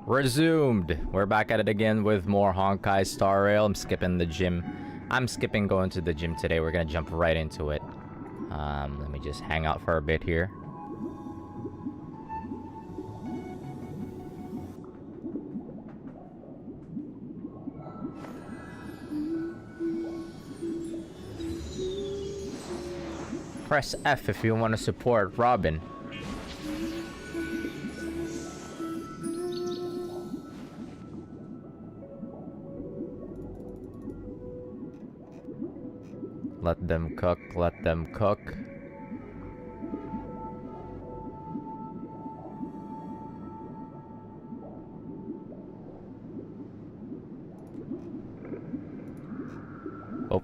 Resumed. We're back at it again with more Honkai Star Rail. I'm skipping the gym. I'm skipping going to the gym today. We're gonna jump right into it. Let me just hang out for a bit here. Press F if you want to support Robin. Let them cook, let them cook. Oh.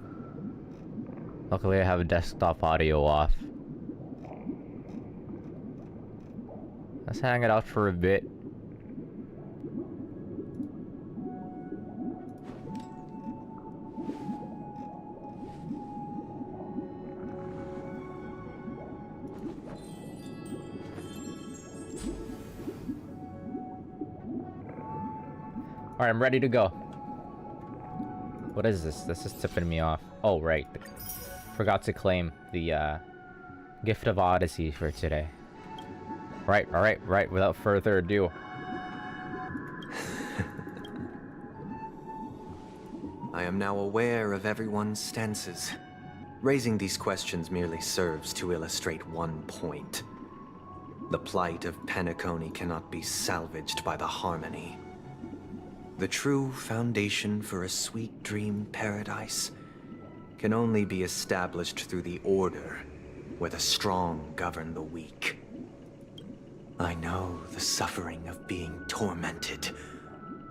Luckily I have a desktop audio off. Let's hang it out for a bit. Alright, I'm ready to go. What is this? This is tipping me off. Oh, right. Forgot to claim the Gift of Odyssey for today. Right. Without further ado. I am now aware of everyone's stances. Raising these questions merely serves to illustrate one point. The plight of Penacony cannot be salvaged by the harmony. The true foundation for a sweet dream paradise can only be established through the order, where the strong govern the weak. I know the suffering of being tormented,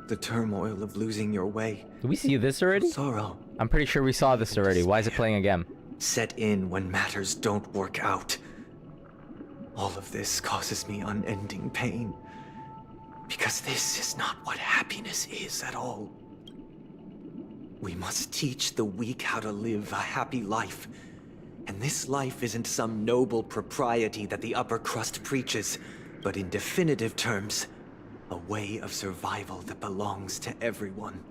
the turmoil of losing your way. Did we see this already? Sorrow. I'm pretty sure we saw this already. Why is it playing again? Set in when matters don't work out. All of this causes me unending pain. Because this is not what happiness is at all. We must teach the weak how to live a happy life. And this life isn't some noble propriety that the upper crust preaches, but in definitive terms, a way of survival that belongs to everyone.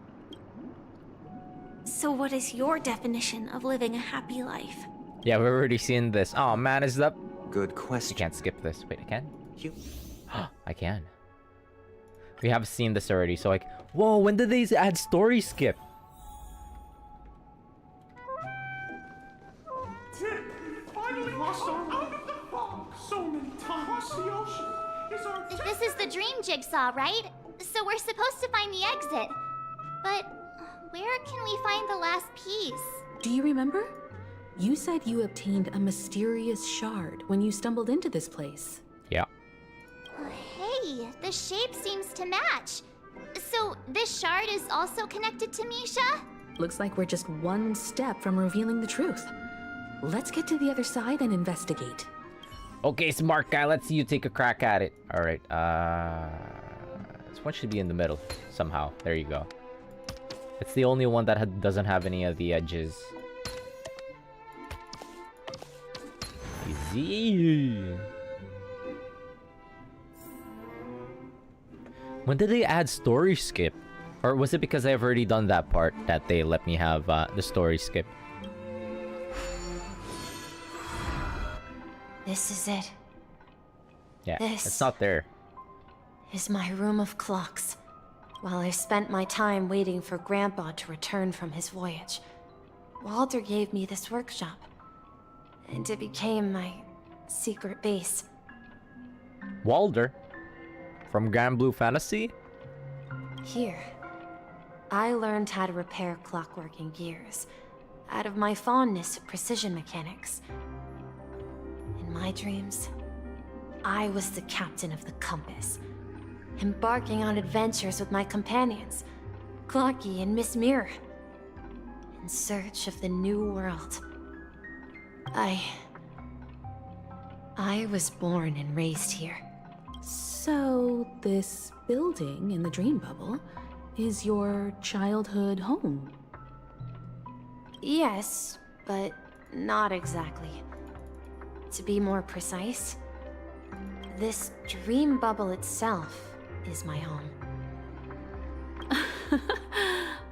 So what is your definition of living a happy life? Yeah, we've already seen this. Oh man, is that... Good I question. can't skip this. Wait, I can? You... I can. We have seen this already, so like... Whoa, when did they add story skip? Tip, we finally lost our way out of the fog so many times. Across the ocean is our... This is the dream jigsaw, right? So we're supposed to find the exit. But where can we find the last piece? Do you remember? You said you obtained a mysterious shard when you stumbled into this place. Yeah. Hey, the shape seems to match. So this shard is also connected to Misha? Looks like we're just one step from revealing the truth. Let's get to the other side and investigate. Okay, smart guy, let's see you take a crack at it. Alright, this one should be in the middle, somehow. There you go. It's the only one that doesn't have any of the edges. Easy. When did they add story skip? Or was it because I've already done that part that they let me have the story skip? This is it. Yeah, This- it's not there. Is my room of clocks. While I spent my time waiting for Grandpa to return from his voyage, Walter gave me this workshop. And it became my secret base. Walder? From Grand Blue Fantasy? Here, I learned how to repair clockwork and gears, out of my fondness of precision mechanics. In my dreams, I was the captain of the compass, embarking on adventures with my companions, Clocky and Miss Mirror, in search of the new world. I was born and raised here. So, this building in the dream bubble is your childhood home? Yes, but not exactly. To be more precise, this dream bubble itself is my home.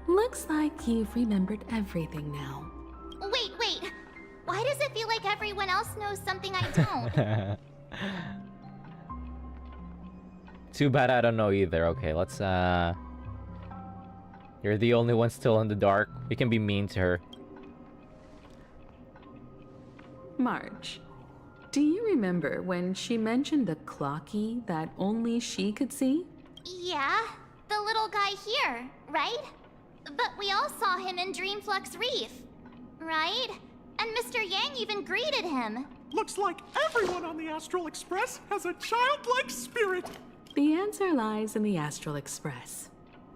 Looks like you've remembered everything now. Wait. Why does it feel like everyone else knows something I don't? Too bad I don't know either. Okay, let's You're the only one still in the dark. We can be mean to her. March, do you remember when she mentioned the clocky that only she could see? Yeah, the little guy here, right? But we all saw him in Dreamflux Reef, right? And Mr. Yang even greeted him. Looks like everyone on the Astral Express has a childlike spirit. The answer lies in the Astral Express.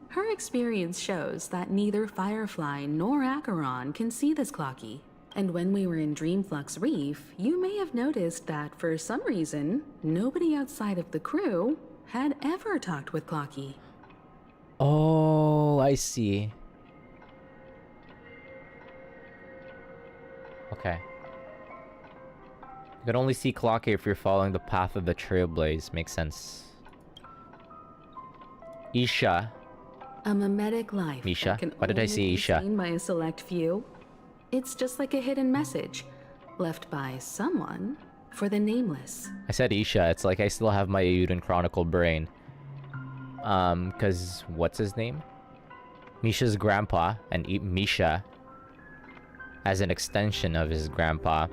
Her experience shows that neither Firefly nor Acheron can see this clocky. And when we were in Dreamflux Reef, you may have noticed that for some reason, nobody outside of the crew had ever talked with Clocky. Oh, I see. Okay. You can only see Clocky if you're following the path of the Trailblaze. Makes sense. Isha. A mimetic life Misha? that can Why did I only say be Isha? seen by a select few. It's just like a hidden message left by someone for the nameless. I said Isha. It's like I still have my Euden Chronicle brain. Cause what's his name? Misha's grandpa and Misha, as an extension of his grandpa,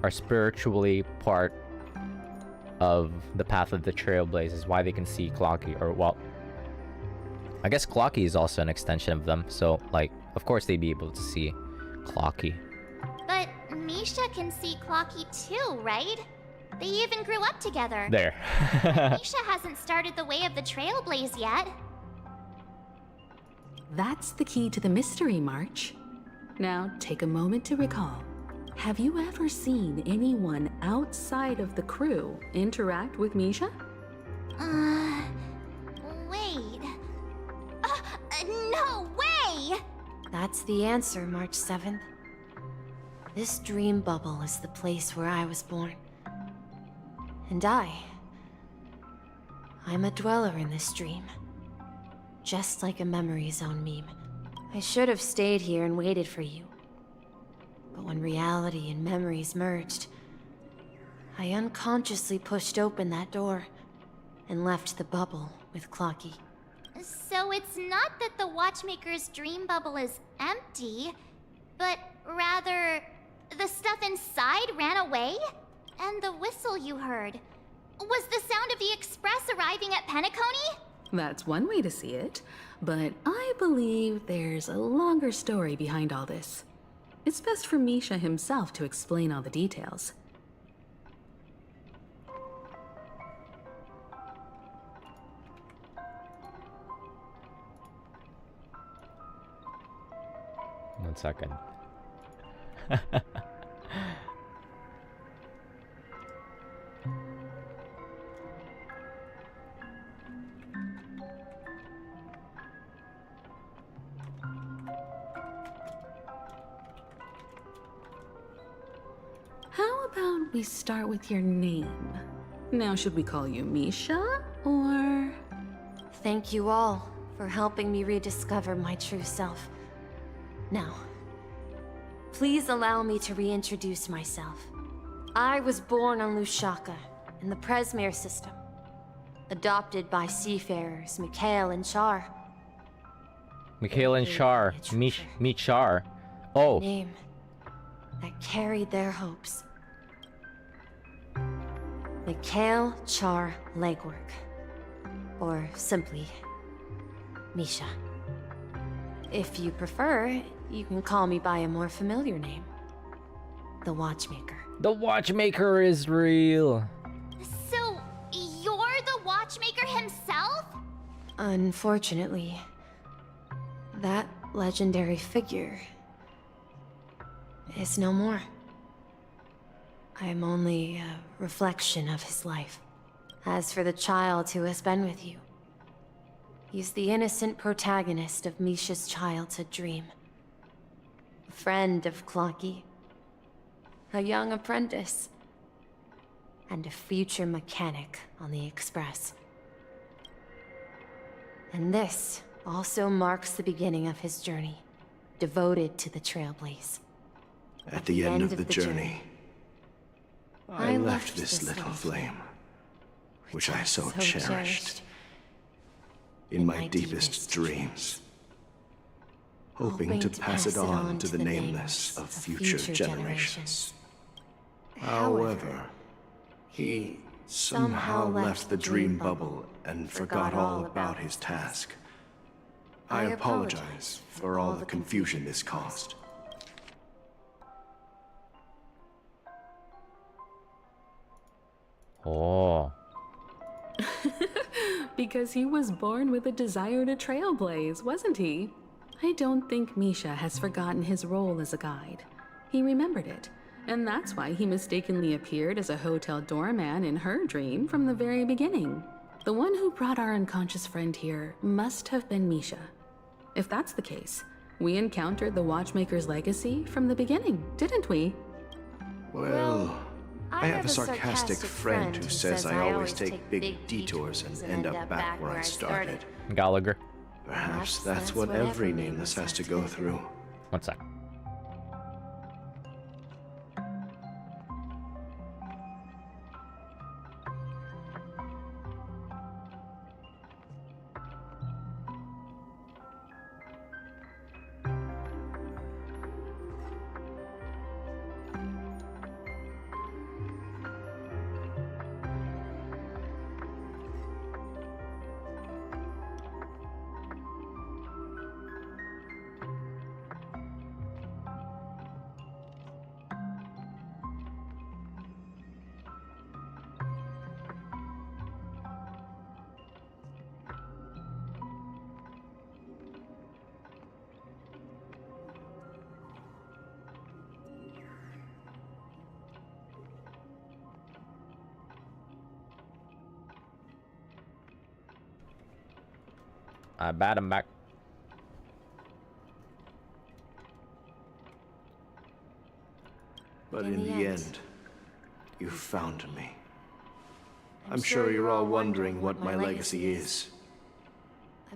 are spiritually part of the path of the Trailblaze. Is why they can see Clocky, or well, I guess Clocky is also an extension of them. So like, of course they'd be able to see Clocky. But Misha can see Clocky too, right? They even grew up together. There. Misha hasn't started the way of the Trailblaze yet. That's the key to the mystery, March. Now, take a moment to recall. Have you ever seen anyone outside of the crew interact with Misha? Wait. No way! That's the answer, March 7th. This dream bubble is the place where I was born. And I'm a dweller in this dream. Just like a memory zone meme. I should have stayed here and waited for you. But when reality and memories merged, I unconsciously pushed open that door and left the bubble with Clocky. So it's not that the Watchmaker's dream bubble is empty, but rather the stuff inside ran away? And the whistle you heard was the sound of the Express arriving at Penacony? That's one way to see it, but I believe there's a longer story behind all this. It's best for Misha himself to explain all the details. One second. How about we start with your name? Now, should we call you Misha, or... Thank you all for helping me rediscover my true self. Now, please allow me to reintroduce myself. I was born on Lushaka, in the Presmere system. Adopted by seafarers Mikhail and Char. Mikhail and Char. Char. Oh. Name that carried their hopes. Mikhail Char Legwork. Or simply, Misha. If you prefer, you can call me by a more familiar name. The Watchmaker. The Watchmaker is real. So, you're the Watchmaker himself? Unfortunately, that legendary figure is no more. I am only a reflection of his life. As for the child who has been with you, he's the innocent protagonist of Misha's childhood dream. A friend of Clocky, a young apprentice, and a future mechanic on the Express. And this also marks the beginning of his journey, devoted to the Trailblaze. At the end of the journey, I left this little flame, which I so cherished, in my deepest dreams, hoping to pass it on to the nameless of future generations. However, he somehow left the dream bubble and forgot all about his task. I apologize for all the confusion this caused. Oh. Because he was born with a desire to trailblaze, wasn't he? I don't think Misha has forgotten his role as a guide. He remembered it, and that's why he mistakenly appeared as a hotel doorman in her dream from the very beginning. The one who brought our unconscious friend here must have been Misha. If that's the case, we encountered the Watchmaker's legacy from the beginning, didn't we? Well, I have a sarcastic friend who says I always take big detours and end up back where I started. Gallagher. Perhaps that's what every nameless has to go through. One sec. I bat him back. But in the end, you found me. I'm sure you're all wondering what my legacy is.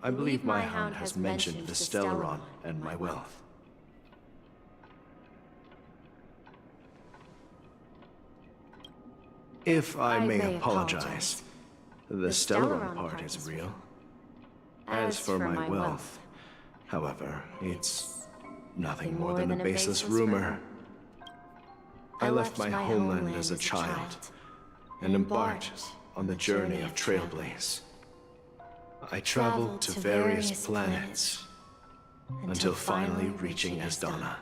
I believe my hound has mentioned the Stellaron and my wealth. If I may apologize, the Stellaron part is real. As for my wealth, however, it's nothing more than a baseless rumor. I left my homeland as a child and embarked on the journey of Trailblaze. I traveled to various planets until finally reaching Asdana,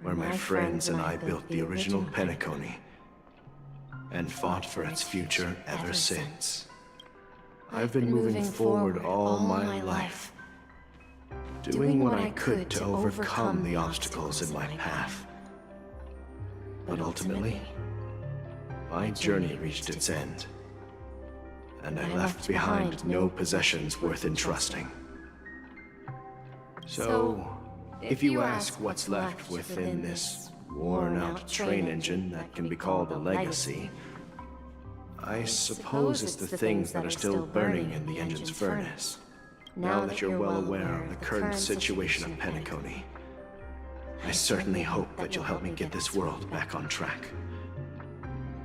where my friends and I built the original Penacony and fought for its future ever since. I've been moving forward all my life, doing what I could to overcome the obstacles in my path. But ultimately, my journey reached its end, and I left behind no possessions worth entrusting. So, if you ask what's left within this worn-out train engine that can be called a legacy, I suppose it's the things that are still burning in the engine's furnace. Now that you're well aware of the current situation of Penacony, I certainly hope that you'll help me get this world back on track.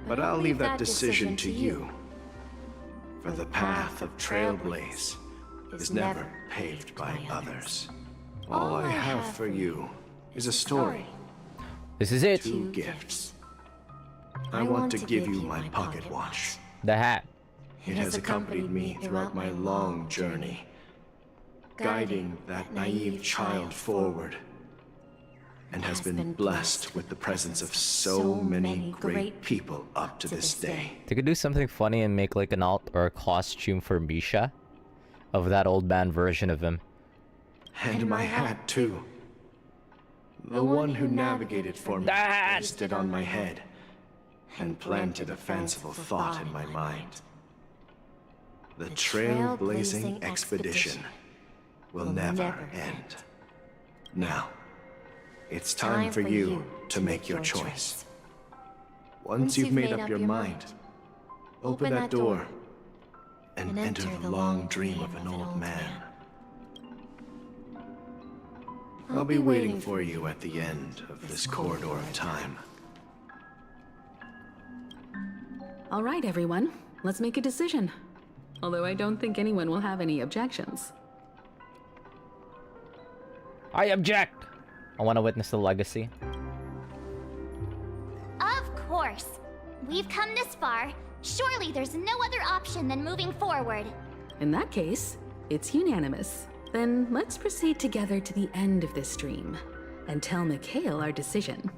But I'll leave that decision to you, for the path of Trailblaze is never paved by others. All I have for you is a story. This is it. 2 gifts. I want to give you my pocket watch. The hat. It has accompanied me throughout my long journey, guiding that naive child forward, and has been blessed with the presence of so many great people up to this day. They could do something funny and make like an alt or a costume for Misha of that old man version of him. And my hat too. The one who navigated for me placed it on my head and planted a fanciful thought in my mind. The trailblazing expedition will never end. Now, it's time for you to make your choice. Once you've made up your mind, open that door and enter the long dream of an old man. I'll be waiting for you at the end of this corridor of time. All right, everyone. Let's make a decision. Although I don't think anyone will have any objections. I object! I want to witness the legacy. Of course. We've come this far. Surely there's no other option than moving forward. In that case, it's unanimous. Then let's proceed together to the end of this dream and tell Mikhail our decision.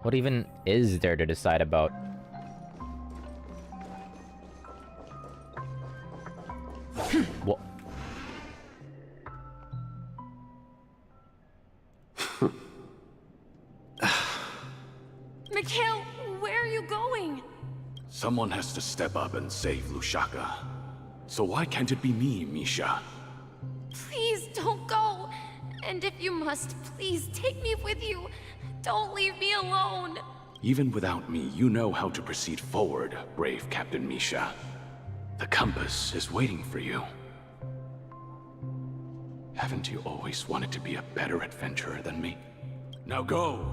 What even is there to decide about? What? Mikhail, where are you going? Someone has to step up and save Lushaka. So why can't it be me, Misha? Please don't go. And if you must, please take me with you. Don't leave me alone. Even without me, you know how to proceed forward, brave Captain Misha. The compass is waiting for you. Haven't you always wanted to be a better adventurer than me? Now go,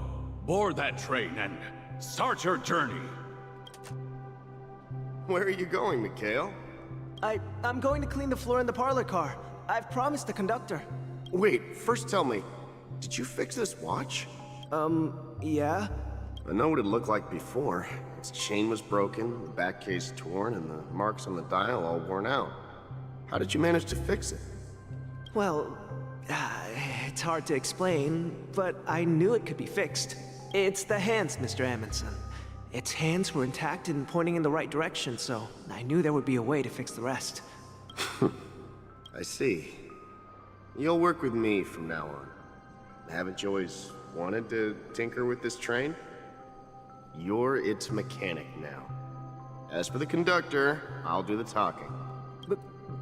board that train and start your journey. Where are you going, Mikhail? I'm going to clean the floor in the parlor car. I've promised the conductor. Wait, first tell me, did you fix this watch? Yeah? I know what it looked like before. Its chain was broken, the back case torn, and the marks on the dial all worn out. How did you manage to fix it? Well, it's hard to explain, but I knew it could be fixed. It's the hands, Mr. Amundsen. Its hands were intact and pointing in the right direction, so I knew there would be a way to fix the rest. I see. You'll work with me from now on. Haven't you always wanted to tinker with this train? You're its mechanic now. As for the conductor, I'll do the talking.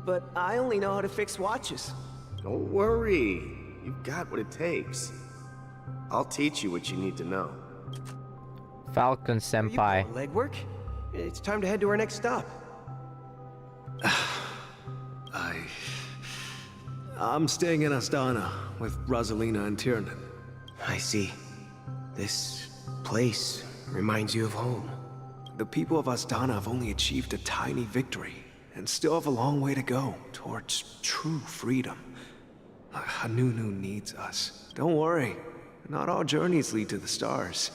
But I only know how to fix watches. Don't worry. You've got what it takes. I'll teach you what you need to know. Falcon Senpai. Legwork? It's time to head to our next stop. I'm staying in Astana with Rosalina and Tiernan. I see. This place reminds you of home. The people of Astana have only achieved a tiny victory and still have a long way to go towards true freedom. Hanunu needs us. Don't worry. Not all journeys lead to the stars.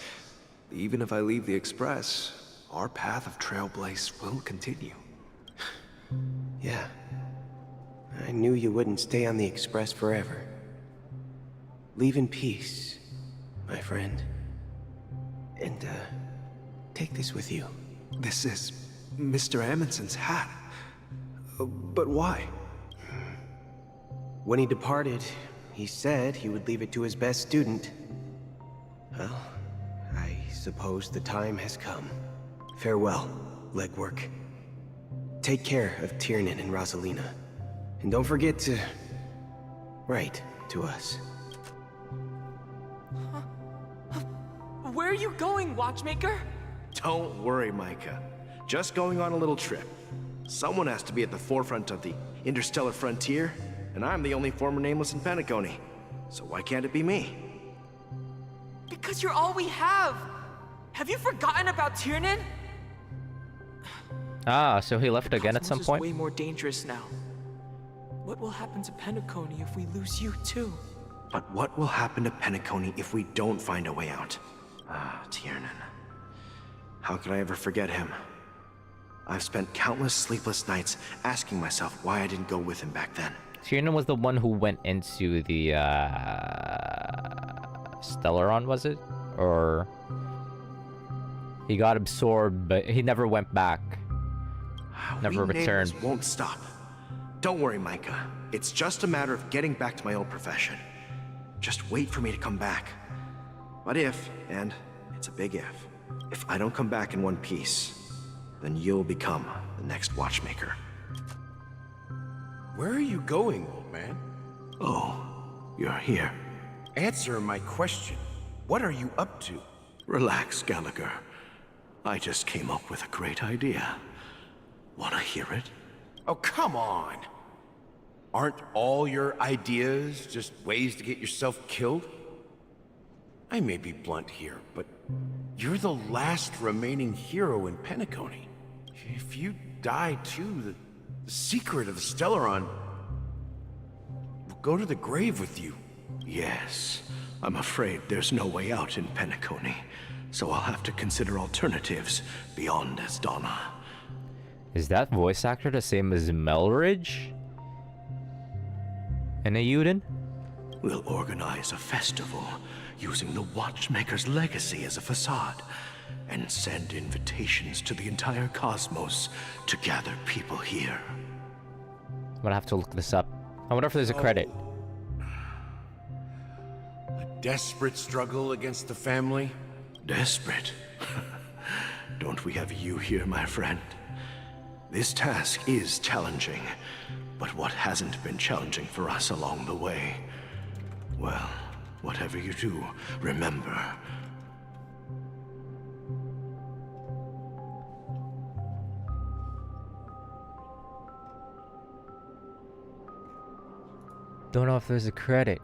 Even if I leave the Express, our path of trailblaze will continue. Yeah. I knew you wouldn't stay on the Express forever. Leave in peace, my friend. And, take this with you. This is Mr. Amundsen's hat. But why? When he departed, he said he would leave it to his best student. Well, I suppose the time has come. Farewell, Legwork. Take care of Tiernan and Rosalina. And don't forget to write to us. Where are you going, Watchmaker? Don't worry, Micah. Just going on a little trip. Someone has to be at the forefront of the interstellar frontier, and I'm the only former nameless in Penacony. So why can't it be me? Because you're all we have. Have you forgotten about Tiernan? Ah, so he left again at some Cosmos is point? way more dangerous now. What will happen to Penacony if we lose you too? But what will happen to Penacony if we don't find a way out? Ah, Tiernan. How could I ever forget him? I've spent countless sleepless nights asking myself why I didn't go with him back then. Tiernan was the one who went into the Stellaron, was it? Or he got absorbed, but he never went back. Never returned. We won't stop. Don't worry, Micah. It's just a matter of getting back to my old profession. Just wait for me to come back. But if, and it's a big if I don't come back in one piece, then you'll become the next Watchmaker. Where are you going, old man? Oh, you're here. Answer my question. What are you up to? Relax, Gallagher. I just came up with a great idea. Wanna hear it? Oh, come on. Aren't all your ideas just ways to get yourself killed? I may be blunt here, but you're the last remaining hero in Penacony. If you die too, the secret of the Stellaron will go to the grave with you. Yes, I'm afraid there's no way out in Penacony, so I'll have to consider alternatives beyond Asdana. Is that voice actor the same as Melridge? And Ayuden? We'll organize a festival using the Watchmaker's legacy as a facade and send invitations to the entire cosmos to gather people here. I'm gonna have to look this up. I wonder if there's a credit. A desperate struggle against the family? Desperate? Don't we have you here, my friend? This task is challenging, but what hasn't been challenging for us along the way? Well, whatever you do, remember. Don't know if there's a credit.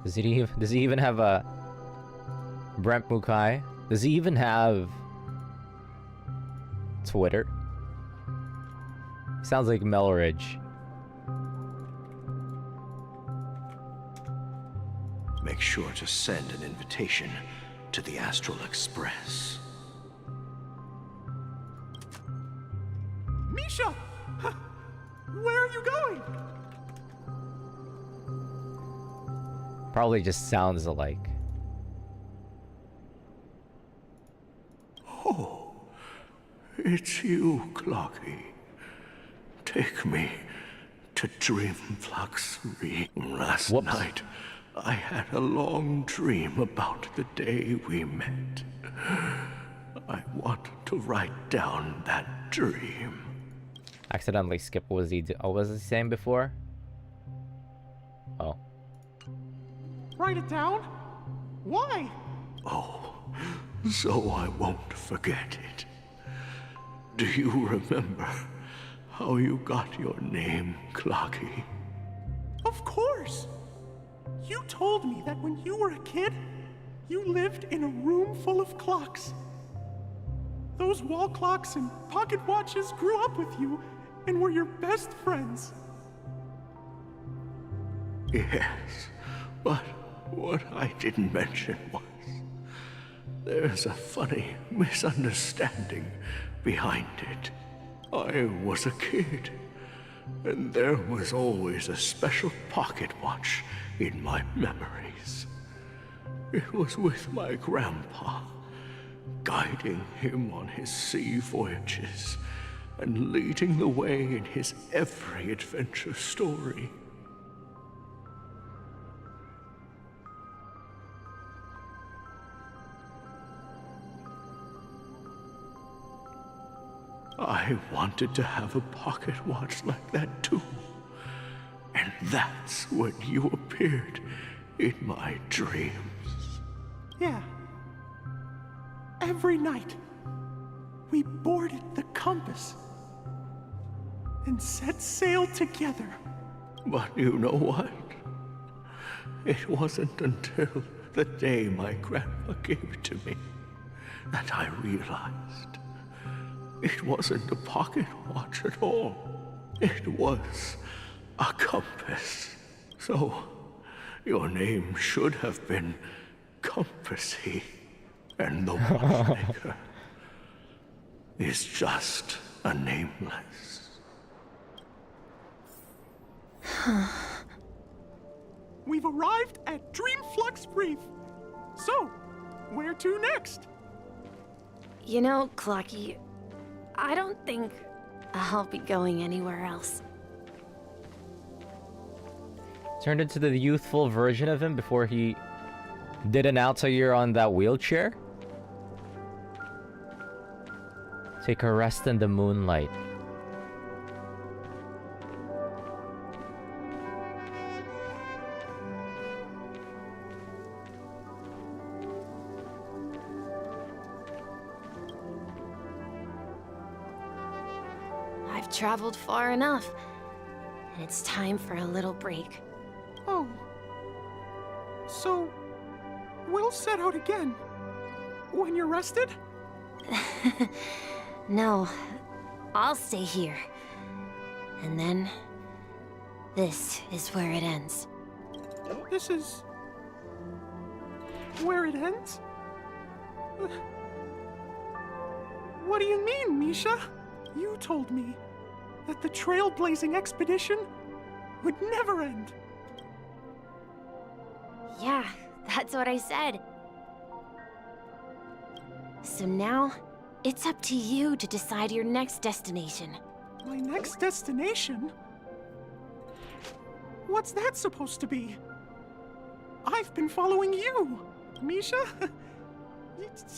Does he even have a Brent Mukai? Does he even have Twitter? Sounds like Melridge. Make sure to send an invitation to the Astral Express. Misha! Where are you going? Probably just sounds alike. Oh, it's you, Clocky. Take me to Dreamflux Re. Last night, I had a long dream about the day we met. I want to write down that dream. Accidentally skip. What was he saying before? Oh. Write it down? Why? Oh, so I won't forget it. Do you remember how you got your name, Clocky? Of course! You told me that when you were a kid, you lived in a room full of clocks. Those wall clocks and pocket watches grew up with you and were your best friends. Yes, but what I didn't mention was there's a funny misunderstanding behind it. I was a kid, and there was always a special pocket watch in my memories. It was with my grandpa, guiding him on his sea voyages and leading the way in his every adventure story. I wanted to have a pocket watch like that too. And that's when you appeared in my dreams. Yeah. Every night, we boarded the compass and set sail together. But you know what? It wasn't until the day my grandpa gave it to me that I realized it wasn't a pocket watch at all. It was a compass. So, your name should have been Compassy, and the Watchmaker is just a nameless. We've arrived at Dreamflux Reef. So, where to next? You know, Clocky, I don't think I'll be going anywhere else. Turned into the youthful version of him before he did an Altair on that wheelchair? Take a rest in the moonlight. traveled far enough. And it's time for a little break. Oh. So, we'll set out again. When you're rested? No, I'll stay here. And then, this is where it ends. This is... where it ends? What do you mean, Misha? You told me that the trailblazing expedition would never end. Yeah, that's what I said. So now, it's up to you to decide your next destination. My next destination? What's that supposed to be? I've been following you, Misha.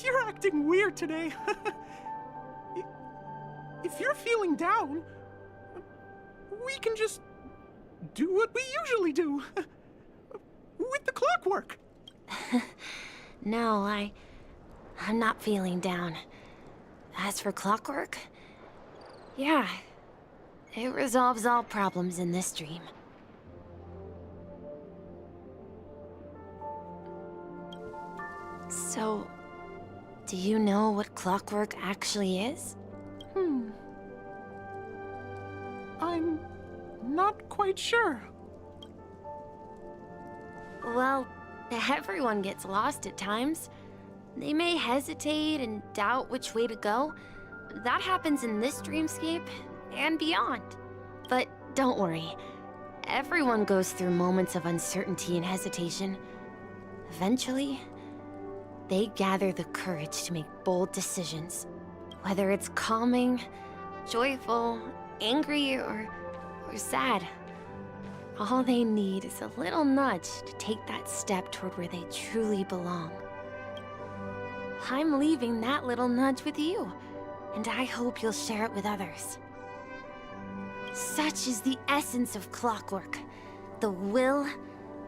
You're acting weird today. If you're feeling down, we can just do what we usually do. With the clockwork. No, I'm not feeling down. As for clockwork, yeah, it resolves all problems in this dream. So, do you know what clockwork actually is? I'm not quite sure. Well, everyone gets lost at times. They may hesitate and doubt which way to go. That happens in this dreamscape and beyond. But don't worry. Everyone goes through moments of uncertainty and hesitation. Eventually, they gather the courage to make bold decisions. Whether it's calming, joyful, angry, or sad. All they need is a little nudge to take that step toward where they truly belong. I'm leaving that little nudge with you, and I hope you'll share it with others. Such is the essence of clockwork, the will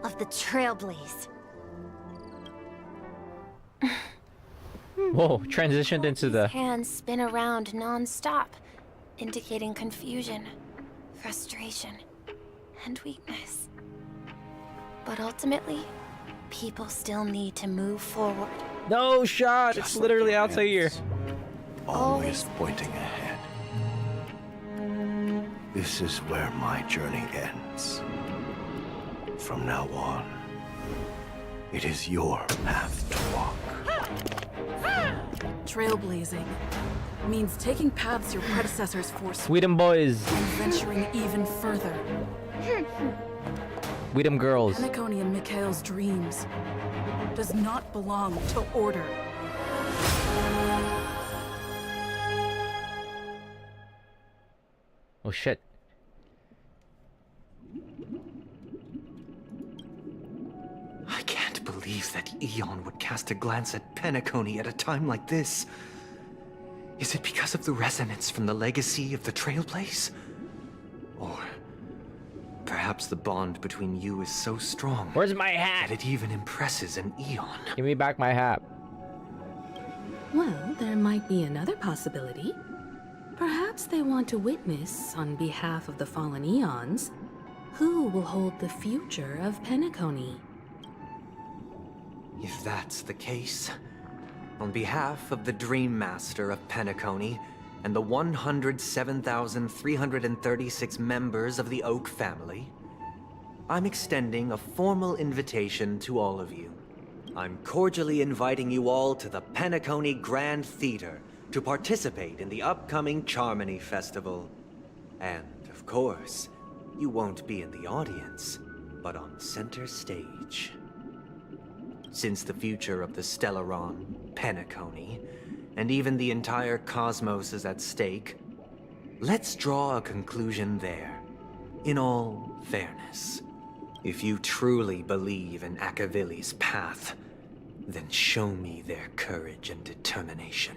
of the Trailblaze. Whoa, transitioned into the... Hands spin around non-stop, indicating confusion, frustration, and weakness. But ultimately, people still need to move forward. No shot! It's literally outside here. Always pointing ahead. This is where my journey ends. From now on, it is your path to walk. Trailblazing means taking paths your predecessors forced Weedem boys. and venturing even further. Weedem girls. Penacony and Mikhail's dreams does not belong to order. Oh shit. I can't believe that Eon would cast a glance at Penacony at a time like this. Is it because of the resonance from the legacy of the Trailblaze? Or perhaps the bond between you is so strong... Where's my hat? ...that it even impresses an Eon. Give me back my hat. Well, there might be another possibility. Perhaps they want to witness, on behalf of the fallen Eons, who will hold the future of Penacony. If that's the case, on behalf of the Dream Master of Penacony and the 107,336 members of the Oak family, I'm extending a formal invitation to all of you. I'm cordially inviting you all to the Penacony Grand Theater to participate in the upcoming Charmony Festival. And, of course, you won't be in the audience, but on center stage. Since the future of the Stellaron, Penacony, and even the entire cosmos is at stake, let's draw a conclusion there. In all fairness, if you truly believe in Akavili's path, then show me their courage and determination.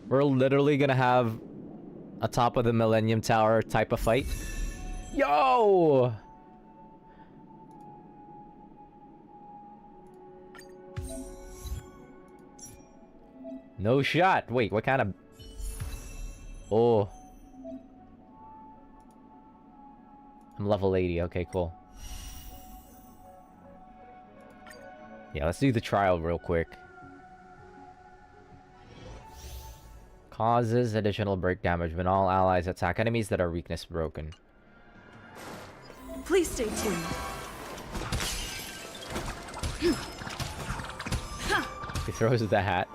We're literally gonna have a top of the Millennium Tower type of fight. Yo! No shot. Wait, what kind of... Oh. I'm level 80. Okay, cool. Yeah, let's do the trial real quick. Causes additional break damage when all allies attack enemies that are weakness broken. Please stay tuned. He throws the hat.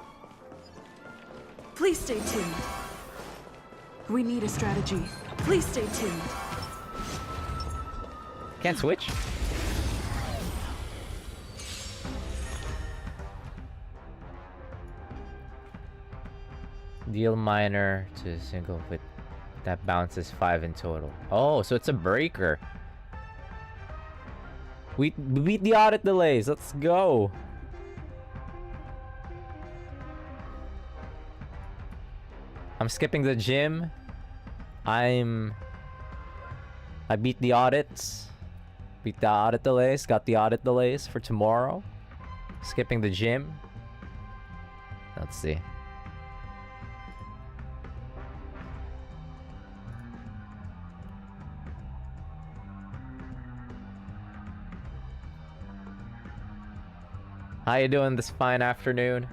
Please stay tuned. We need a strategy. Please stay tuned. Can't switch? Deal minor to a single with that bounces 5 in total. Oh, so it's a breaker. We beat the audit delays. Let's go. I'm skipping the gym. I beat the audits. Beat the audit delays. Got the audit delays for tomorrow. Skipping the gym. Let's see. How you doing this fine afternoon?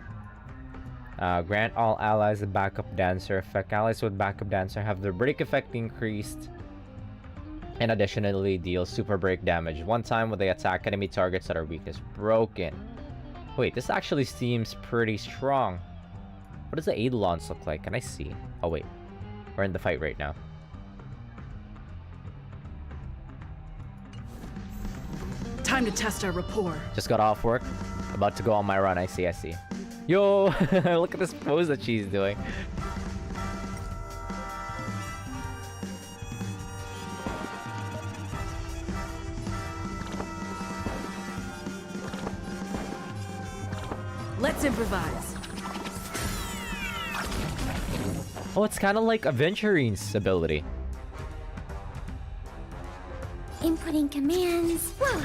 Grant all allies a backup dancer effect. Allies with backup dancer have their break effect increased and additionally deal super break damage one time when they attack enemy targets that are weakness broken. Wait, this actually seems pretty strong. What does the Eidolons look like? Can I see? Oh wait, we're in the fight right now. Time to test our rapport. Just got off work. About to go on my run. I see. Yo, look at this pose that she's doing. Let's improvise. Oh, it's kind of like Aventurine's ability. Inputting commands. Whoa!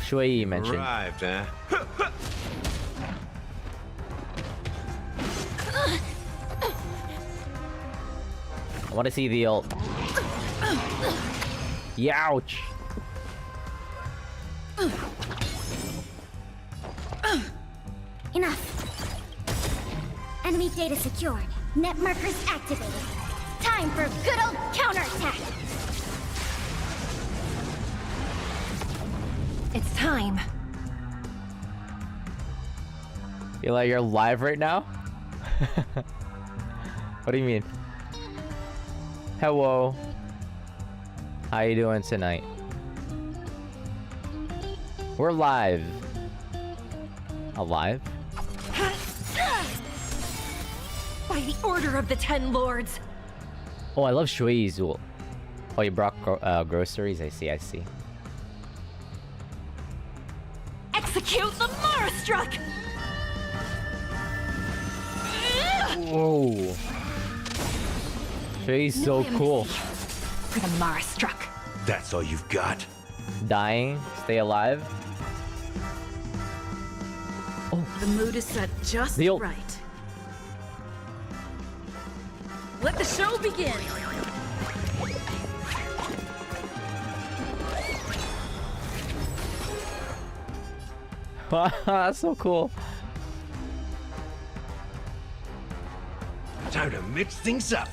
Shui mentioned. Arrived, eh? I want to see the ult. Youch! Enough. Enemy data secured. Net markers activated. Time for a good old counterattack. It's time. Feel like you're live right now? What do you mean? Hello. How you doing tonight? We're live. Alive? By the order of the Ten Lords. Oh, I love Shui's ult. Oh, you brought groceries? I see. Execute the Marastruck! Whoa. Shui's so cool. For the Marastruck. That's all you've got? Dying, stay alive. Oh, the mood is set just right. Let the show begin. That's so cool. Time to mix things up.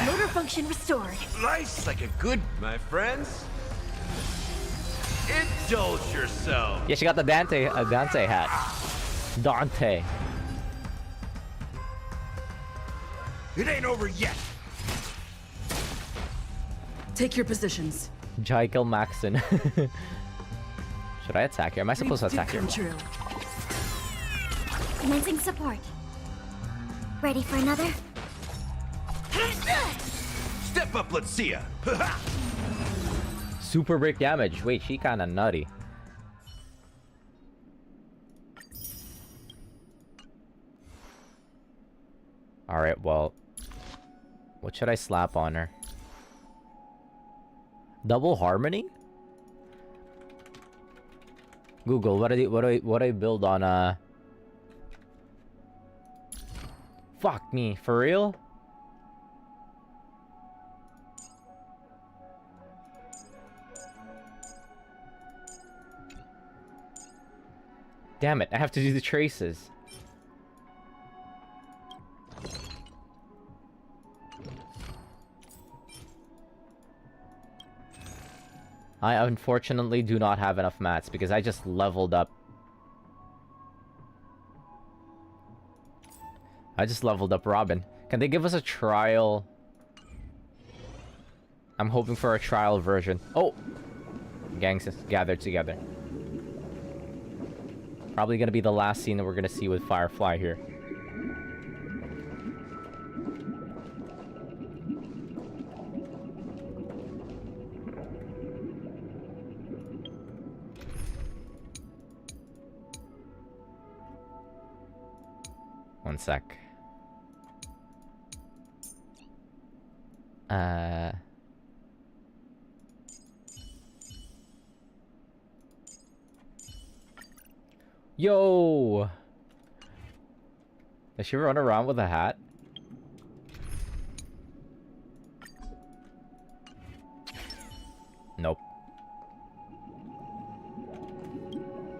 Motor function restored. Life's like a good, my friends. Indulge yourself. Yeah, she got the Dante hat. Dante. It ain't over yet. Take your positions. Jaikel Maxon. Should I attack here? Am I supposed to attack here? True. Commencing support. Ready for another? Step up, let's see ya. Super break damage. Wait, she kinda nutty. Alright, well. What should I slap on her? Double harmony? Google, what do I build on Fuck me, for real? Damn it, I have to do the traces. I unfortunately do not have enough mats because I just leveled up. I just leveled up Robin. Can they give us a trial? I'm hoping for a trial version. Oh! Gangs gathered together. Probably gonna be the last scene that we're gonna see with Firefly here. One sec. Yo! Does she run around with a hat? Nope.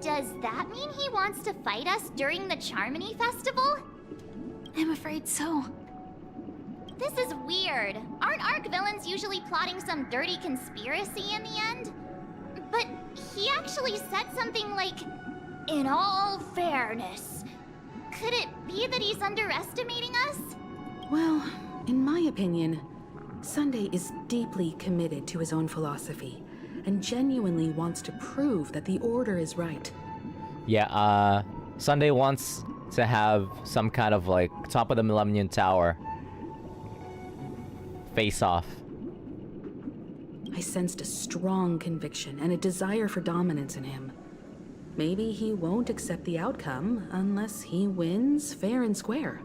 Does that mean he wants to fight us during the Charmony Festival? I'm afraid so. This is weird. Aren't ARC villains usually plotting some dirty conspiracy in the end? But he actually said something like, "In all fairness." Could it be that he's underestimating us? Well, in my opinion, Sunday is deeply committed to his own philosophy and genuinely wants to prove that the Order is right. Yeah, Sunday wants to have some kind of, like, top of the Millennium Tower face-off. I sensed a strong conviction and a desire for dominance in him. Maybe he won't accept the outcome unless he wins fair and square.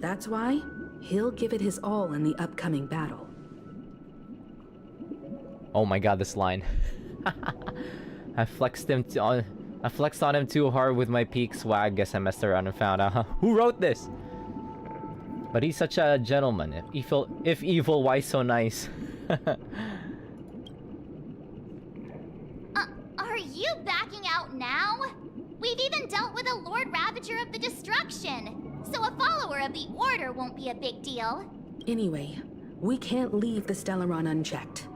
That's why he'll give it his all in the upcoming battle. Oh my god, this line. I flexed on him too hard with my peak swag. Guess I messed around and found out who wrote this. But he's such a gentleman. If evil, why so nice? Are you backing out now? We've even dealt with a Lord Ravager of the Destruction, so a follower of the Order won't be a big deal. Anyway, we can't leave the Stellaron unchecked.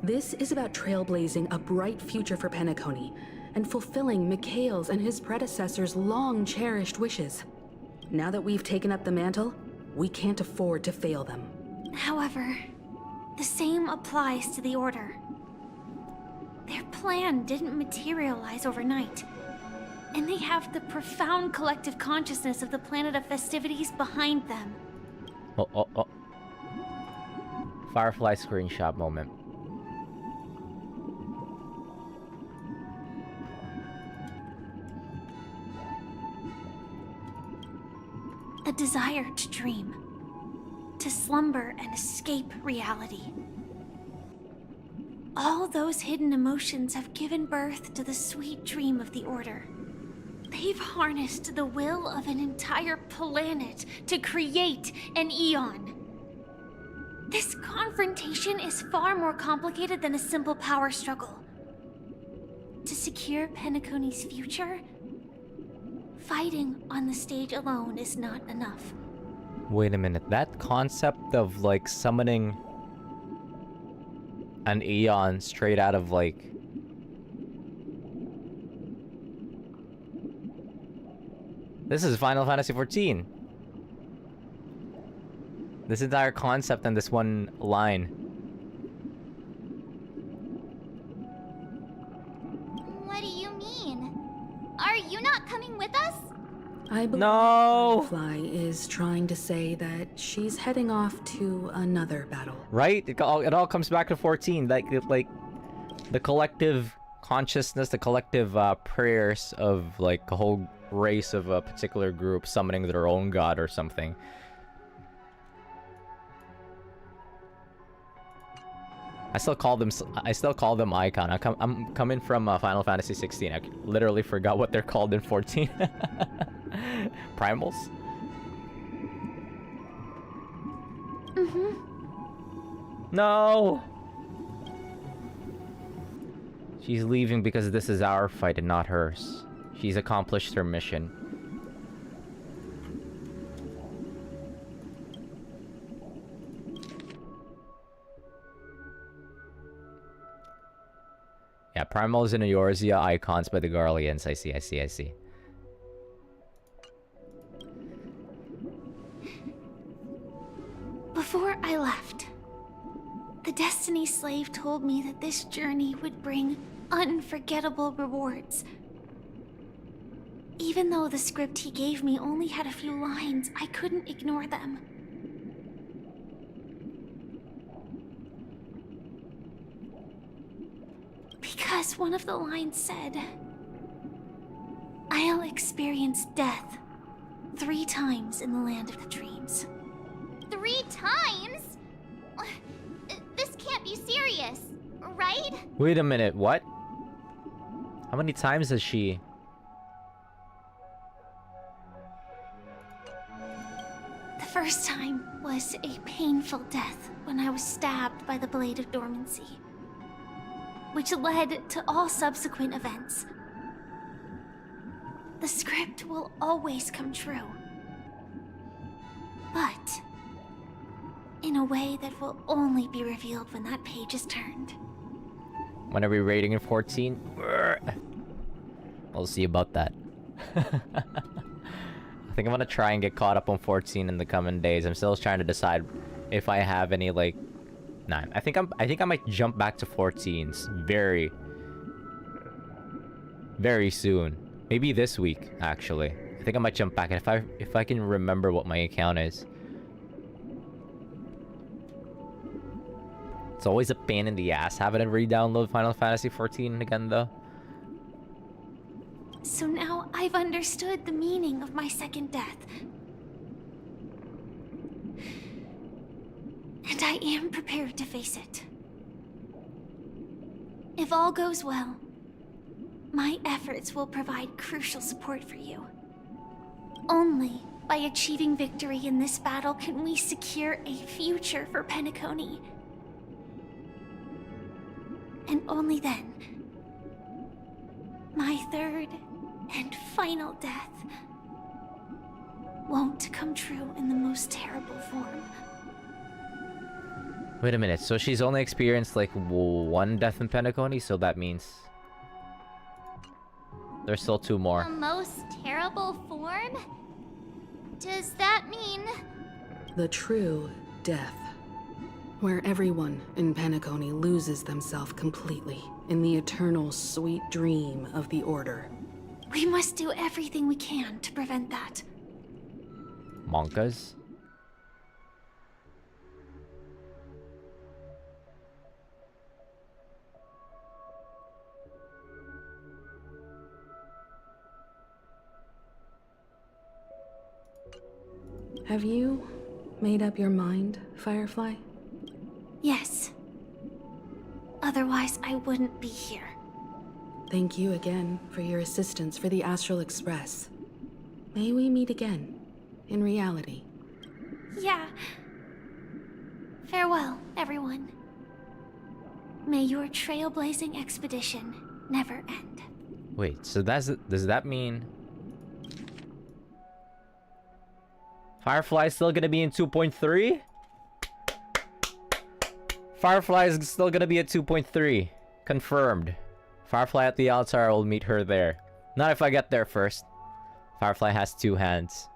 This is about trailblazing a bright future for Penacony and fulfilling Mikhail's and his predecessors' long-cherished wishes. Now that we've taken up the mantle, we can't afford to fail them. However, the same applies to the Order. Their plan didn't materialize overnight, and they have the profound collective consciousness of the planet of festivities behind them. Oh. Firefly screenshot moment. A desire to dream, to slumber and escape reality. All those hidden emotions have given birth to the sweet dream of the Order. They've harnessed the will of an entire planet to create an Eon. This confrontation is far more complicated than a simple power struggle. To secure Penacony's future, fighting on the stage alone is not enough. Wait a minute, that concept of, like, summoning an Eon straight out of, like... This is Final Fantasy XIV. This entire concept and this one line. What do you mean? Are you not coming with us? I believe No! Firefly is trying to say that she's heading off to another battle. Right? It all comes back to 14. Like the collective consciousness, the collective prayers of, like, a whole race of a particular group summoning their own god or something. I still call them Icon. I'm coming from Final Fantasy 16. I literally forgot what they're called in 14. Primals? No! She's leaving because this is our fight and not hers. She's accomplished her mission. Yeah, Primals and Eorzea, Icons by the Garleans. I see. Before I left, the Destiny Slave told me that this journey would bring unforgettable rewards. Even though the script he gave me only had a few lines, I couldn't ignore them. Because one of the lines said, "I'll experience death 3 times in the land of the dreams." 3 times? This can't be serious, right? Wait a minute, what? How many times has she... The first time was a painful death when I was stabbed by the Blade of Dormancy, which led to all subsequent events. The script will always come true, but in a way that will only be revealed when that page is turned. When are we rating in 14? We'll see about that. I think I'm gonna try and get caught up on 14 in the coming days. I'm still trying to decide if I have any, like... Nah, I think I might jump back to 14s very soon. Maybe this week, actually. I think I might jump back if I can remember what my account is. It's always a pain in the ass having to re-download Final Fantasy 14 again, though. So now I've understood the meaning of my second death. And I am prepared to face it. If all goes well, my efforts will provide crucial support for you. Only by achieving victory in this battle can we secure a future for Penacony. And only then, my third and final death won't come true in the most terrible form. Wait a minute, so she's only experienced like 1 death in Penacony, so that means there's still 2 more. The most terrible form? Does that mean... The true death. Where everyone in Penacony loses themselves completely in the eternal sweet dream of the Order. We must do everything we can to prevent that. Monkas? Have you made up your mind, Firefly? Yes. Otherwise, I wouldn't be here. Thank you again for your assistance for the Astral Express. May we meet again, in reality. Yeah. Farewell, everyone. May your trailblazing expedition never end. Wait, so does that mean Firefly's still gonna be in 2.3? Firefly is still gonna be at 2.3. Confirmed. Firefly at the altar, I will meet her there. Not if I get there first. Firefly has 2 hands.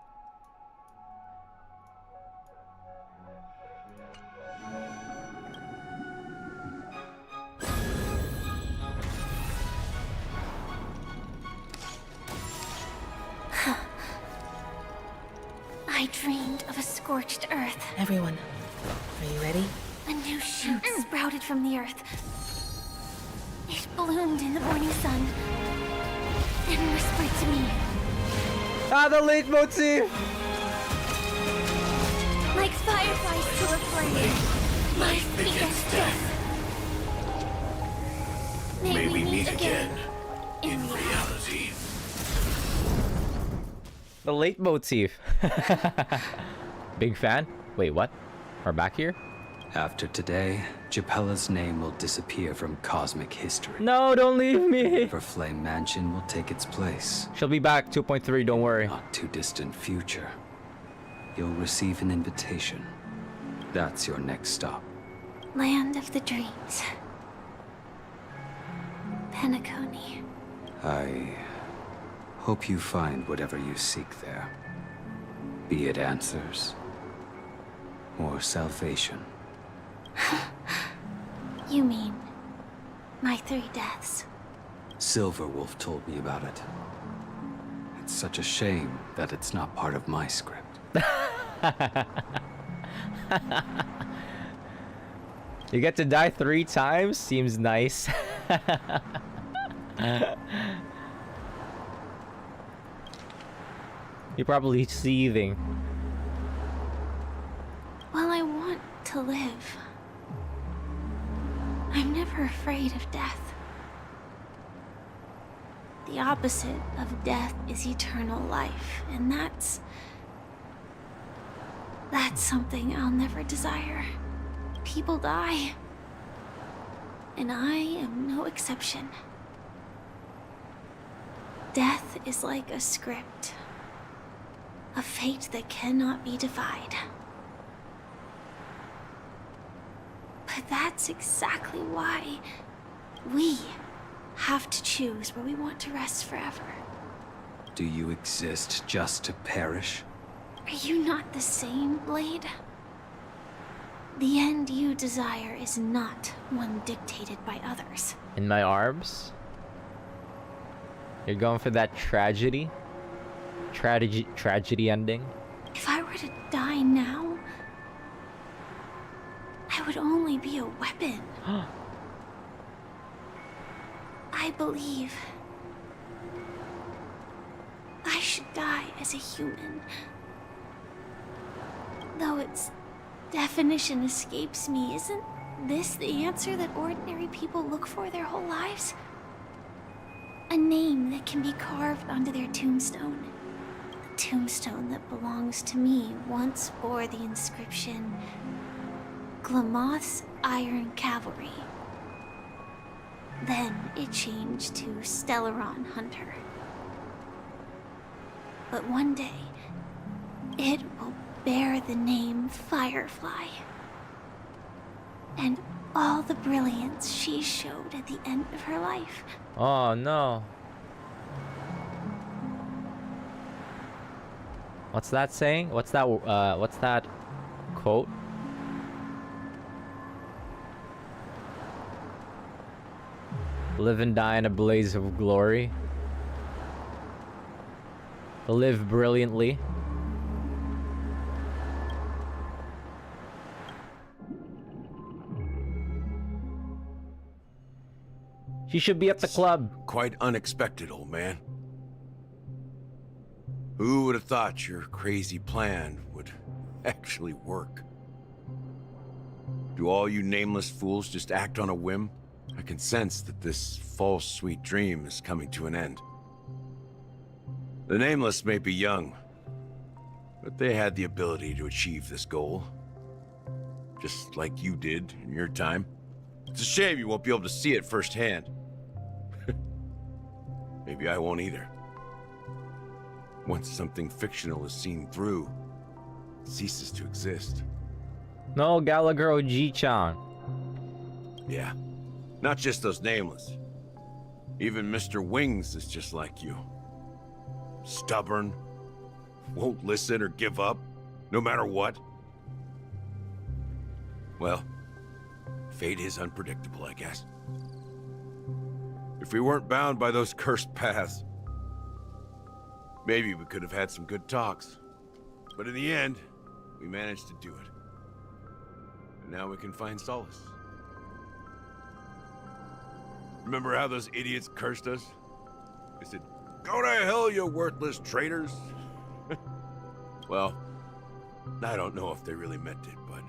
I dreamed of a scorched earth. Everyone, are you ready? A new shoot sprouted from the earth. It bloomed in the morning sun and whispered to me. Ah, the leitmotif! Like fireflies to a flame, life begets death. May we meet again in reality. The leitmotif. Big fan? Wait, what? We're back here? After today, Japella's name will disappear from cosmic history. No, don't leave me! Everflame Mansion will take its place. She'll be back, 2.3, don't worry. Not too distant future. You'll receive an invitation. That's your next stop. Land of the Dreams. Penacony. I hope you find whatever you seek there. Be it answers or salvation. You mean my 3 deaths? Silverwolf told me about it. It's such a shame that it's not part of my script. You get to die 3 times? Seems nice. You're probably seething. Well, I want to live. I'm never afraid of death. The opposite of death is eternal life, and that's something I'll never desire. People die, and I am no exception. Death is like a script, a fate that cannot be defied. But that's exactly why we have to choose where we want to rest forever. Do you exist just to perish? Are you not the same, Blade? The end you desire is not one dictated by others. In my arms? You're going for that tragedy? Tragedy ending? If I were to die now, I would only be a weapon. I believe I should die as a human. Though its definition escapes me, isn't this the answer that ordinary people look for their whole lives? A name that can be carved onto their tombstone. The tombstone that belongs to me once bore the inscription, Glamoth's Iron Cavalry. Then it changed to Stellaron Hunter. But one day, it will bear the name Firefly. And all the brilliance she showed at the end of her life. Oh no. What's that saying? What's that quote? Live and die in a blaze of glory. Live brilliantly. She should be at the club. Quite unexpected, old man. Who would have thought your crazy plan would actually work? Do all you nameless fools just act on a whim? I can sense that this false sweet dream is coming to an end. The Nameless may be young, but they had the ability to achieve this goal. Just like you did in your time. It's a shame you won't be able to see it firsthand. Maybe I won't either. Once something fictional is seen through, it ceases to exist. No, Gallagher OG-chan. Yeah, not just those Nameless. Even Mr. Wings is just like you. Stubborn, won't listen or give up, no matter what. Well, fate is unpredictable, I guess. If we weren't bound by those cursed paths, maybe we could have had some good talks. But in the end, we managed to do it. And now we can find solace. Remember how those idiots cursed us? They said, "Go to hell, you worthless traitors." Well, I don't know if they really meant it, but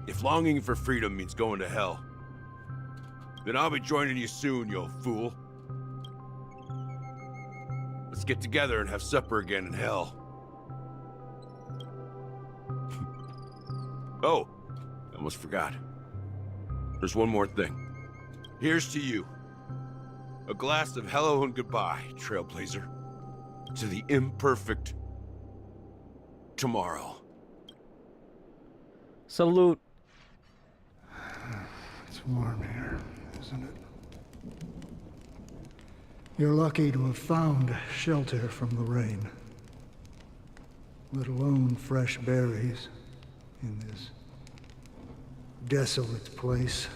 if longing for freedom means going to hell, Then I'll be joining you soon, you old fool. Let's get together and have supper again in hell. Oh, I almost forgot. There's one more thing. Here's to you. A glass of hello and goodbye, Trailblazer. To the imperfect tomorrow. Salute. It's warm here, isn't it? You're lucky to have found shelter from the rain. Let alone fresh berries in this desolate place.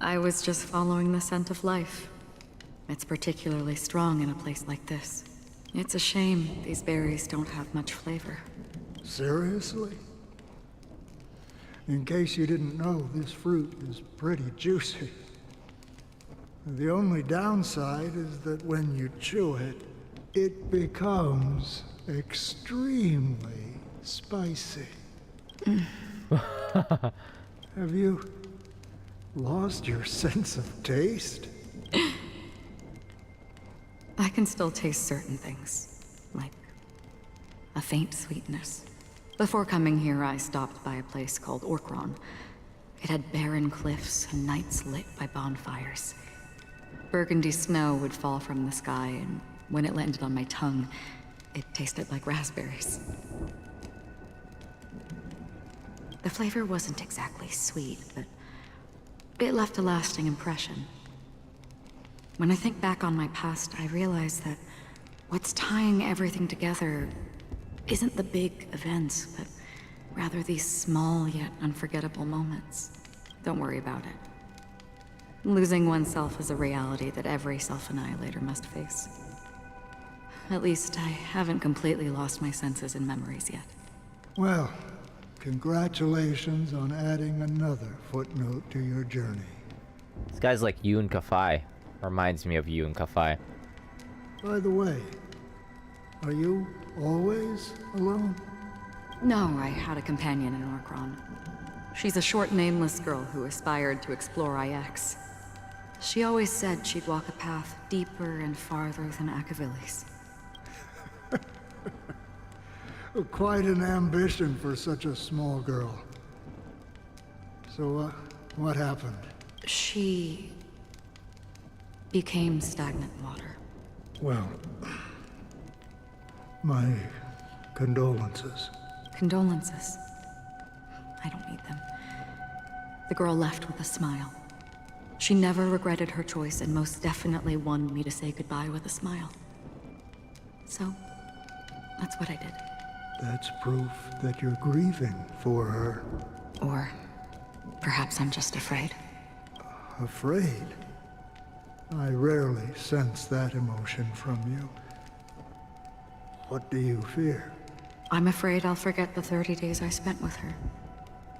I was just following the scent of life. It's particularly strong in a place like this. It's a shame these berries don't have much flavor. Seriously? In case you didn't know, this fruit is pretty juicy. The only downside is that when you chew it, it becomes extremely spicy. Have you lost your sense of taste? I can still taste certain things, like a faint sweetness. Before coming here, I stopped by a place called Orkron. It had barren cliffs and nights lit by bonfires. Burgundy snow would fall from the sky, and when it landed on my tongue, it tasted like raspberries. The flavor wasn't exactly sweet, but it left a lasting impression. When I think back on my past, I realize that what's tying everything together isn't the big events, but rather these small yet unforgettable moments. Don't worry about it. Losing oneself is a reality that every self-annihilator must face. At least I haven't completely lost my senses and memories yet. Well, congratulations on adding another footnote to your journey. This guy's like Yoon Kafai. Reminds me of Yoon Kafai. By the way, are you always alone? No, I had a companion in Orkron. She's a short, nameless girl who aspired to explore IX. She always said she'd walk a path deeper and farther than Akavilis. Quite an ambition for such a small girl. So, what happened? She became stagnant water. Well, my condolences. Condolences. I don't need them. The girl left with a smile. She never regretted her choice and most definitely wanted me to say goodbye with a smile. So, that's what I did. That's proof that you're grieving for her. Or perhaps I'm just afraid. Afraid? I rarely sense that emotion from you. What do you fear? I'm afraid I'll forget the 30 days I spent with her.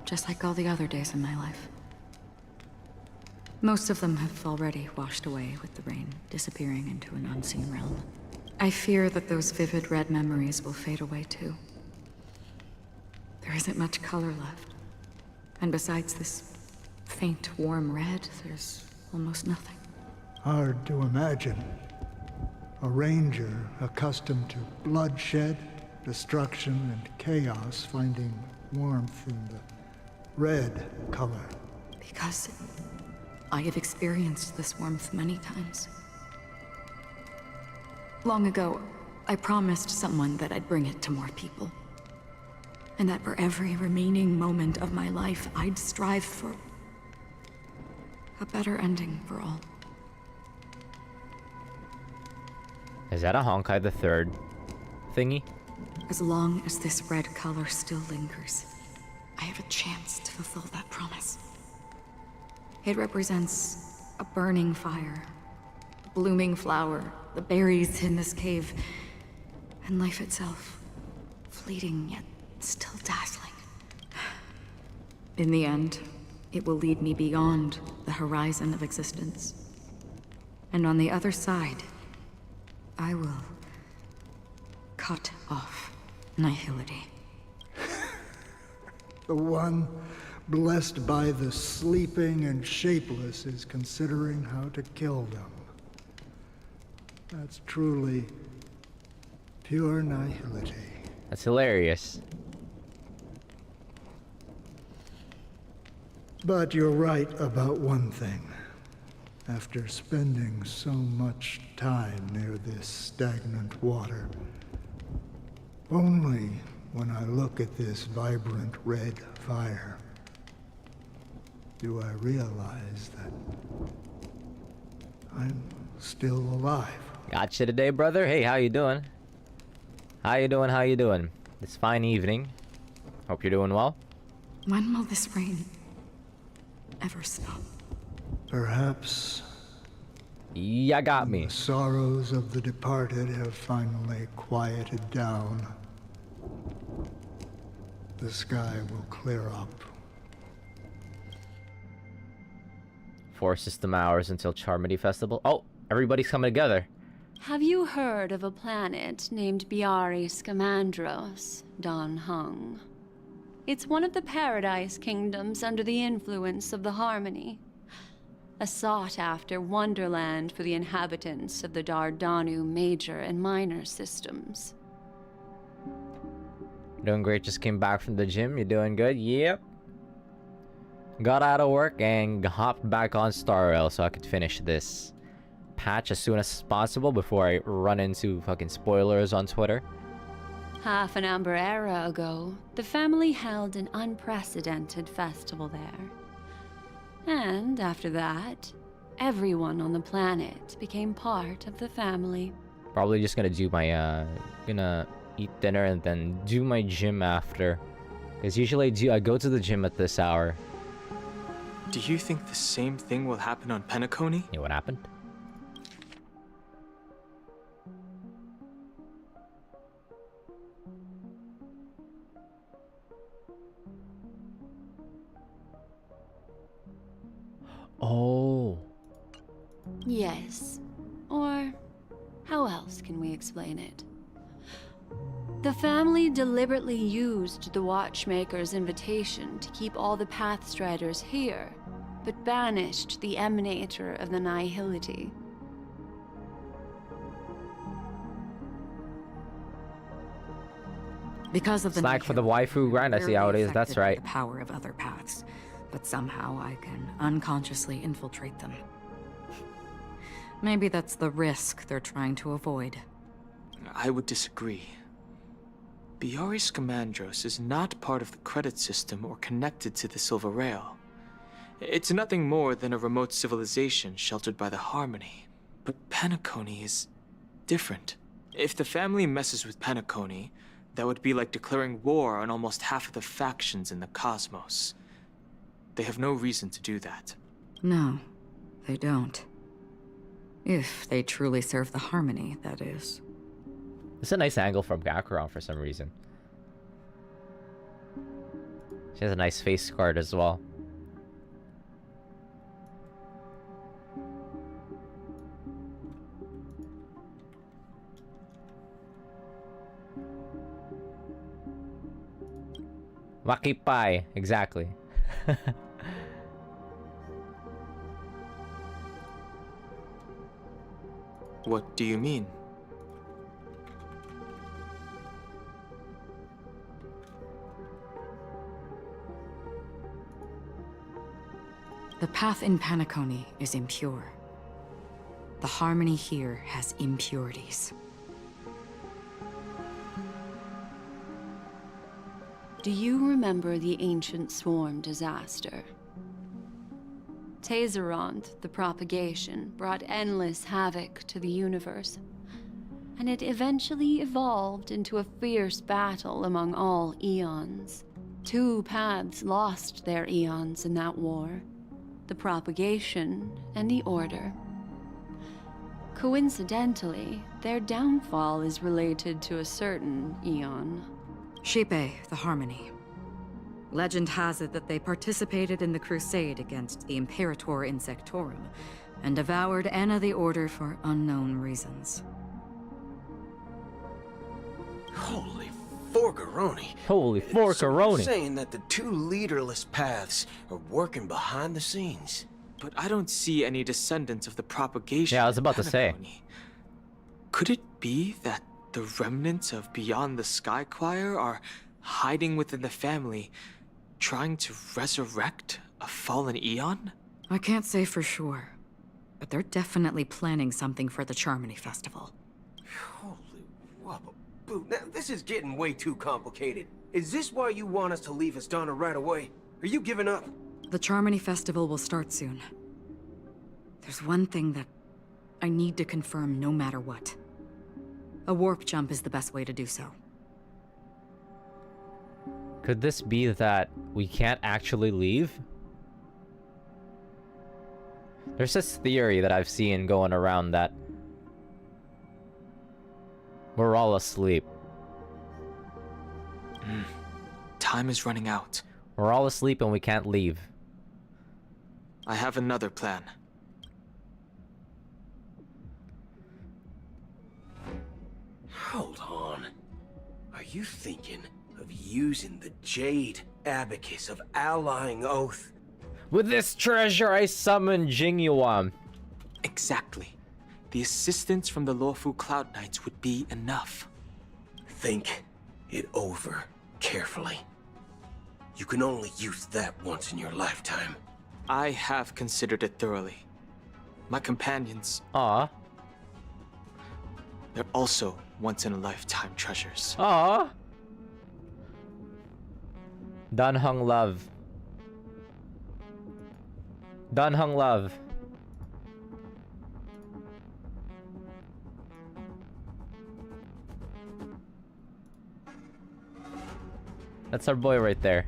Just like all the other days in my life. Most of them have already washed away with the rain, disappearing into an unseen realm. I fear that those vivid red memories will fade away too. There isn't much color left. And besides this faint, warm red, there's almost nothing. Hard to imagine. A ranger accustomed to bloodshed, destruction, and chaos finding warmth in the red color. Because I have experienced this warmth many times. Long ago, I promised someone that I'd bring it to more people. And that for every remaining moment of my life, I'd strive for a better ending for all. Is that a Honkai the Third thingy? As long as this red color still lingers, I have a chance to fulfill that promise. It represents a burning fire, a blooming flower, the berries in this cave, and life itself, fleeting yet still dazzling. In the end, it will lead me beyond the horizon of existence. And on the other side, I will cut off nihility. The one blessed by the sleeping and shapeless, is considering how to kill them. That's truly pure nihility. That's hilarious. But you're right about one thing. After spending so much time near this stagnant water, only when I look at this vibrant red fire do I realize that I'm still alive. Gotcha today, brother. Hey, how you doing? How you doing? How you doing? This fine evening. Hope you're doing well. When will this rain ever stop? Perhaps ya got me. The sorrows of the departed have finally quieted down. The sky will clear up. 4 system hours until Charmity Festival. Oh, everybody's coming together. Have you heard of a planet named Biari Scamandros, Don Hung? It's one of the Paradise Kingdoms under the influence of the Harmony. A sought-after wonderland for the inhabitants of the Dardanu Major and Minor systems. Doing great, just came back from the gym. You doing good? Yep. Got out of work and hopped back on Star Rail so I could finish this patch as soon as possible before I run into fucking spoilers on Twitter. Half an Amber era ago, the family held an unprecedented festival there. And after that, everyone on the planet became part of the family. Probably just gonna do my, gonna eat dinner and then do my gym after. Because usually I go to the gym at this hour. Do you think the same thing will happen on Penacony? Yeah, what happened? Oh. Yes. Or how else can we explain it? The family deliberately used the Watchmaker's invitation to keep all the Pathstriders here, but banished the Emanator of the Nihility. Because of the Slack for the waifu grind, I see how it is, that's right. The power of other paths, but somehow I can unconsciously infiltrate them. Maybe that's the risk they're trying to avoid. I would disagree. Biari Scamandros is not part of the credit system or connected to the Silver Rail. It's nothing more than a remote civilization sheltered by the Harmony. But Penacony is different. If the family messes with Penacony, that would be like declaring war on almost half of the factions in the cosmos. They have no reason to do that. No, they don't. If they truly serve the Harmony, that is. It's a nice angle from Gakron for some reason. She has a nice face card as well. Wakipai, exactly. What do you mean? The path in Penacony is impure. The Harmony here has impurities. Do you remember the Ancient Swarm disaster? Tazeront, the propagation, brought endless havoc to the universe, and it eventually evolved into a fierce battle among all eons. 2 paths lost their eons in that war, the propagation and the Order. Coincidentally, their downfall is related to a certain eon. Shipe, the Harmony. Legend has it that they participated in the crusade against the Imperator Insectorum, and devoured Anna the Order for unknown reasons. Holy Forger forkaroni. Holy So you're forkaroni. saying that the two leaderless paths are working behind the scenes. But I don't see any descendants of the propagation. Yeah, I was about to say. Could it be that the remnants of Beyond the Sky Choir are hiding within the family, trying to resurrect a fallen Eon? I can't say for sure, but they're definitely planning something for the Charmony Festival. Holy wabba-boo. Now, this is getting way too complicated. Is this why you want us to leave Astana right away? Are you giving up? The Charmony Festival will start soon. There's one thing that I need to confirm no matter what. A warp jump is the best way to do so. Could this be that we can't actually leave? There's this theory that I've seen going around that we're all asleep. Time is running out. We're all asleep and we can't leave. I have another plan. Hold on. Are you thinking of using the Jade Abacus of Allying Oath? With this treasure, I summon Jingyuan. Exactly. The assistance from the lawful Cloud Knights would be enough. Think it over carefully. You can only use that once in your lifetime. I have considered it thoroughly. My companions... Aww. They're also once-in-a-lifetime treasures. Aww. Dunhung love. Dunhung love. That's our boy right there.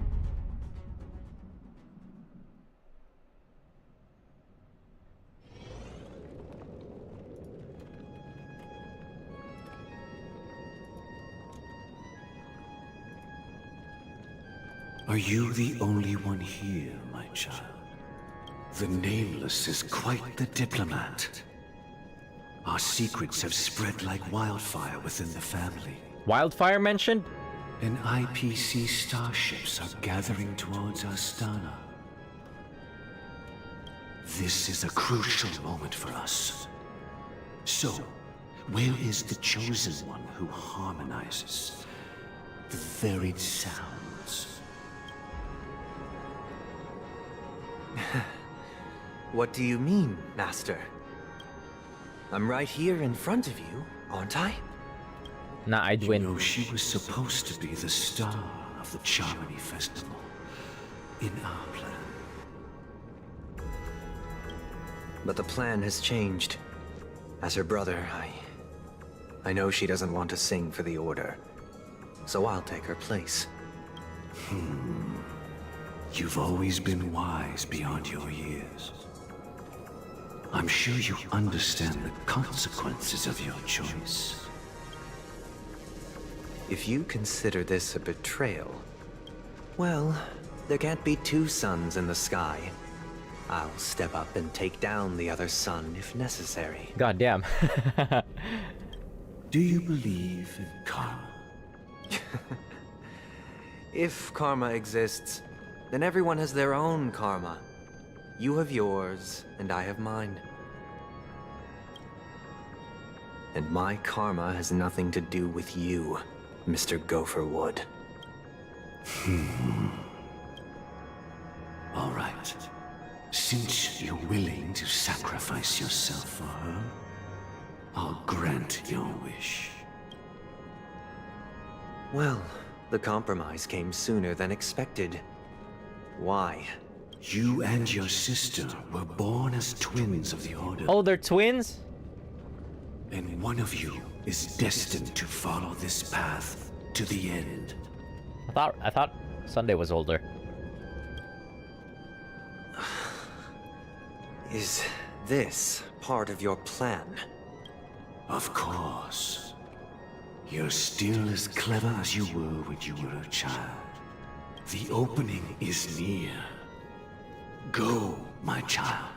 Are you the only one here, my child? The Nameless is quite the diplomat. Our secrets have spread like wildfire within the family. Wildfire mentioned? And IPC starships are gathering towards Astana. This is a crucial moment for us. So, where is the chosen one who harmonizes the varied sounds? What do you mean, Master? I'm right here in front of you, aren't I? Nah, I'd win. You know, she was supposed to be the star of the Charmony Festival in our plan. But the plan has changed. As her brother, I know she doesn't want to sing for the Order. So I'll take her place. You've always been wise beyond your years. I'm sure you understand the consequences of your choice. If you consider this a betrayal, well, there can't be two suns in the sky. I'll step up and take down the other sun if necessary. Goddamn. Do you believe in karma? If karma exists, then everyone has their own karma. You have yours, and I have mine. And my karma has nothing to do with you, Mr. Gopherwood. All right. Since you're willing to sacrifice yourself for her, I'll grant your wish. Well, the compromise came sooner than expected. Why? You and your sister were born as twins of the Order. Oh, they're twins? And one of you is destined to follow this path to the end. I thought Sunday was older. Is this part of your plan? Of course. You're still as clever as you were when you were a child. The opening is near. Go, my child.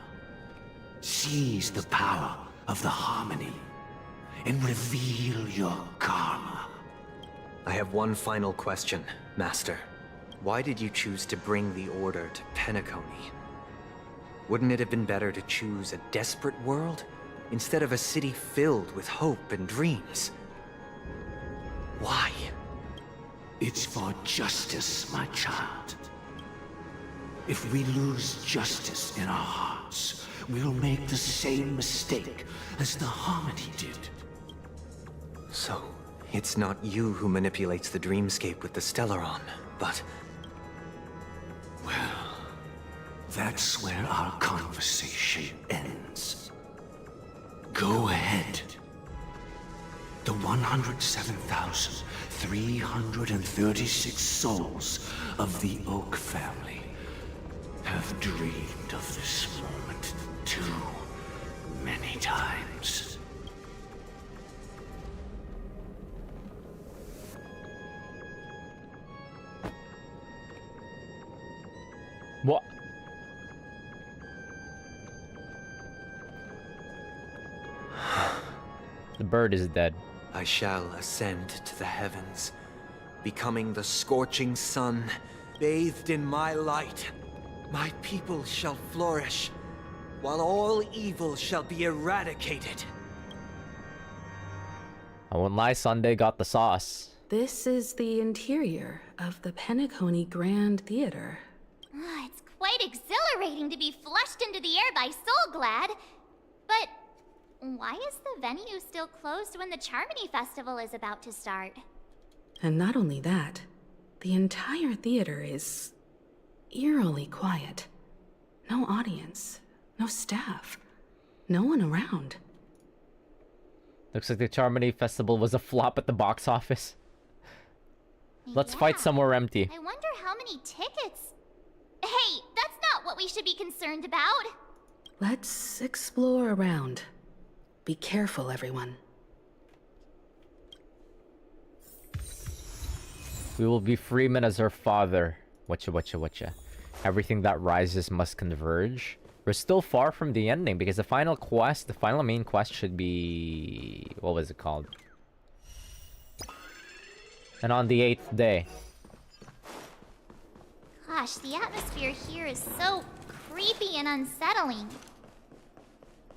Seize the power of the harmony and reveal your karma. I have one final question, Master. Why did you choose to bring the Order to Penacony? Wouldn't it have been better to choose a desperate world instead of a city filled with hope and dreams? Why? It's for justice, my child. If we lose justice in our hearts, we'll make the same mistake as the Harmony did. So, it's not you who manipulates the dreamscape with the Stellaron, but... Well, that's where our conversation ends. Go ahead. The 107,336 souls of the Oak family have dreamed of this moment too many times. What? The bird is dead. I shall ascend to the heavens, becoming the scorching sun, bathed in my light. My people shall flourish, while all evil shall be eradicated. I won't lie, Sunday got the sauce. This is the interior of the Penacony Grand Theater. It's quite exhilarating to be flushed into the air by Soulglad. But why is the venue still closed when the Charmony Festival is about to start? And not only that, the entire theater is eerily quiet. No audience, no staff, no one around. Looks like the Charmony Festival was a flop at the box office. Let's fight somewhere empty. I wonder how many tickets... Hey, that's not what we should be concerned about. Let's explore around. Be careful, everyone. We will be Freeman as our father. Whatcha. Everything that rises must converge. We're still far from the ending because the final quest, the final main quest should be... What was it called? And on the 8th day. Gosh, the atmosphere here is so creepy and unsettling.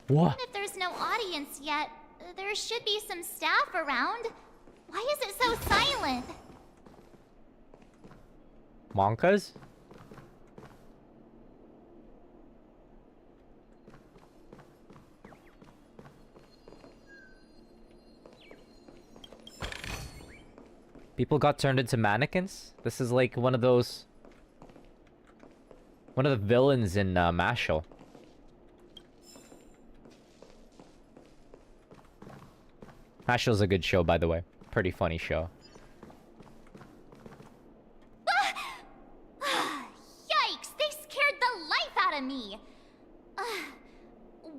What? Even if there's no audience yet, there should be some staff around. Why is it so silent? Monkas? People got turned into mannequins? This is like one of those... One of the villains in Mashal. Mashal's a good show, by the way. Pretty funny show. Yikes! They scared the life out of me!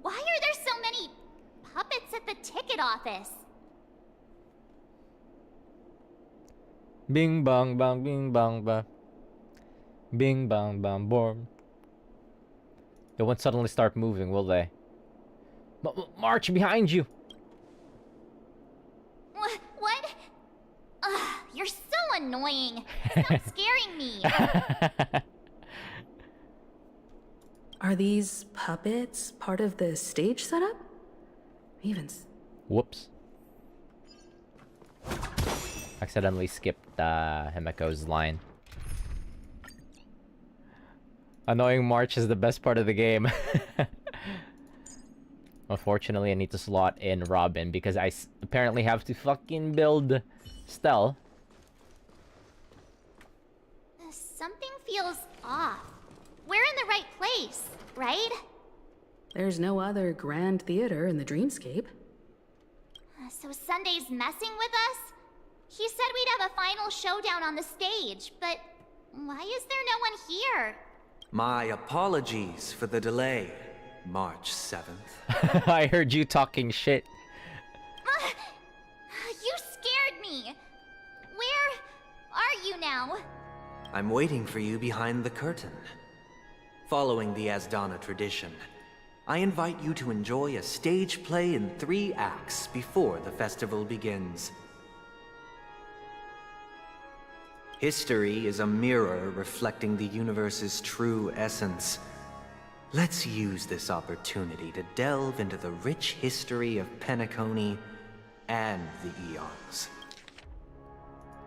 Why are there so many puppets at the ticket office? Bing bong bong bing bong ba. Bing bong bong borm. They won't suddenly start moving, will they? March behind you! What? You're so annoying. Stop scaring me. Are these puppets part of the stage setup? Whoops. Accidentally skipped Himeko's line. Annoying March is the best part of the game. Unfortunately, I need to slot in Robin because I apparently have to fucking build Stell. Something feels off. We're in the right place, right? There's no other grand theater in the dreamscape. So Sunday's messing with us? He said we'd have a final showdown on the stage, but why is there no one here? My apologies for the delay, March 7th. I heard you talking shit. You scared me. Where are you now? I'm waiting for you behind the curtain. Following the Asdana tradition, I invite you to enjoy a stage play in 3 acts before the festival begins. History is a mirror reflecting the universe's true essence. Let's use this opportunity to delve into the rich history of Penacony and the Eons.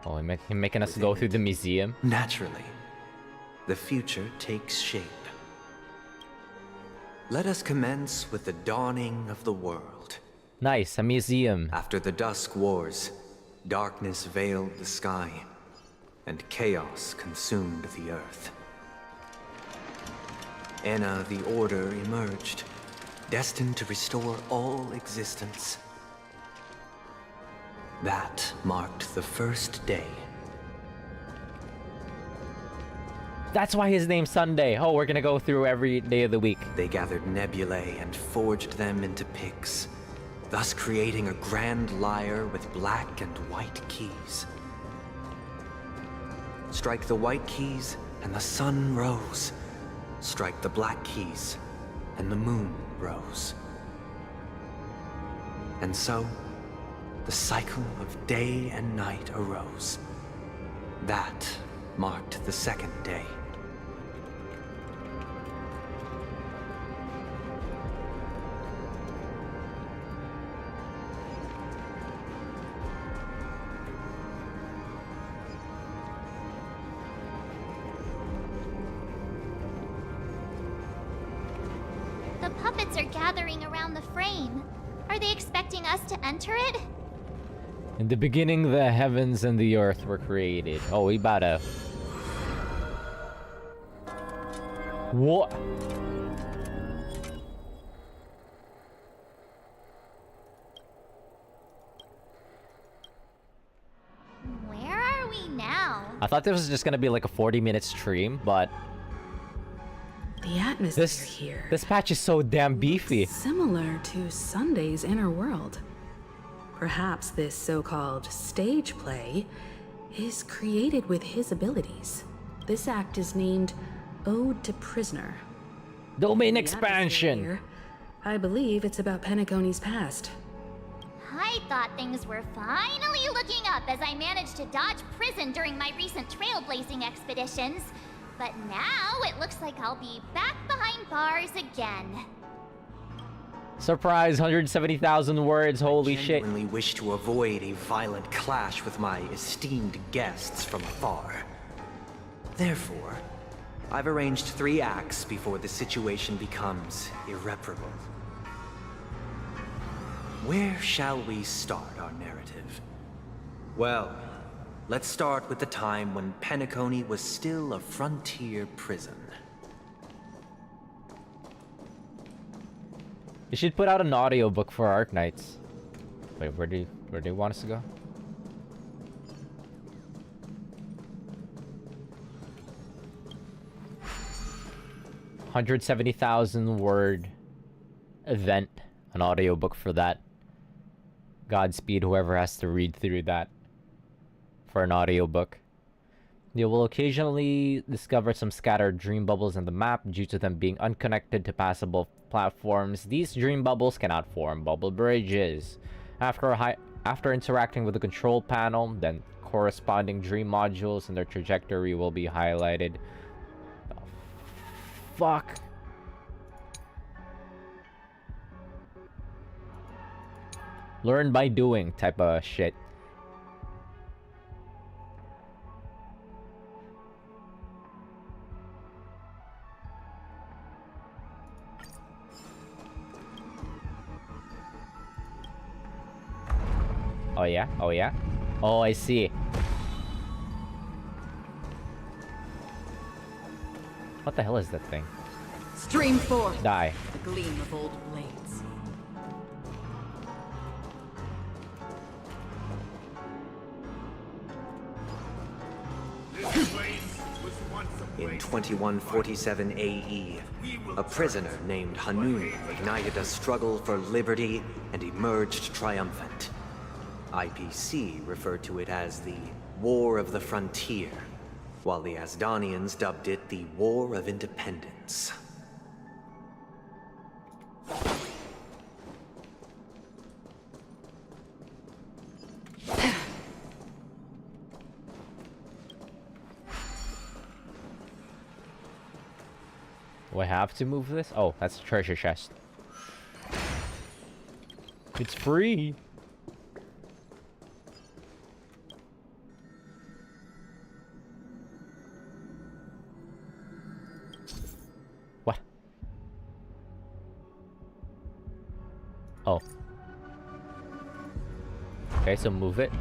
Oh, him making us go through the museum? Naturally, the future takes shape. Let us commence with the dawning of the world. Nice, a museum. After the Dusk Wars, darkness veiled the sky, and chaos consumed the earth. Enna the Order emerged, destined to restore all existence. That marked the first day. That's why his name's Sunday. Oh, we're gonna go through every day of the week. They gathered nebulae and forged them into picks, thus creating a grand lyre with black and white keys. Strike the white keys, and the sun rose. Strike the black keys, and the moon rose. And so, the cycle of day and night arose. That marked the second day. The puppets are gathering around the frame. Are they expecting us to enter it? In the beginning, the heavens and the earth were created. Oh, we about to... What? Where are we now? I thought this was just gonna be like a 40-minute stream, but... The atmosphere here. This patch is so damn beefy. Similar to Sunday's inner world. Perhaps this so-called stage play is created with his abilities. This act is named Ode to Prisoner. Domain The expansion! atmosphere here, I believe it's about Penacony's past. I thought things were finally looking up as I managed to dodge prison during my recent trailblazing expeditions. But now it looks like I'll be back behind bars again. Surprise, 170,000 words, holy shit. I genuinely wish to avoid a violent clash with my esteemed guests from afar. Therefore, I've arranged 3 acts before the situation becomes irreparable. Where shall we start our narrative? Well, let's start with the time when Penacony was still a frontier prison. You should put out an audiobook for Art Nights. Wait, where do you want us to go? $170,000 event, an audiobook for that. Godspeed whoever has to read through that for an audiobook. You will occasionally discover some scattered dream bubbles in the map due to them being unconnected to passable platforms. These dream bubbles cannot form bubble bridges. After interacting with the control panel, then corresponding dream modules and their trajectory will be highlighted. The fuck? Learn by doing type of shit. Oh yeah? Oh yeah? Oh, I see. What the hell is that thing? Stream forth. Die. The gleam of old blades. In 2147 AE, a prisoner named Hanun ignited a struggle for liberty and emerged triumphant. IPC referred to it as the War of the Frontier, while the Asdanians dubbed it the War of Independence. Do I have to move this? Oh, that's a treasure chest. It's free. What? Oh. Okay, so move it.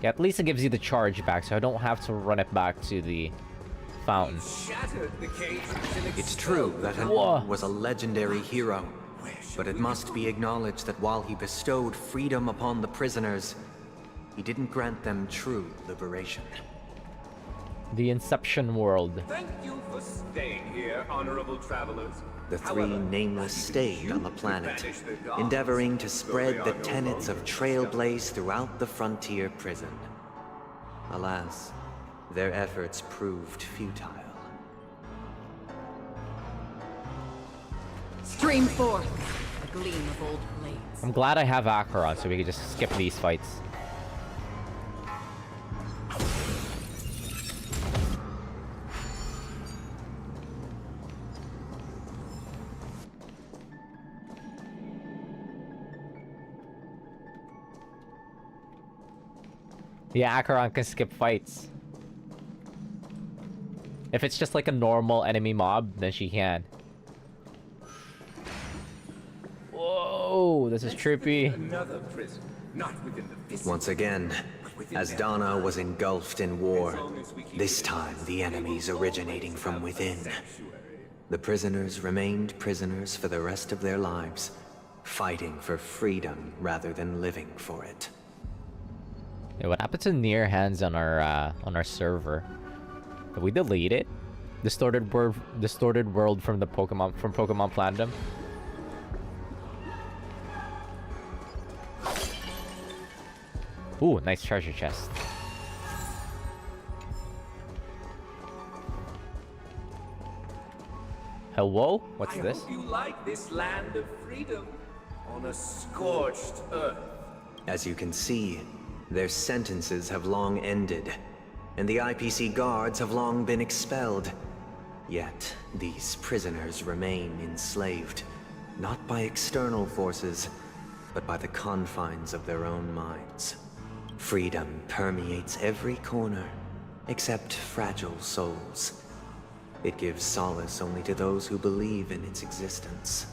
Yeah, at least it gives you the charge back, so I don't have to run it back to the fountain. It's true that Hanwang was a legendary hero, but it must be acknowledged that while he bestowed freedom upon the prisoners, he didn't grant them true liberation. The Inception world. Thank you for staying here, honorable travelers. The three nameless stayed on the planet, endeavoring to spread the tenets of Trailblaze throughout the frontier prison. Alas, their efforts proved futile. Stream forth the gleam of old blades. I'm glad I have Acheron, so we can just skip these fights. Yeah, Acheron can skip fights. If it's just like a normal enemy mob, then she can. Whoa, this is trippy. Another prison, not within the Once again, as Dana was engulfed in war, this time the enemies originating from within. The prisoners remained prisoners for the rest of their lives, fighting for freedom rather than living for it. Yeah, what happened to near hands on our server? Did we delete it? Distorted world from the Pokemon Platinum. Ooh, nice treasure chest. Hello? What's this? I hope you like this land of freedom on a scorched earth. As you can see, their sentences have long ended, and the IPC guards have long been expelled. Yet, these prisoners remain enslaved, not by external forces, but by the confines of their own minds. Freedom permeates every corner, except fragile souls. It gives solace only to those who believe in its existence.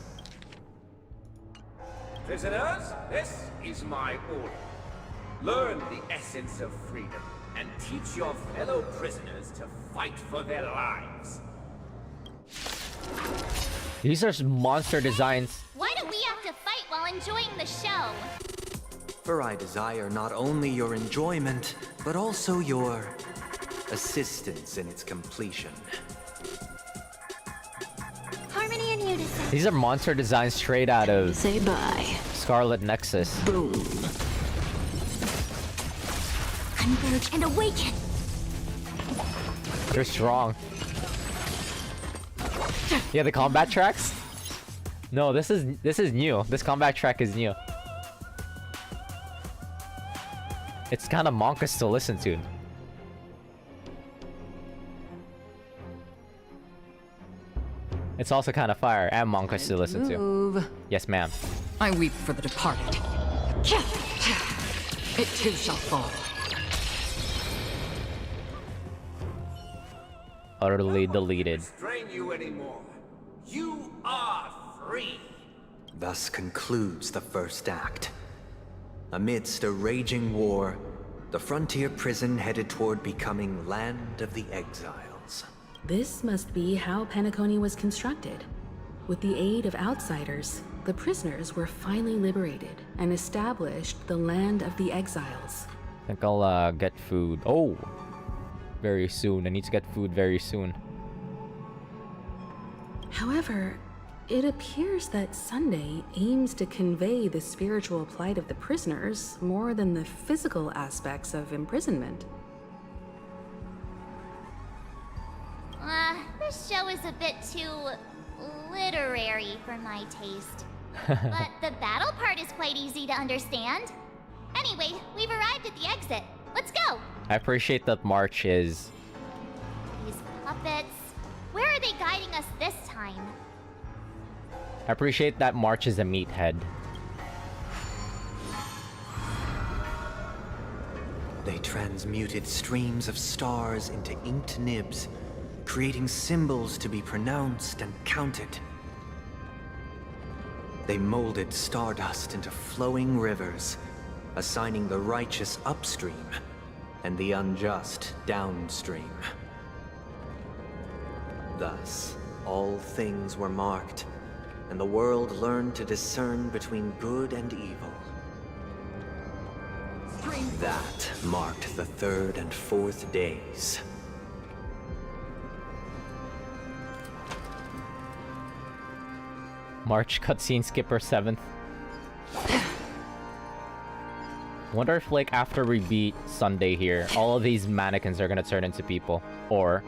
Prisoners, this is my order. Learn the essence of freedom, and teach your fellow prisoners to fight for their lives. These are monster designs. Why do we have to fight while enjoying the show? For I desire not only your enjoyment, but also your assistance in its completion. Harmony and unison. These are monster designs straight out of Say bye. Scarlet Nexus. Boom. Converge and awaken. They're strong. Yeah, the combat tracks? No, this is new. This combat track is new. It's kind of monkus to listen to. It's also kind of fire and monkus to listen to. Yes, ma'am. I weep for the departed. It too shall fall. Utterly deleted. Restrain you anymore. You are free. Thus concludes the first act. Amidst a raging war, the frontier prison headed toward becoming Land of the Exiles. This must be how Penacony was constructed. With the aid of outsiders, the prisoners were finally liberated and established the Land of the Exiles. I think I'll get food. Oh! Very soon. I need to get food very soon. However, it appears that Sunday aims to convey the spiritual plight of the prisoners more than the physical aspects of imprisonment. This show is a bit too literary for my taste. But the battle part is quite easy to understand. Anyway, we've arrived at the exit. Let's go! I appreciate that March is... These puppets... Where are they guiding us this time? I appreciate that March is a meathead. They transmuted streams of stars into inked nibs, creating symbols to be pronounced and counted. They molded stardust into flowing rivers, assigning the righteous upstream and the unjust downstream. Thus, all things were marked, and the world learned to discern between good and evil. That marked the third and fourth days. March cutscene skipper 7th. Wonder if, like, after we beat Sunday here, all of these mannequins are gonna turn into people. Or...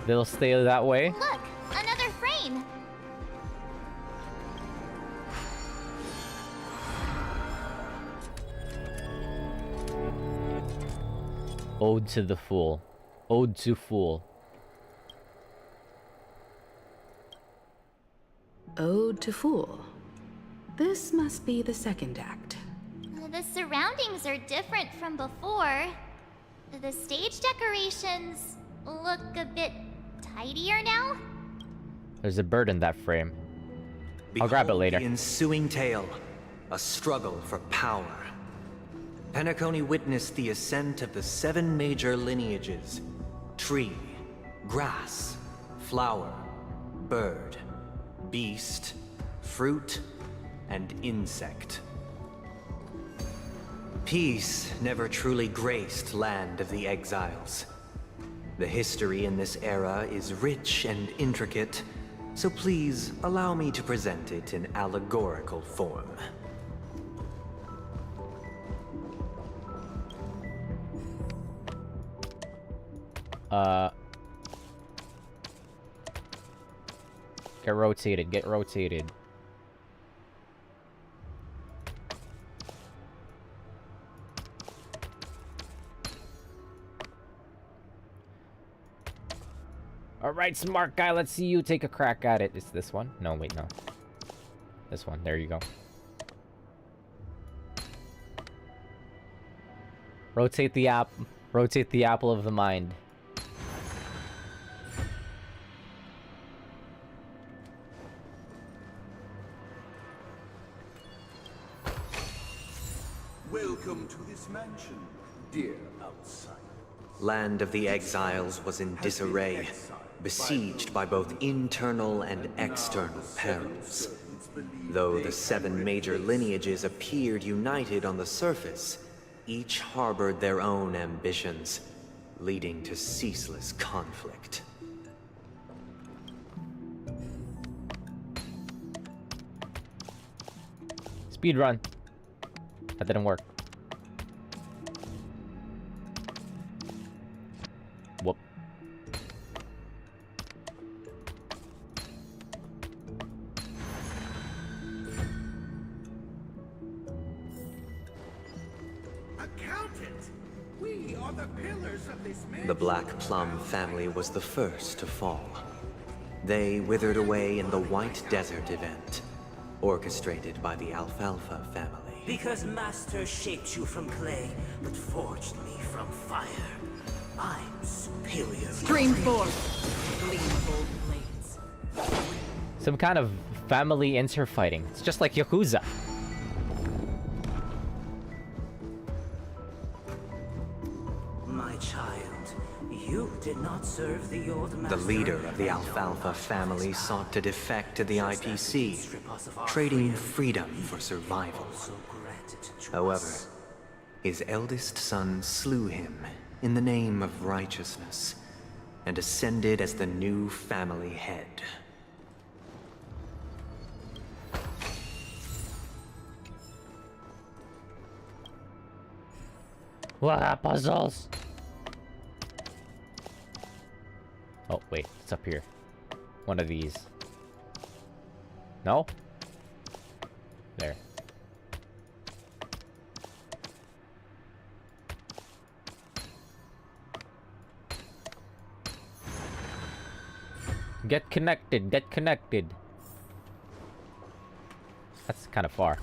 they'll stay that way. Look! Another frame! Ode to the Fool. Ode to Fool. Ode to Fool. This must be the second act. The surroundings are different from before. The stage decorations look a bit tidier now. There's a bird in that frame. I'll grab it later. The ensuing tale, a struggle for power. Penacony witnessed the ascent of the 7 major lineages: tree, grass, flower, bird, beast, fruit, and insect. Peace never truly graced Land of the Exiles. The history in this era is rich and intricate, so please allow me to present it in allegorical form. Get rotated, get rotated. Alright, smart guy, let's see you take a crack at it. Is this one? No, wait, no. This one, there you go. Rotate the apple of the mind. Welcome to this mansion, dear outsider. Land of the Exiles was in disarray, besieged by both internal and external perils. Though the 7 major lineages appeared united on the surface, each harbored their own ambitions, leading to ceaseless conflict. Speed run. That didn't work. Whoop. Accountant, we are the pillars of this mansion. The Black Plum family was the first to fall. They withered away in the White Desert event, orchestrated by the Alfalfa family. Because Master shaped you from clay, but forged me from fire. I'm superior. Stream forth. Gleam gold blades. Some kind of family interfighting. It's just like Yakuza. My child, you did not serve the old master. The leader of the Alfalfa family sought to defect to the IPC, trading freedom for survival. However, his eldest son slew him in the name of righteousness, and ascended as the new family head. What are puzzles? Oh, wait, it's up here. one of these. No? There. Get connected, get connected. That's kind of far.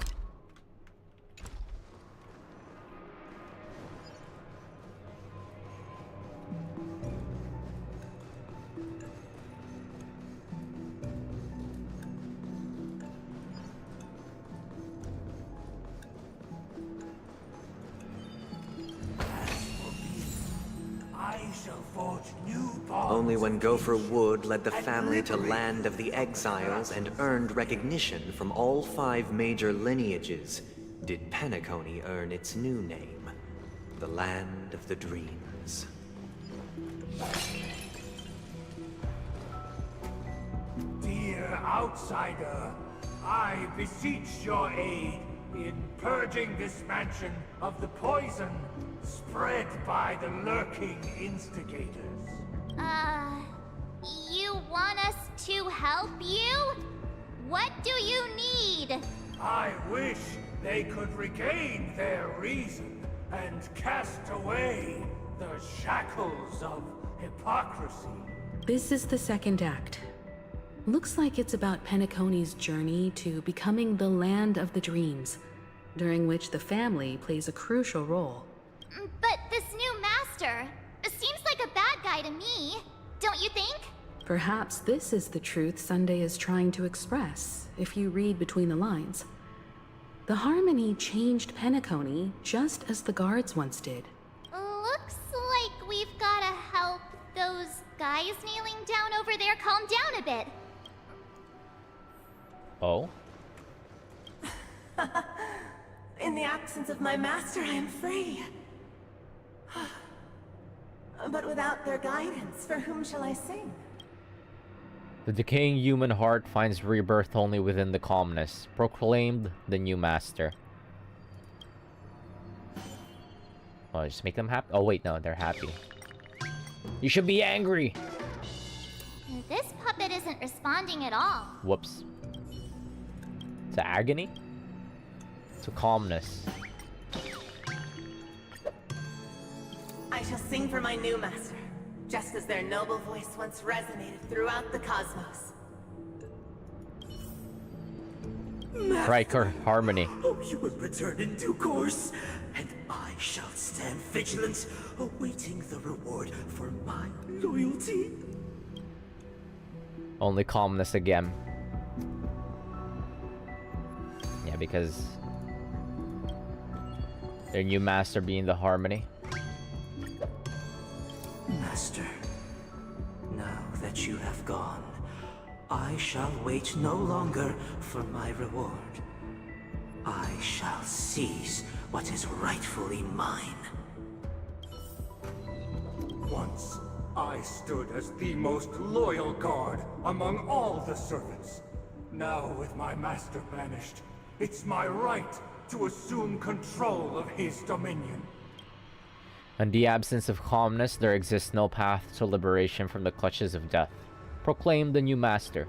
Only when Gopher Wood led the family to Land of the Exiles and earned recognition from all 5 major lineages did Penacony earn its new name, the Land of the Dreams. Dear outsider, I beseech your aid in purging this mansion of the poison spread by the lurking instigators. You want us to help you? What do you need? I wish they could regain their reason and cast away the shackles of hypocrisy. This is the second act. Looks like it's about Penacony's journey to becoming the Land of the Dreams, during which the family plays a crucial role. But this new master seems like a bad guy to me, don't you think? Perhaps this is the truth Sunday is trying to express, if you read between the lines. The Harmony changed Penacony just as the guards once did. Looks like we've gotta help those guys kneeling down over there calm down a bit. Oh? In the absence of my master, I am free. But without their guidance, for whom shall I sing? The decaying human heart finds rebirth only within the calmness, proclaimed the new master. Oh, just make them happy? Oh wait, no, they're happy. You should be angry! This puppet isn't responding at all. Whoops. To agony? To calmness. I shall sing for my new master, just as their noble voice once resonated throughout the cosmos. Riker, Harmony. Oh, you will return in due course, and I shall stand vigilant, awaiting the reward for my loyalty. Only calmness again. Yeah, because their new master being the Harmony. Master, now that you have gone, I shall wait no longer for my reward. I shall seize what is rightfully mine. Once, I stood as the most loyal guard among all the servants. Now, with my master banished, it's my right to assume control of his dominion. In the absence of calmness, there exists no path to liberation from the clutches of death. Proclaim the new master.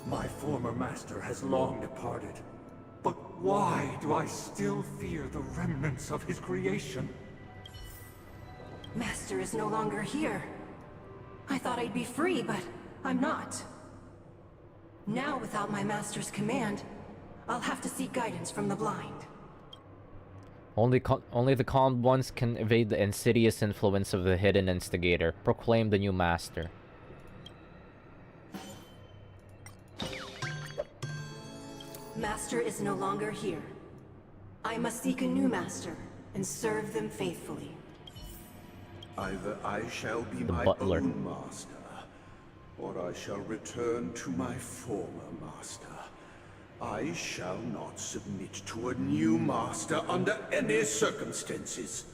My former master has long departed. But why do I still fear the remnants of his creation? Master is no longer here. I thought I'd be free, but I'm not. Now, without my master's command, I'll have to seek guidance from the blind. Only the calm ones can evade the insidious influence of the hidden instigator. Proclaim the new master. Master is no longer here. I must seek a new master and serve them faithfully. Either I shall be The my butler. own master, or I shall return to my former master. I shall not submit to a new master under any circumstances.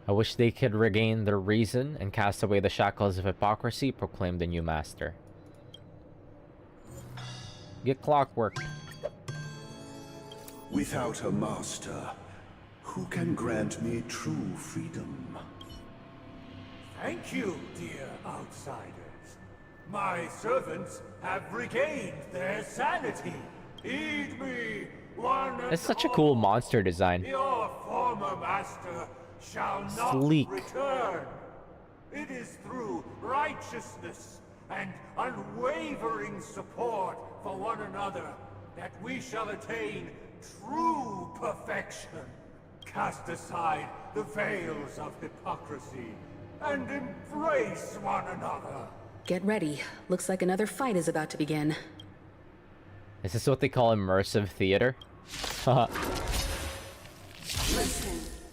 I wish they could regain their reason and cast away the shackles of hypocrisy. Proclaim the new master. Get clockwork. Without a master, who can grant me true freedom? Thank you, dear outsiders. My servants have regained their sanity. Heed me, one and It's such a cool monster design. Your former master shall not Sleek. return. It is through righteousness and unwavering support for one another that we shall attain true perfection. Cast aside the veils of hypocrisy and embrace one another. Get ready. Looks like another fight is about to begin. Is this what they call immersive theater? Listen,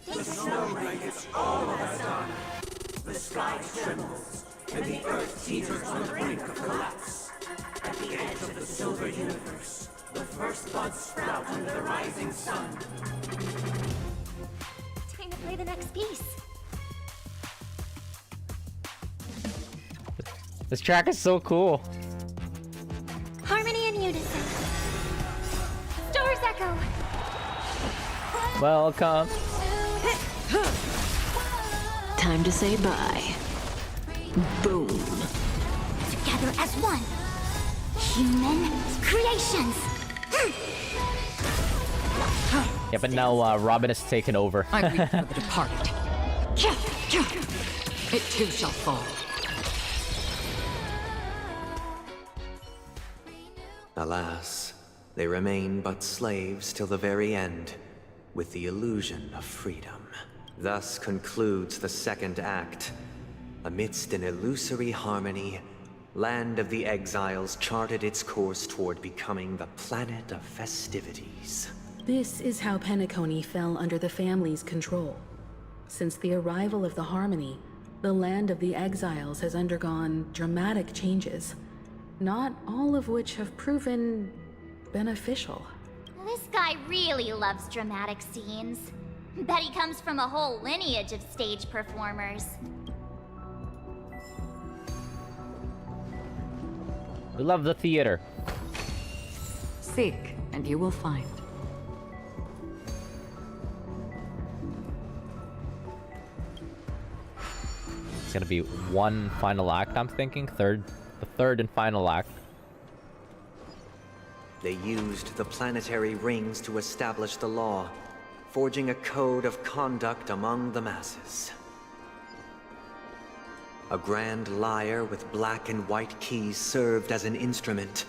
the snow blankets all of us done. The sky trembles, and the earth teeters on the brink of collapse. At the edge of the silver universe, the first buds sprout under the rising sun. Time to play the next piece. This track is so cool. Harmony and unison. Stars echo. Welcome. Time to say bye. Boom. Together as one. Human creations. Yeah, but now Robin has taken over. I weep for the departed. It too shall fall. Alas, they remain but slaves till the very end, with the illusion of freedom. Thus concludes the second act. Amidst an illusory harmony, Land of the Exiles charted its course toward becoming the planet of festivities. This is how Penacony fell under the family's control. Since the arrival of the Harmony, the Land of the Exiles has undergone dramatic changes, not all of which have proven beneficial. This guy really loves dramatic scenes. Bet he comes from a whole lineage of stage performers. We love the theater. Seek, and you will find. It's gonna be one final act, I'm thinking. The third and final act. They used the planetary rings to establish the law, forging a code of conduct among the masses. A grand lyre with black and white keys served as an instrument,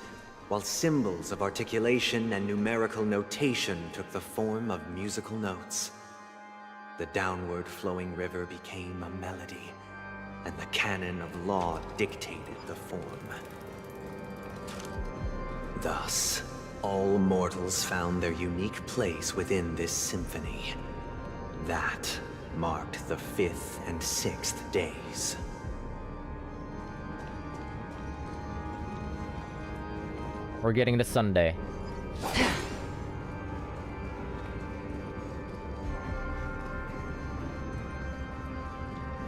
while symbols of articulation and numerical notation took the form of musical notes. The downward flowing river became a melody, and the canon of law dictated the form. Thus, all mortals found their unique place within this symphony. That marked the 5th and 6th days. We're getting to Sunday.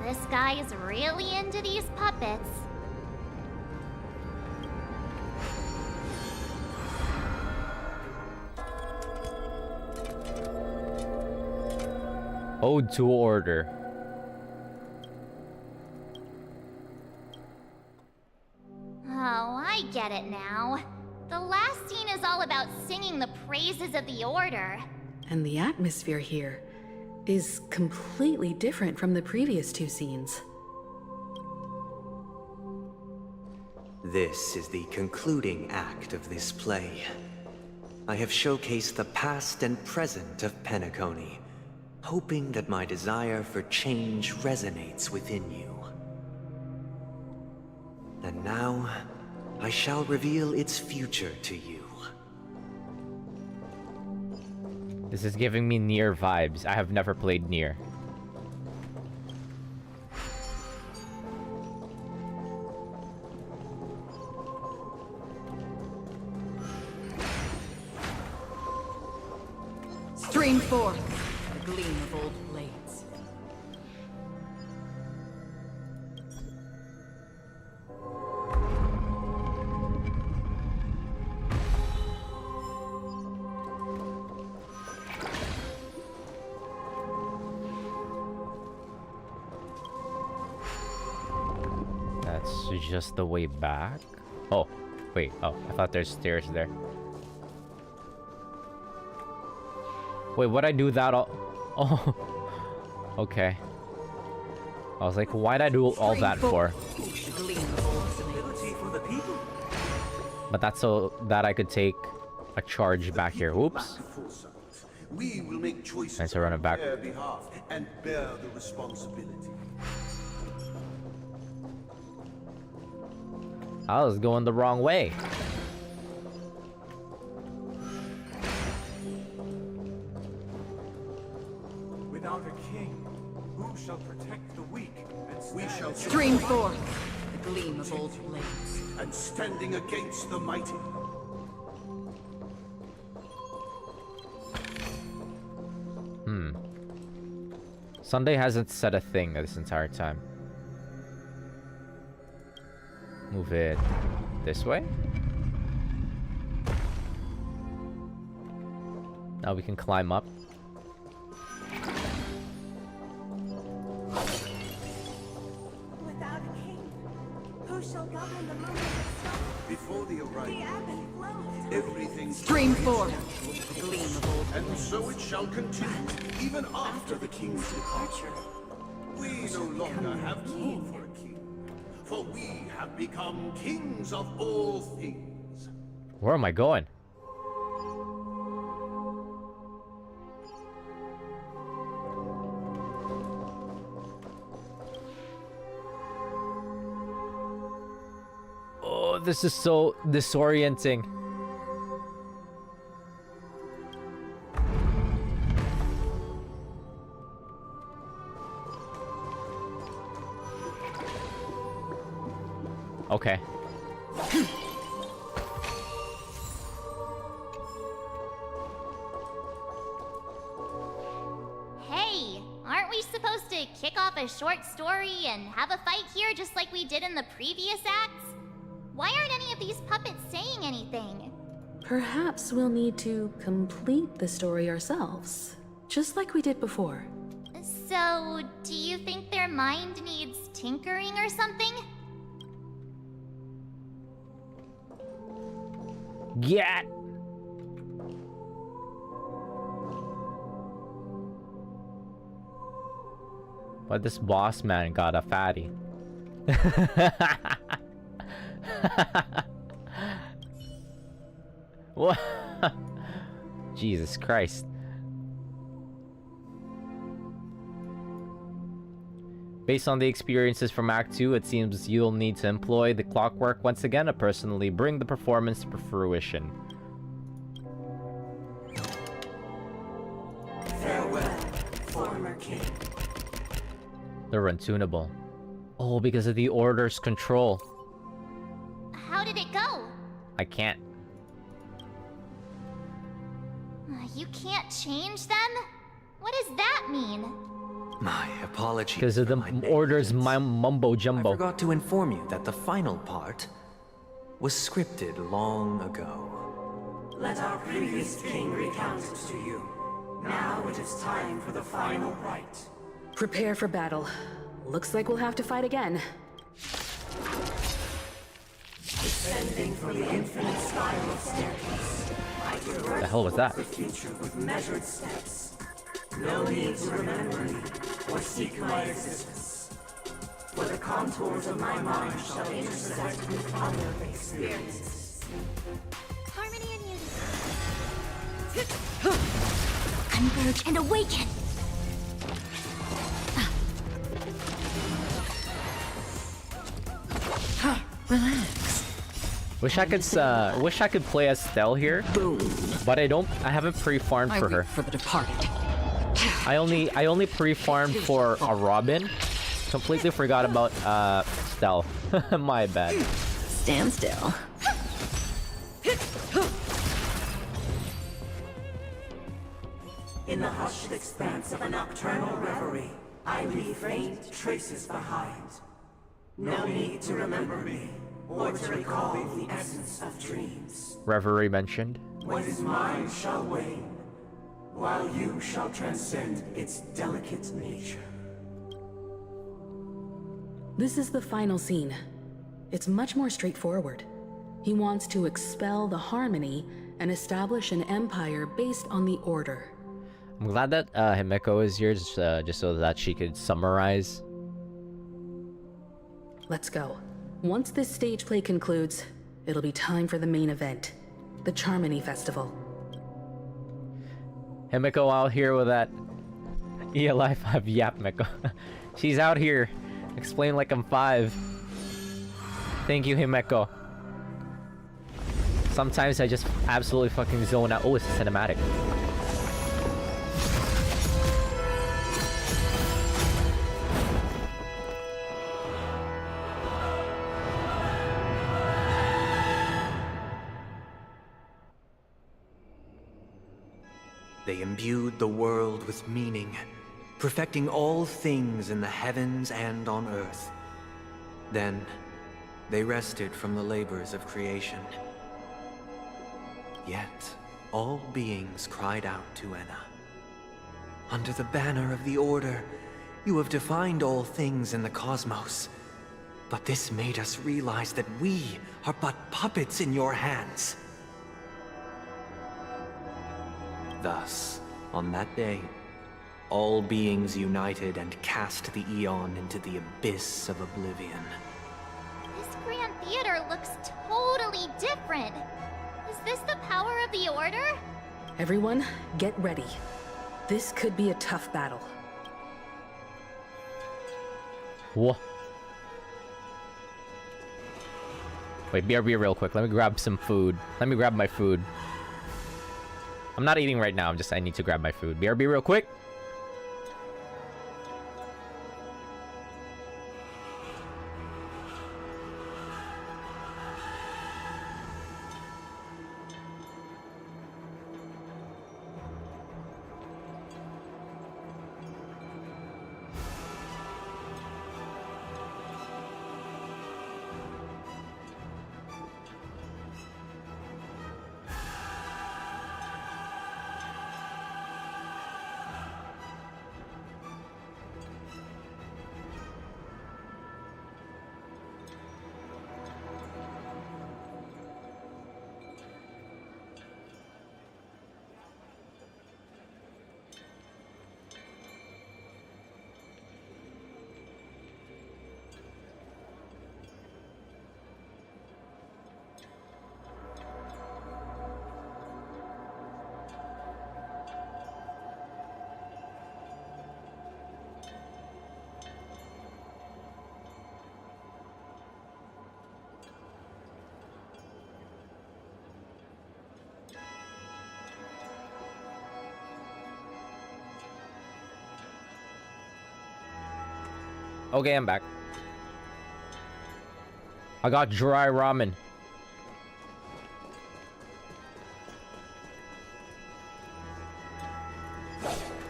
This guy is really into these puppets. Ode to Order. Oh, I get it now. The last scene is all about singing the praises of the Order. And the atmosphere here is completely different from the previous two scenes. This is the concluding act of this play. I have showcased the past and present of Penacony, hoping that my desire for change resonates within you. And now, I shall reveal its future to you. This is giving me Nier vibes. I have never played Nier. Stream forth the gleam of old blades. just the way back? Oh, wait. Oh, I thought there's stairs there. Wait, what'd I do that all? Oh, okay. I was like, why'd I do all that for? But that's so that I could take a charge back here. Oops. We will make choices Nice to run it back. on their behalf and bear the responsibility. I was going the wrong way. Without a king, who shall protect the weak? And We shall Stream forth the gleam of old blades. and standing against the mighty. Sunday hasn't said a thing this entire time. Move it this way. Now we can climb up. Without a king, who shall govern the moment of storm? Before the The arrival, ebb and flow. everything Stream forth the gleam of old and so it shall continue, even after the king's departure. We no longer have need for a king, for we have become kings of all things. Where am I going? Oh, this is so disorienting. Okay. Hey, aren't we supposed to kick off a short story and have a fight here just like we did in the previous acts? Why aren't any of these puppets saying anything? Perhaps we'll need to complete the story ourselves, just like we did before. So, do you think their mind needs tinkering or something? Get. But this boss man got a fatty. What? Jesus Christ. Based on the experiences from Act 2, it seems you'll need to employ the clockwork once again to personally bring the performance to fruition. Farewell, former king. They're untunable. Oh, because of the Order's control. How did it go? I can't. You can't change them? What does that mean? My apologies. Because of the Order's mumbo jumbo. I forgot to inform you that the final part was scripted long ago. Let our previous king recount it to you. Now it is time for the final rite. Prepare for battle. Looks like we'll have to fight again. Descending from the infinite spiral staircase, I traverse The hell was that? the future with measured steps. No need to remember me or seek my existence. For the contours of my mind shall intersect with other experiences. Harmony and unity. Converge and awaken! Relax. Wish I could play as Stell here. Boom. But I haven't pre-farmed for her. For the departed. I only pre-farmed for a Robin. Completely forgot about Stell. My bad. Stand still. In the hushed expanse of a nocturnal reverie, I leave faint traces behind. No need to remember me, or to recall the essence of dreams. Reverie mentioned. What is mine shall wane, while you shall transcend its delicate nature. This is the final scene. It's much more straightforward. He wants to expel the Harmony and establish an empire based on the Order. I'm glad that Himeko is here just so that she could summarize. Let's go. Once this stage play concludes, it'll be time for the main event, the Charmony Festival. Himeko out here with that ELI5 yap Meko. She's out here. Explain like I'm 5. Thank you, Himeko. Sometimes I just absolutely fucking zone out. Oh, it's a cinematic. They imbued the world with meaning, perfecting all things in the heavens and on earth. Then, they rested from the labors of creation. Yet, all beings cried out to Enna. Under the banner of the Order, you have defined all things in the cosmos. But this made us realize that we are but puppets in your hands. Thus, on that day, all beings united and cast the Eon into the abyss of oblivion. This Grand Theater looks totally different. Is this the power of the Order? Everyone, get ready. This could be a tough battle. Whoa. Wait, BRB real quick. Let me grab some food. Let me grab my food. I'm not eating right now. I need to grab my food. BRB real quick. Okay, I'm back. I got dry ramen.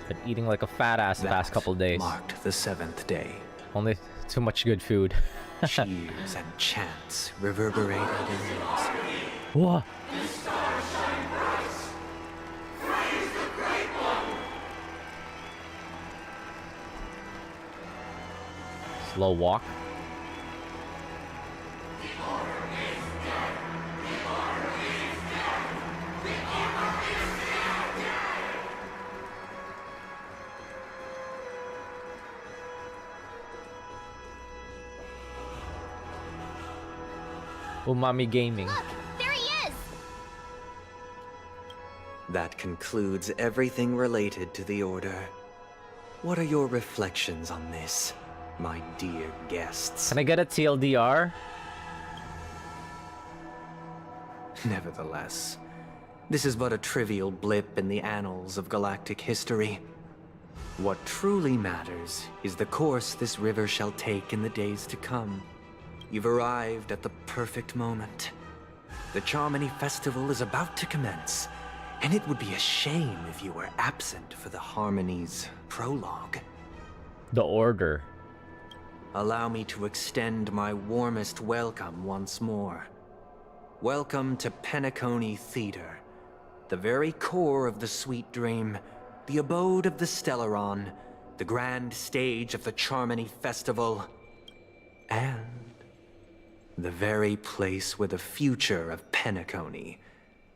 Been eating like a fat ass the past couple days. Marked the 7th day. Only too much good food. Cheers and chants reverberated in the air. Whoa. Slow walk. Umami Gaming. Look, there he is! That concludes everything related to the Order. What are your reflections on this, my dear guests? Can I get a TLDR? Nevertheless, this is but a trivial blip in the annals of galactic history. What truly matters is the course this river shall take in the days to come. You've arrived at the perfect moment. The Charmony Festival is about to commence, and it would be a shame if you were absent for the Harmony's prologue. The Order. Allow me to extend my warmest welcome once more. Welcome to Penacony Theater, the very core of the Sweet Dream, the abode of the Stellaron, the grand stage of the Charmony Festival, and The very place where the future of Penacony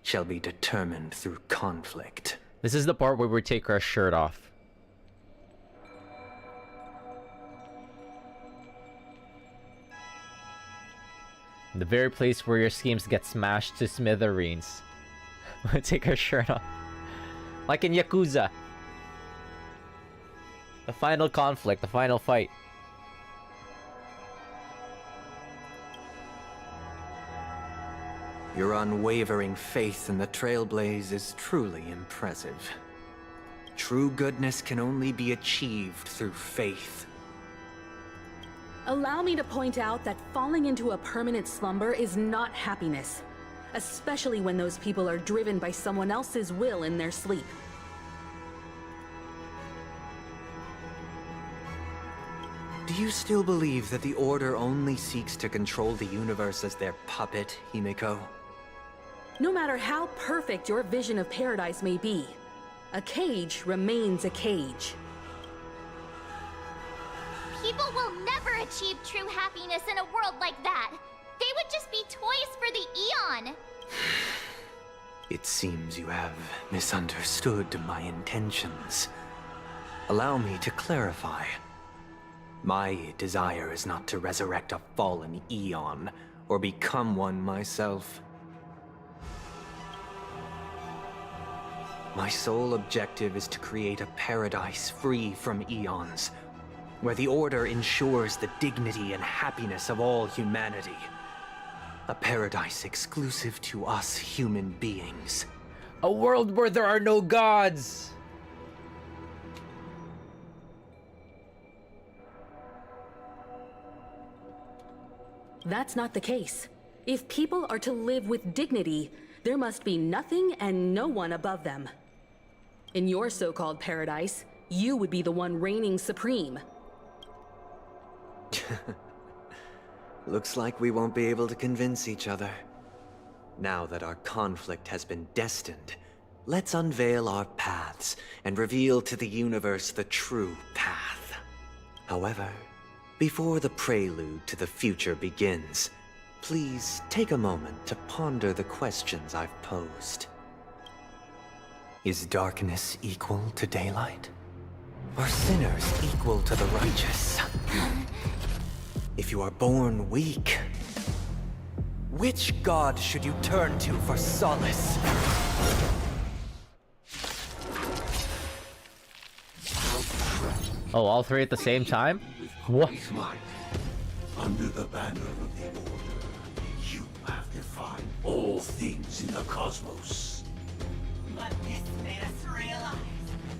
shall be determined through conflict. This is the part where we take our shirt off. The very place where your schemes get smashed to smithereens. We take our shirt off. Like in Yakuza. The final conflict, the final fight. Your unwavering faith in the Trailblaze is truly impressive. True goodness can only be achieved through faith. Allow me to point out that falling into a permanent slumber is not happiness, especially when those people are driven by someone else's will in their sleep. Do you still believe that the Order only seeks to control the universe as their puppet, Himiko? No matter how perfect your vision of paradise may be, a cage remains a cage. People will never achieve true happiness in a world like that. They would just be toys for the Eon. It seems you have misunderstood my intentions. Allow me to clarify. My desire is not to resurrect a fallen Eon, or become one myself. My sole objective is to create a paradise free from Eons, where the Order ensures the dignity and happiness of all humanity. A paradise exclusive to us human beings. A world where there are no gods! That's not the case. If people are to live with dignity, there must be nothing and no one above them. In your so-called paradise, you would be the one reigning supreme. Looks like we won't be able to convince each other. Now that our conflict has been destined, let's unveil our paths and reveal to the universe the true path. However, before the prelude to the future begins, please take a moment to ponder the questions I've posed. Is darkness equal to daylight? Are sinners equal to the righteous? If you are born weak, which god should you turn to for solace? Oh, all three at the same time? What? Under the banner of the Order, you have defined all things in the cosmos. But this made us realize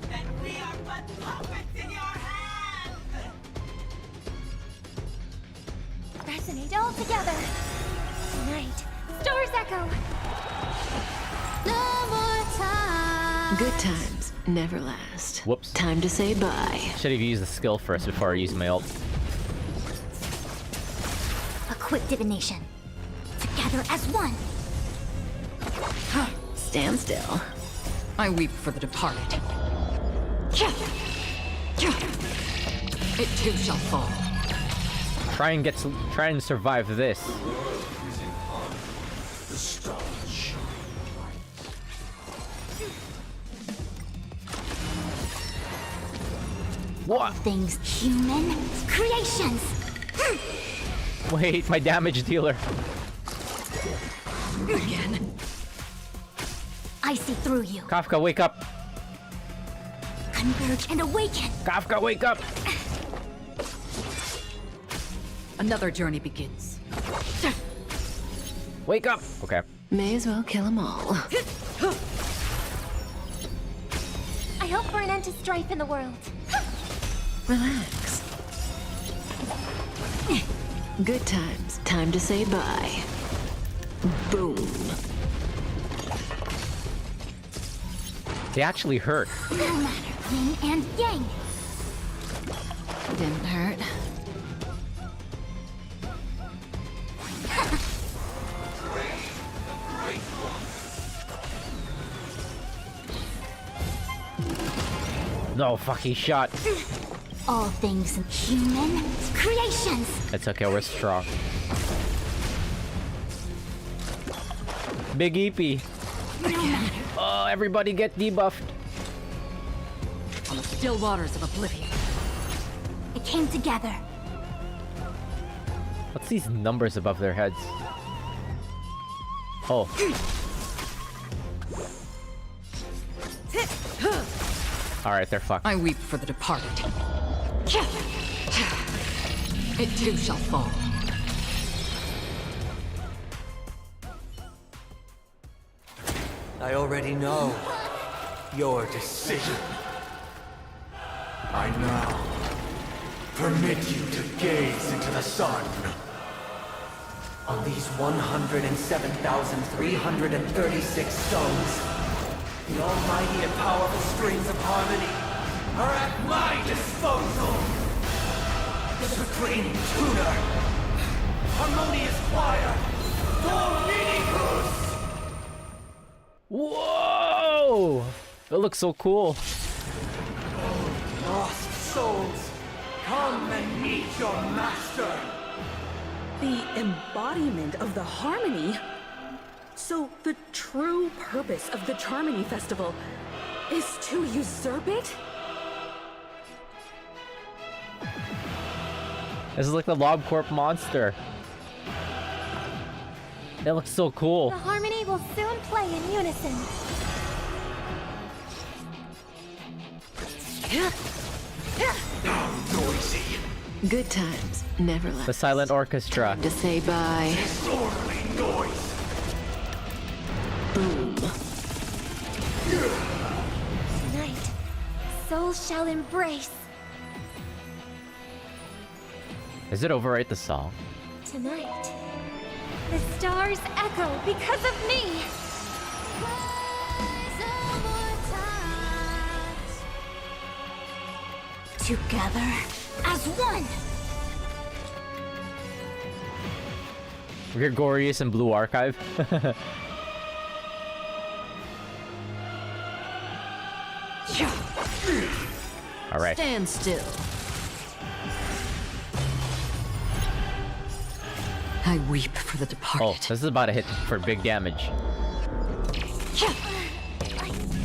that we are but puppets in your hands! Resonate all together. Tonight, stars echo. No more time. Good times never last. Whoops. Time to say bye. Should have used the skill first before I used my ult. A quick divination. Together as one. Stand still. I weep for the departed. It too shall fall. Try and survive this. The stars shine. What? Things human creations. Wait, my damage dealer. Again. I see through you. Kafka, wake up. Converge and awaken. Kafka, wake up. Another journey begins. Wake up. Okay. May as well kill them all. I hope for an end to strife in the world. Relax. Good times. Time to say bye. Boom. They actually hurt. No matter yin and yang. Didn't hurt. No, fuck, he shot. All things human creations. It's okay, we're strong. Big EP. Oh, everybody get debuffed. On the still waters of oblivion. It came together. What's these numbers above their heads? Oh. Alright, they're fucked. I weep for the departed. It too shall fall. I already know your decision. I now permit you to gaze into the sun. On these 107,336 stones, the almighty and powerful strings of harmony are at my disposal. The supreme tuner, harmonious choir, Dominicus! Whoa! It looks so cool. Lost souls, come and meet your master. The embodiment of the harmony? So the true purpose of the Charmony Festival is to usurp it? This is like the LobCorp monster. It looks so cool. The harmony will soon play in unison. Noisy. Good times never last. The silent orchestra. To say bye. Disorderly noise. Boom. Tonight, souls shall embrace. Is it overwrite the song? Tonight, the stars echo because of me. Together as one. Gregorius and Blue Archive. Alright. Stand still. I weep for the departed. Oh, this is about to hit for big damage. I'm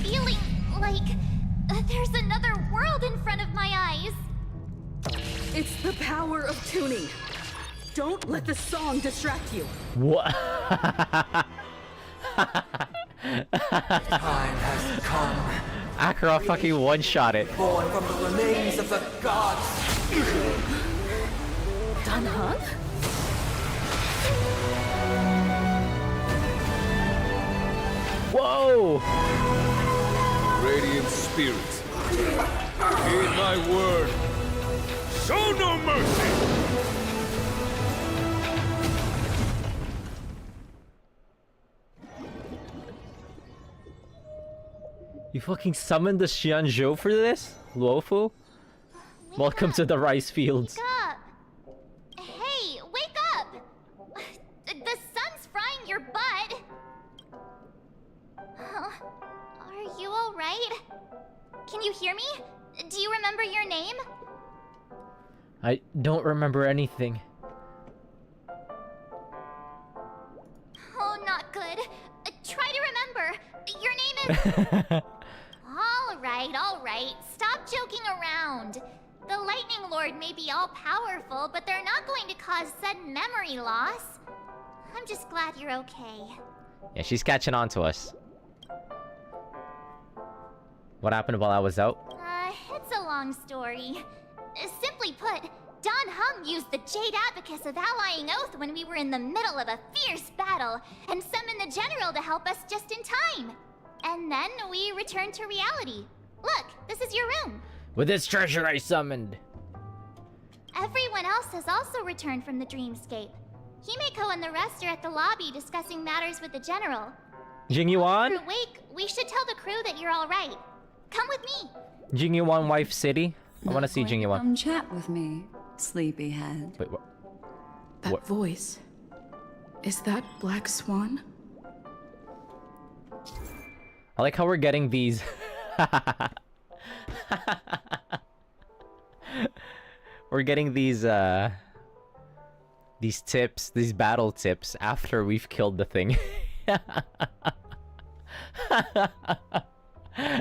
feeling like there's another world in front of my eyes. It's the power of tuning. Don't let the song distract you. What? Time has come. Akira fucking one-shot it. Born from the remains of the gods. Dan Heng? Whoa! Radiant spirits, heed my word. Show no mercy! You fucking summoned the Xianzhou for this? Luofu? Welcome to the rice fields. Wake up! Hey, wake up! The sun's frying your butt. Are you alright? Can you hear me? Do you remember your name? I don't remember anything. Oh, not good. Try to remember. Your name is... Alright. Stop joking around. The Lightning Lord may be all-powerful, but they're not going to cause sudden memory loss. I'm just glad you're okay. Yeah, she's catching on to us. What happened while I was out? It's a long story. Simply put, Dan Heng used the Jade Abacus of Allying Oath when we were in the middle of a fierce battle, and summoned the General to help us just in time. And then we returned to reality. Look, this is your room. With this treasure I summoned. Everyone else has also returned from the dreamscape. Himeko and the rest are at the lobby discussing matters with the General. Jingyuan? If you're awake, we should tell the crew that you're alright. Come with me. Jingyuan Wife City? I want to see Jingyuan. Come chat with me, sleepyhead. Wait, what? That voice. Is that Black Swan? I like how we're getting these... We're getting these tips, these battle tips after we've killed the thing.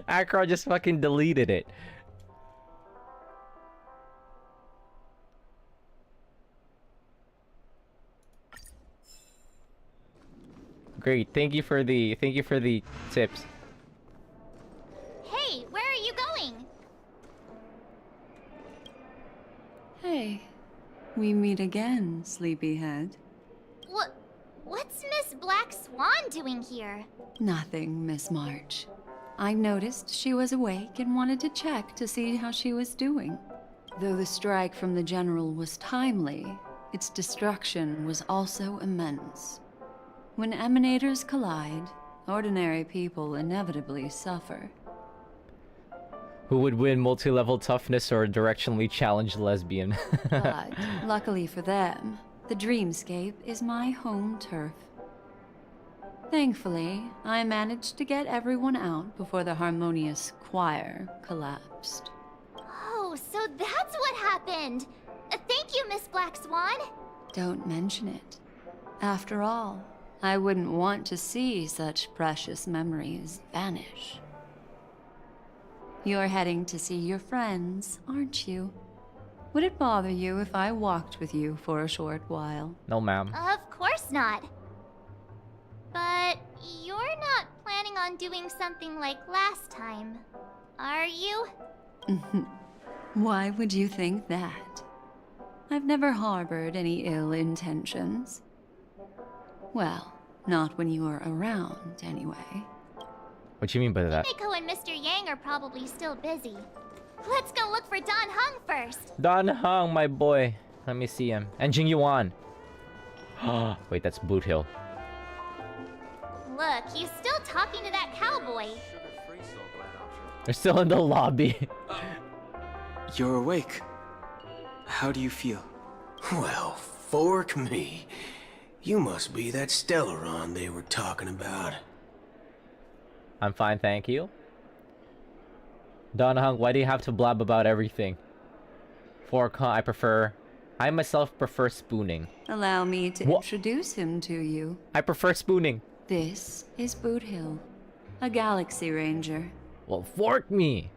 Acheron just fucking deleted it. Great, thank you for the tips. Hey, where are you going? Hey, we meet again, sleepyhead. What's Miss Black Swan doing here? Nothing, Miss March. I noticed she was awake and wanted to check to see how she was doing. Though the strike from the General was timely, its destruction was also immense. When emanators collide, ordinary people inevitably suffer. Who would win, multi-level toughness or a directionally challenged lesbian? But, luckily for them, the dreamscape is my home turf. Thankfully, I managed to get everyone out before the harmonious choir collapsed. Oh, so that's what happened! Thank you, Miss Black Swan! Don't mention it. After all, I wouldn't want to see such precious memories vanish. You're heading to see your friends, aren't you? Would it bother you if I walked with you for a short while? No, ma'am. Of course not. But you're not planning on doing something like last time, are you? Why would you think that? I've never harbored any ill intentions. Well, not when you are around, anyway. What do you mean by that? Himiko and Mr. Yang are probably still busy. Let's go look for Don Hung first. Don Hung, my boy. Let me see him. And Jing Yuan. Wait, that's Boot Hill. Look, he's still talking to that cowboy. They're still in the lobby. You're awake. How do you feel? Well, fork me. You must be that Stellaron they were talking about. I'm fine, thank you. Don Hung, why do you have to blab about everything? Fork, huh? I myself prefer spooning. Allow me to introduce him to you. I prefer spooning. This is Boot Hill, a Galaxy Ranger. Well, fork me.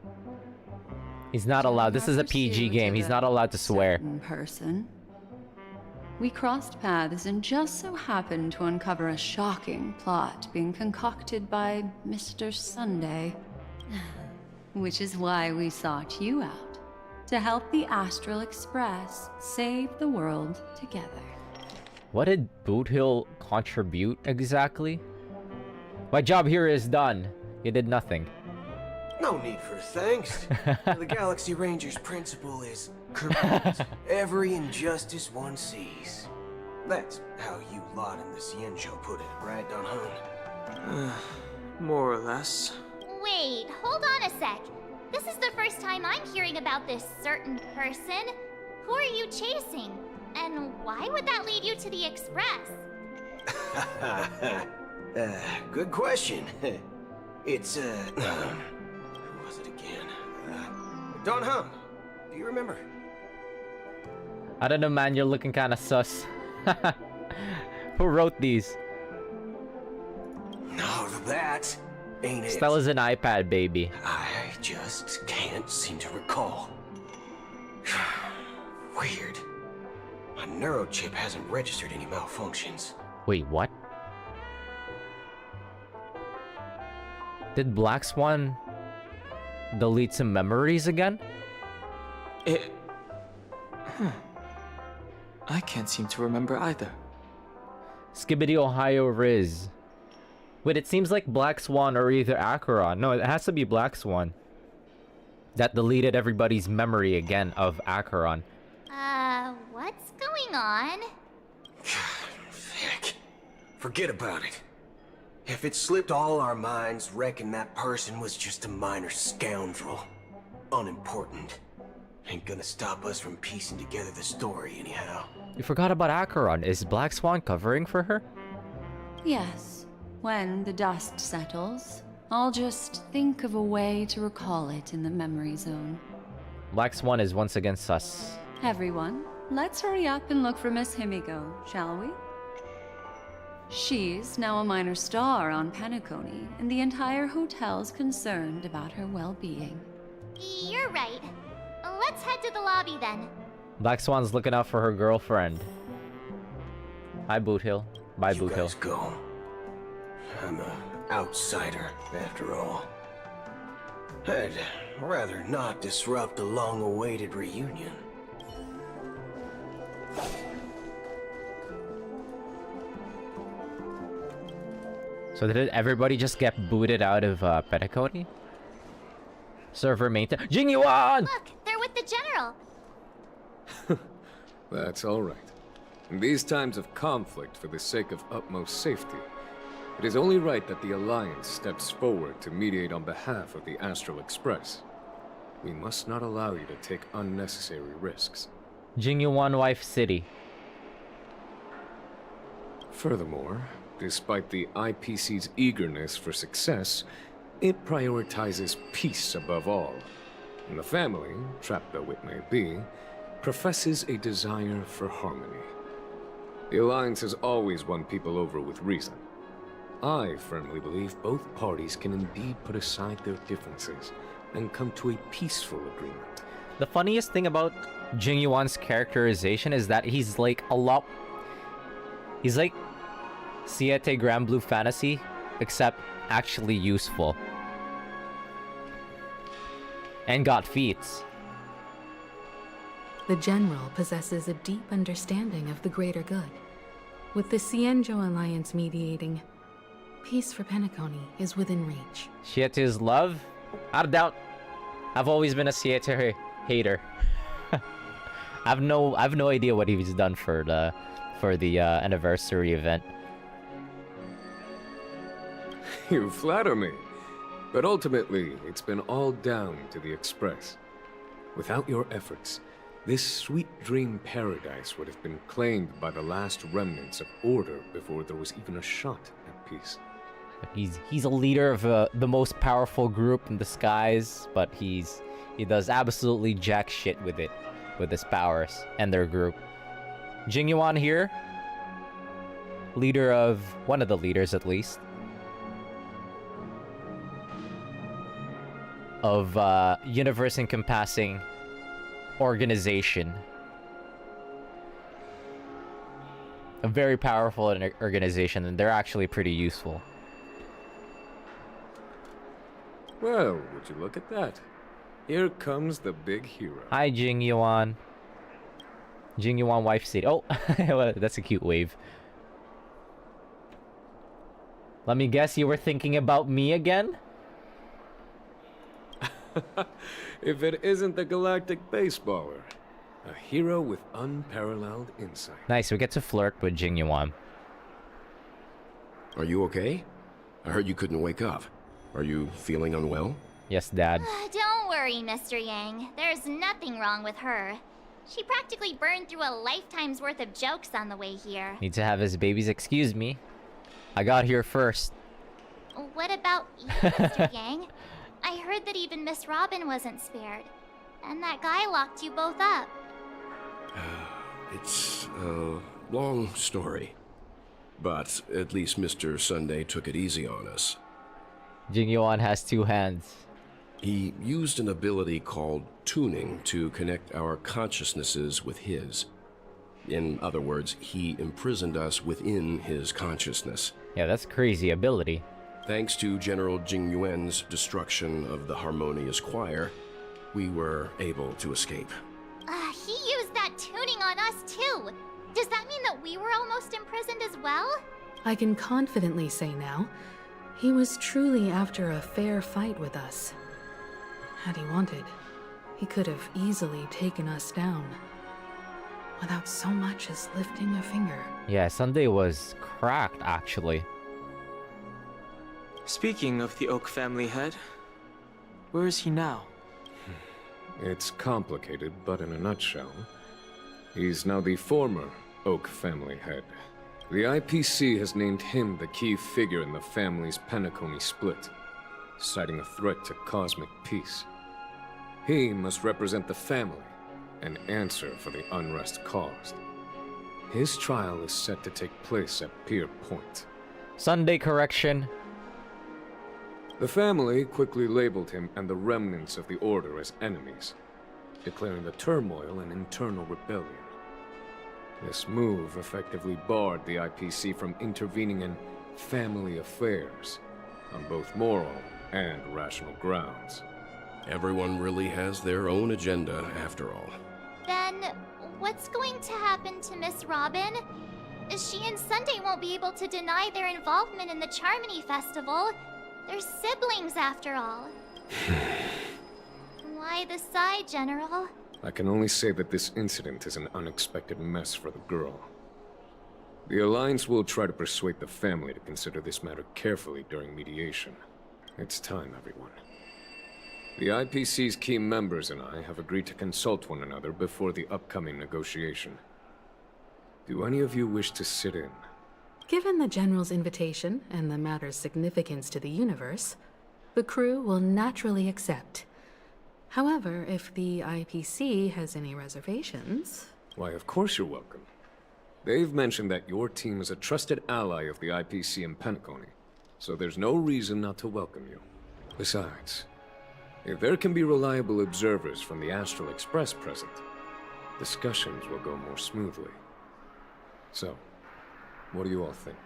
He's not allowed. This is a PG game. He's not allowed to swear. Person. We crossed paths and just so happened to uncover a shocking plot being concocted by Mr. Sunday. Which is why we sought you out, to help the Astral Express save the world together. What did Boot Hill contribute exactly? My job here is done. You did nothing. No need for thanks. The Galaxy Ranger's principle is correct every injustice one sees. That's how you lot in the Cienjo put it, right, Don Hung? More or less. Wait, hold on a sec. This is the first time I'm hearing about this certain person. Who are you chasing? And why would that lead you to the Express? Good question. It's, who was it again? Don Hung, do you remember? I don't know, man. You're looking kind of sus. Who wrote these? No, that ain't it. Stella's an iPad baby. I just can't seem to recall. Weird. My neurochip hasn't registered any malfunctions. Wait, what? Did Black Swan delete some memories again? I can't seem to remember either. Skibbity Ohio Riz. Wait, it seems like Black Swan or either Acheron. No, it has to be Black Swan. That deleted everybody's memory again of Acheron. What's going on? Heck. Forget about it. If it slipped all our minds, reckon that person was just a minor scoundrel. Unimportant. Ain't gonna stop us from piecing together the story anyhow. You forgot about Acheron. Is Black Swan covering for her? Yes. When the dust settles, I'll just think of a way to recall it in the memory zone. Black Swan is once again sus. Everyone, let's hurry up and look for Miss Himiko, shall we? She's now a minor star on Penacony, and the entire hotel's concerned about her well-being. You're right. Let's head to the lobby then. Black Swan's looking out for her girlfriend. Hi, Boot Hill. Bye, Boot Hill. You guys go. I'm an outsider, after all. I'd rather not disrupt the long-awaited reunion. So did everybody just get booted out of Penacony? Server maintenance. Jingyuan! Look, they're with the general. That's all right. In these times of conflict for the sake of utmost safety, it is only right that the Alliance steps forward to mediate on behalf of the Astral Express. We must not allow you to take unnecessary risks. Jingyuan Wife City. Furthermore, despite the IPC's eagerness for success, it prioritizes peace above all. And the family, trapped though it may be, professes a desire for harmony. The Alliance has always won people over with reason. I firmly believe both parties can indeed put aside their differences and come to a peaceful agreement. The funniest thing about Jingyuan's characterization is that he's like He's like Siete Grand Blue Fantasy, except actually useful. And got feats. The General possesses a deep understanding of the greater good. With the Cienjo Alliance mediating, peace for Penacony is within reach. Siete's love? I doubt. I've always been a Siete hater. I've no idea what he's done for the anniversary event. You flatter me. But ultimately, it's been all down to the Express. Without your efforts, this sweet dream paradise would have been claimed by the last remnants of order before there was even a shot at peace. He's a leader of the most powerful group in the skies, but he does absolutely jack shit with it, with his powers and their group. Jingyuan here, leader of one of the leaders at least of universe encompassing organization. A very powerful organization, and they're actually pretty useful. Well, would you look at that? Here comes the big hero. Hi, Jingyuan. Jingyuan Wife City. Oh, that's a cute wave. Let me guess, you were thinking about me again? If it isn't the galactic baseballer, a hero with unparalleled insight. Nice, we get to flirt with Jingyuan. Are you okay? I heard you couldn't wake up. Are you feeling unwell? Yes, Dad. Don't worry, Mr. Yang. There's nothing wrong with her. She practically burned through a lifetime's worth of jokes on the way here. Need to have his babies excuse me. I got here first. What about you, Mr. Yang? I heard that even Miss Robin wasn't spared. And that guy locked you both up. It's a long story. But at least Mr. Sunday took it easy on us. Jingyuan has two hands. He used an ability called tuning to connect our consciousnesses with his. In other words, he imprisoned us within his consciousness. Yeah, that's a crazy ability. Thanks to General Jingyuan's destruction of the Harmonious Choir, we were able to escape. He used that tuning on us too. Does that mean that we were almost imprisoned as well? I can confidently say now, he was truly after a fair fight with us. Had he wanted, he could have easily taken us down, without so much as lifting a finger. Yeah, Sunday was cracked, actually. Speaking of the Oak family head, where is he now? It's complicated, but in a nutshell, he's now the former Oak family head. The IPC has named him the key figure in the family's Penacony split, citing a threat to cosmic peace. He must represent the family and answer for the unrest caused. His trial is set to take place at Pier Point. Sunday correction. The family quickly labeled him and the remnants of the Order as enemies, declaring the turmoil an internal rebellion. This move effectively barred the IPC from intervening in family affairs on both moral and rational grounds. Everyone really has their own agenda, after all. Then, what's going to happen to Miss Robin? She and Sunday won't be able to deny their involvement in the Charmony Festival. They're siblings, after all. Why the sigh, General? I can only say that this incident is an unexpected mess for the girl. The Alliance will try to persuade the family to consider this matter carefully during mediation. It's time, everyone. The IPC's key members and I have agreed to consult one another before the upcoming negotiation. Do any of you wish to sit in? Given the General's invitation and the matter's significance to the universe, the crew will naturally accept. However, if the IPC has any reservations... Why, of course you're welcome. They've mentioned that your team is a trusted ally of the IPC in Penacony, so there's no reason not to welcome you. Besides, if there can be reliable observers from the Astral Express present, discussions will go more smoothly. So, what do you all think?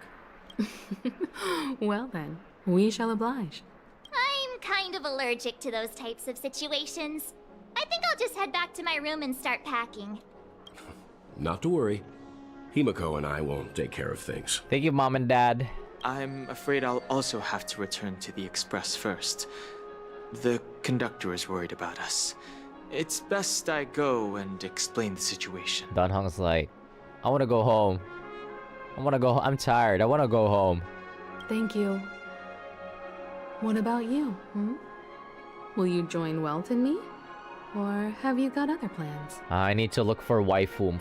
Well then, we shall oblige. I'm kind of allergic to those types of situations. I think I'll just head back to my room and start packing. Not to worry. Himiko and I will take care of things. Thank you, Mom and Dad. I'm afraid I'll also have to return to the Express first. The conductor is worried about us. It's best I go and explain the situation. Dan Hong's like, I want to go home. I'm tired. I want to go home. Thank you. What about you, Will you join Welt and me? Or have you got other plans? I need to look for waifu.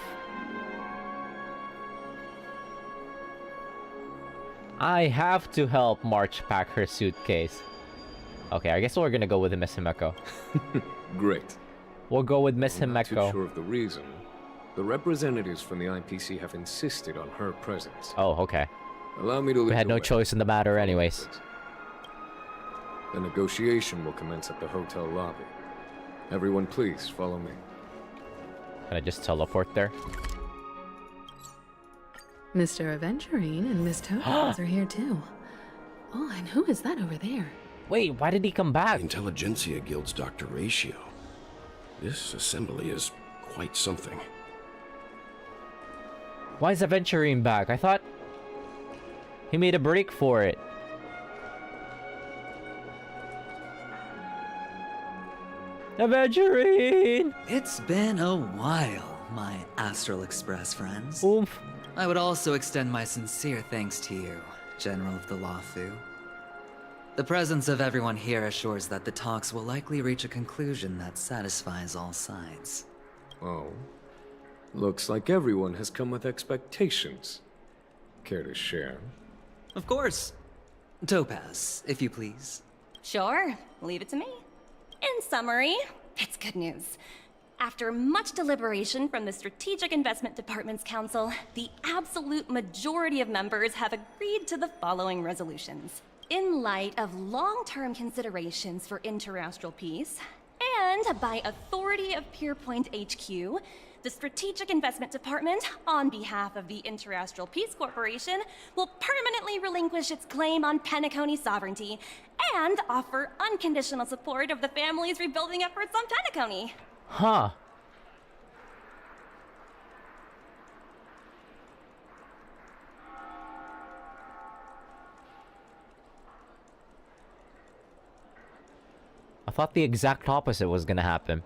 I have to help March pack her suitcase. Okay, I guess we're gonna go with Miss Himeko. Great. We'll go with Miss I'm not Himeko. too sure of the reason. The representatives from the IPC have insisted on her presence. Oh, okay. Allow me to lead We had the no way. choice in the matter anyways. The negotiation will commence at the hotel lobby. Everyone please, follow me. Can I just teleport there? Mr. Aventurine and Miss Topaz are here too. Oh, and who is that over there? Wait, why did he come back? The Intelligentsia Guild's Dr. Ratio. This assembly is quite something. Why is Aventurine back? I thought he made a break for it. Aventurine! It's been a while, my Astral Express friends. Oomph. I would also extend my sincere thanks to you, General of the Lawfu. The presence of everyone here assures that the talks will likely reach a conclusion that satisfies all sides. Oh. Looks like everyone has come with expectations. Care to share? Of course. Topaz, if you please. Sure, leave it to me. In summary, it's good news. After much deliberation from the Strategic Investment Department's Council, the absolute majority of members have agreed to the following resolutions. In light of long-term considerations for interastral peace, and by authority of Pierpoint HQ, the Strategic Investment Department, on behalf of the Interastral Peace Corporation, will permanently relinquish its claim on Penacony sovereignty and offer unconditional support of the family's rebuilding efforts on Penacony. Huh. I thought the exact opposite was gonna happen.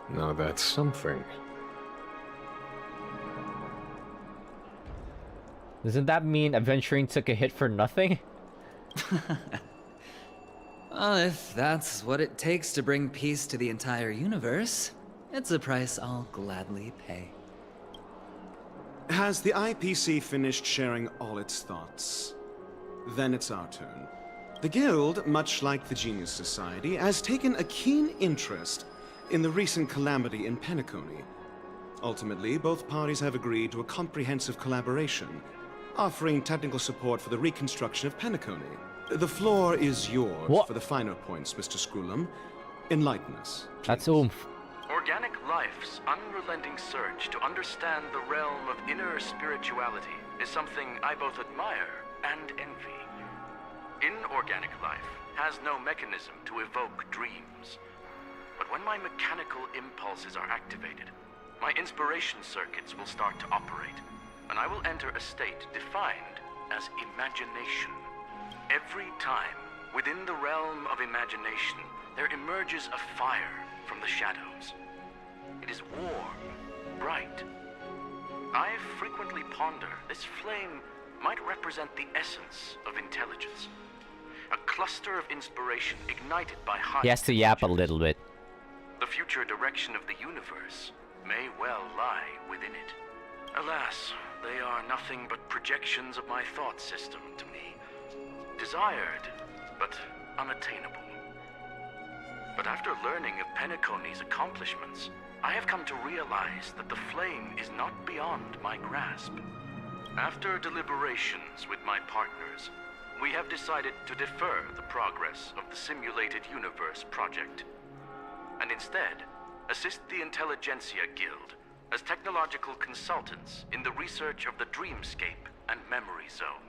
Now that's something. Doesn't that mean Aventurine took a hit for nothing? Well, if that's what it takes to bring peace to the entire universe, it's a price I'll gladly pay. Has the IPC finished sharing all its thoughts? Then it's our turn. The Guild, much like the Genius Society, has taken a keen interest in the recent calamity in Penacony. Ultimately, both parties have agreed to a comprehensive collaboration, offering technical support for the reconstruction of Penacony. The floor is yours for the finer points, Mr. Screwlum. Enlighten us. That's oomph. Organic life's unrelenting search to understand the realm of inner spirituality is something I both admire and envy. Inorganic life has no mechanism to evoke dreams. But when my mechanical impulses are activated, my inspiration circuits will start to operate, and I will enter a state defined as imagination. Every time, within the realm of imagination, there emerges a fire from the shadows. It is warm, bright. I frequently ponder this flame might represent the essence of intelligence. A cluster of inspiration ignited by high. He has to yap a little bit. The future direction of the universe may well lie within it. Alas, they are nothing but projections of my thought system to me. Desired, but unattainable. But after learning of Penacony's accomplishments, I have come to realize that the flame is not beyond my grasp. After deliberations with my partners, we have decided to defer the progress of the Simulated Universe project, and instead assist the Intelligentsia Guild as technological consultants in the research of the Dreamscape and Memory Zone,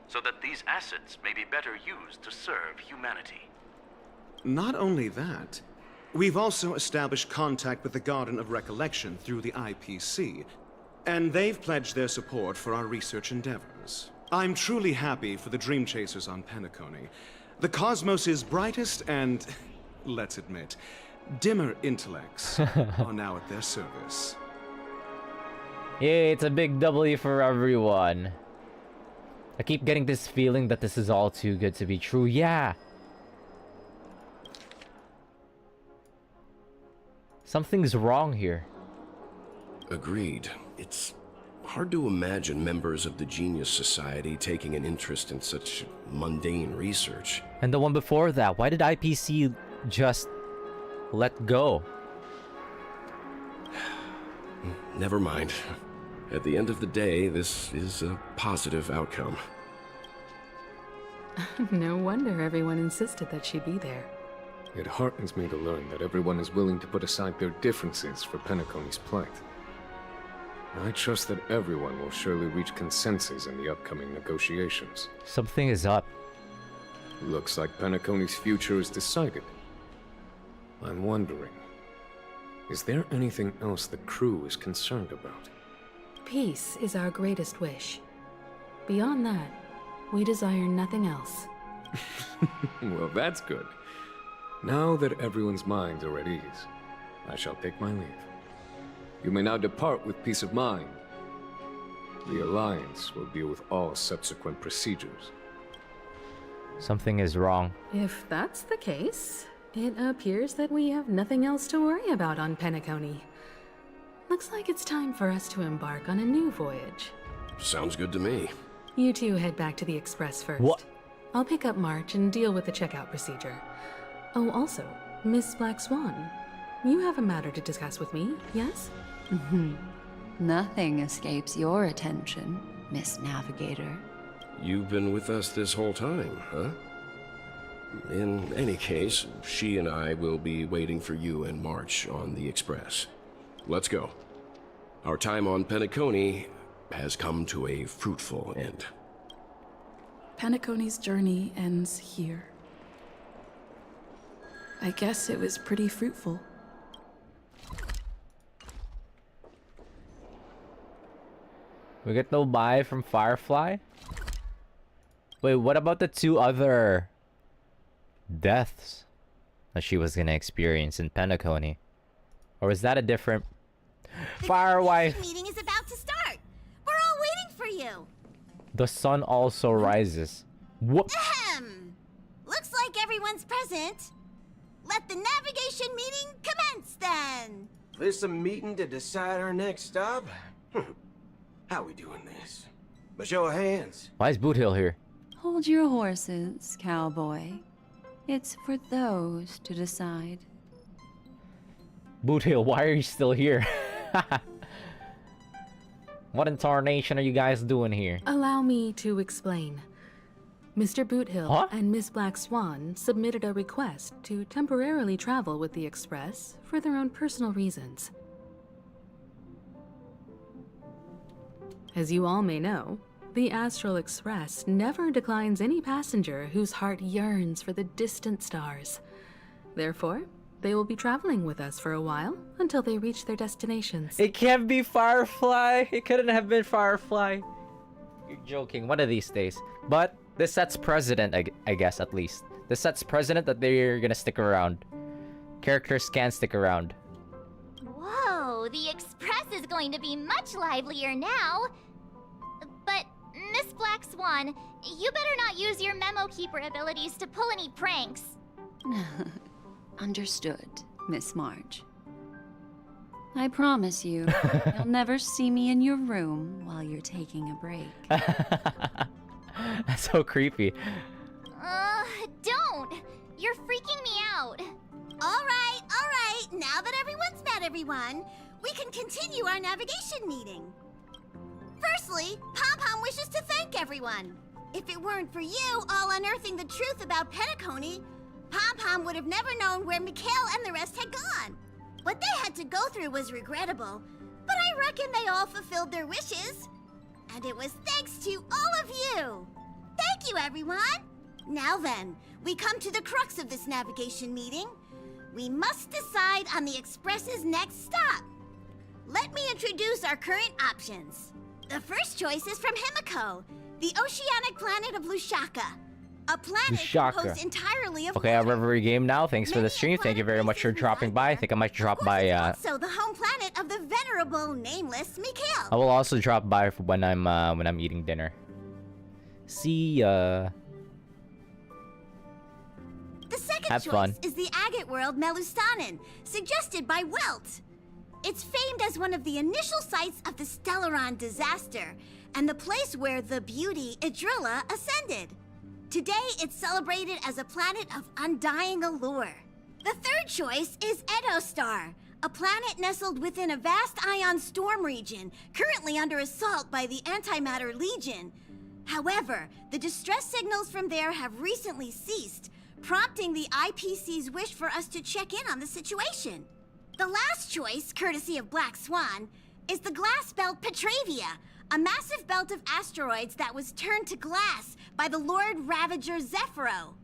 so that these assets may be better used to serve humanity. Not only that, we've also established contact with the Garden of Recollection through the IPC, and they've pledged their support for our research endeavors. I'm truly happy for the Dream Chasers on Penacony. The cosmos' brightest and, let's admit, dimmer intellects are now at their service. Yay, it's a big W for everyone. I keep getting this feeling that this is all too good to be true. Yeah! Something's wrong here. Agreed. It's hard to imagine members of the Genius Society taking an interest in such mundane research. And the one before that, why did IPC just let go? Never mind. At the end of the day, this is a positive outcome. No wonder everyone insisted that she be there. It heartens me to learn that everyone is willing to put aside their differences for Penacony's plight. I trust that everyone will surely reach consensus in the upcoming negotiations. Something is up. Looks like Penacony's future is decided. I'm wondering, is there anything else the crew is concerned about? Peace is our greatest wish. Beyond that, we desire nothing else. Well, that's good. Now that everyone's minds are at ease, I shall take my leave. You may now depart with peace of mind. The Alliance will deal with all subsequent procedures. Something is wrong. If that's the case, it appears that we have nothing else to worry about on Penacony. Looks like it's time for us to embark on a new voyage. Sounds good to me. You two head back to the Express first. What? I'll pick up March and deal with the checkout procedure. Oh, also, Miss Black Swan, you have a matter to discuss with me, yes? Nothing escapes your attention, Miss Navigator. You've been with us this whole time, huh? In any case, she and I will be waiting for you in March on the Express. Let's go. Our time on Penacony has come to a fruitful end. Penacony's journey ends here. I guess it was pretty fruitful. We get no buy from Firefly? Wait, what about the two other deaths that she was gonna experience in Penacony? Or is that a different... Firewife! The meeting is about to start! We're all waiting for you! The sun also rises. Whoop! Ahem! Looks like everyone's present. Let the navigation meeting commence then! This a meeting to decide our next stop? How we doing this? A show of hands. Why is Boot Hill here? Hold your horses, cowboy. It's for those to decide. Boothill, why are you still here? What in tarnation are you guys doing here? Allow me to explain. Mr. Boothill and Miss Black Swan submitted a request to temporarily travel with the Express for their own personal reasons. As you all may know, the Astral Express never declines any passenger whose heart yearns for the distant stars. Therefore, they will be traveling with us for a while until they reach their destinations. It can't be Firefly. It couldn't have been Firefly. You're joking. One of these days. But this sets precedent, I guess, at least. This sets precedent that they're gonna stick around. Characters can stick around. Whoa, the Express is going to be much livelier now. But, Miss Black Swan, you better not use your memo keeper abilities to pull any pranks. Understood, Miss March. I promise you, you'll never see me in your room while you're taking a break. That's so creepy. Don't! You're freaking me out. All right. Now that everyone's met everyone, we can continue our navigation meeting. Firstly, Pom-Pom wishes to thank everyone. If it weren't for you all unearthing the truth about Penacony, Pom-Pom would have never known where Mikhail and the rest had gone. What they had to go through was regrettable, but I reckon they all fulfilled their wishes. And it was thanks to all of you. Thank you, everyone. Now then, we come to the crux of this navigation meeting. We must decide on the Express's next stop. Let me introduce our current options. The first choice is from Himiko, the oceanic planet of Lushaka. A planet composed entirely of Okay, water. I'll Reverie game now. Thanks for the stream. Thank you very much for dropping by. I think I might drop by. Also, the home planet of the venerable, nameless Mikhail. I will also drop by for when I'm eating dinner. See ya. The second Have choice fun. is the agate world Melustanen, suggested by Welt. It's famed as one of the initial sites of the Stellaron disaster, and the place where the beauty Idrilla ascended. Today, it's celebrated as a planet of undying allure. The third choice is Edostar, a planet nestled within a vast ion storm region, currently under assault by the Antimatter Legion. However, the distress signals from there have recently ceased, prompting the IPC's wish for us to check in on the situation. The last choice, courtesy of Black Swan, is the glass belt Petravia, a massive belt of asteroids that was turned to glass by the Lord Ravager Zephyro.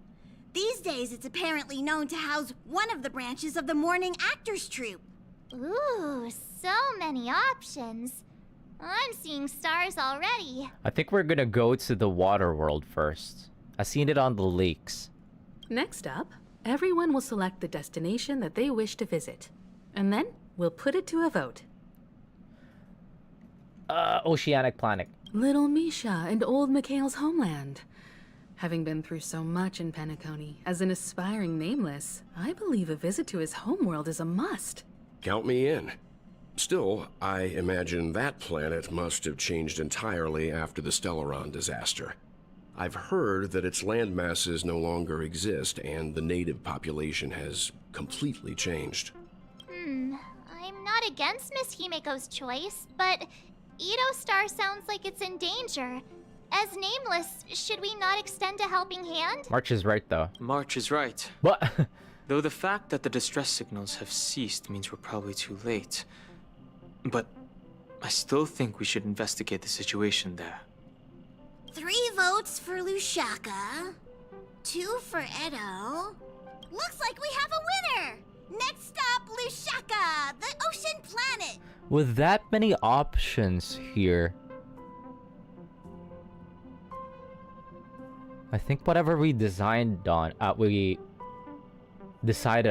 These days, it's apparently known to house one of the branches of the Morning Actors Troupe. Ooh, so many options. I'm seeing stars already. I think we're gonna go to the water world first. I've seen it on the lakes. Next up, everyone will select the destination that they wish to visit. And then, we'll put it to a vote. Oceanic planet. Little Misha and old Mikhail's homeland. Having been through so much in Penacony, as an aspiring nameless, I believe a visit to his homeworld is a must. Count me in. Still, I imagine that planet must have changed entirely after the Stellaron disaster. I've heard that its land masses no longer exist and the native population has completely changed. I'm not against Miss Himiko's choice, but Edostar sounds like it's in danger. As nameless, should we not extend a helping hand? March is right, though. March is right. What? Though the fact that the distress signals have ceased means we're probably too late. But I still think we should investigate the situation there. 3 votes for Lushaka, 2 for Edo. Looks like we have a winner! Next up, Lushaka, the ocean planet. With that many options here, I think whatever we decided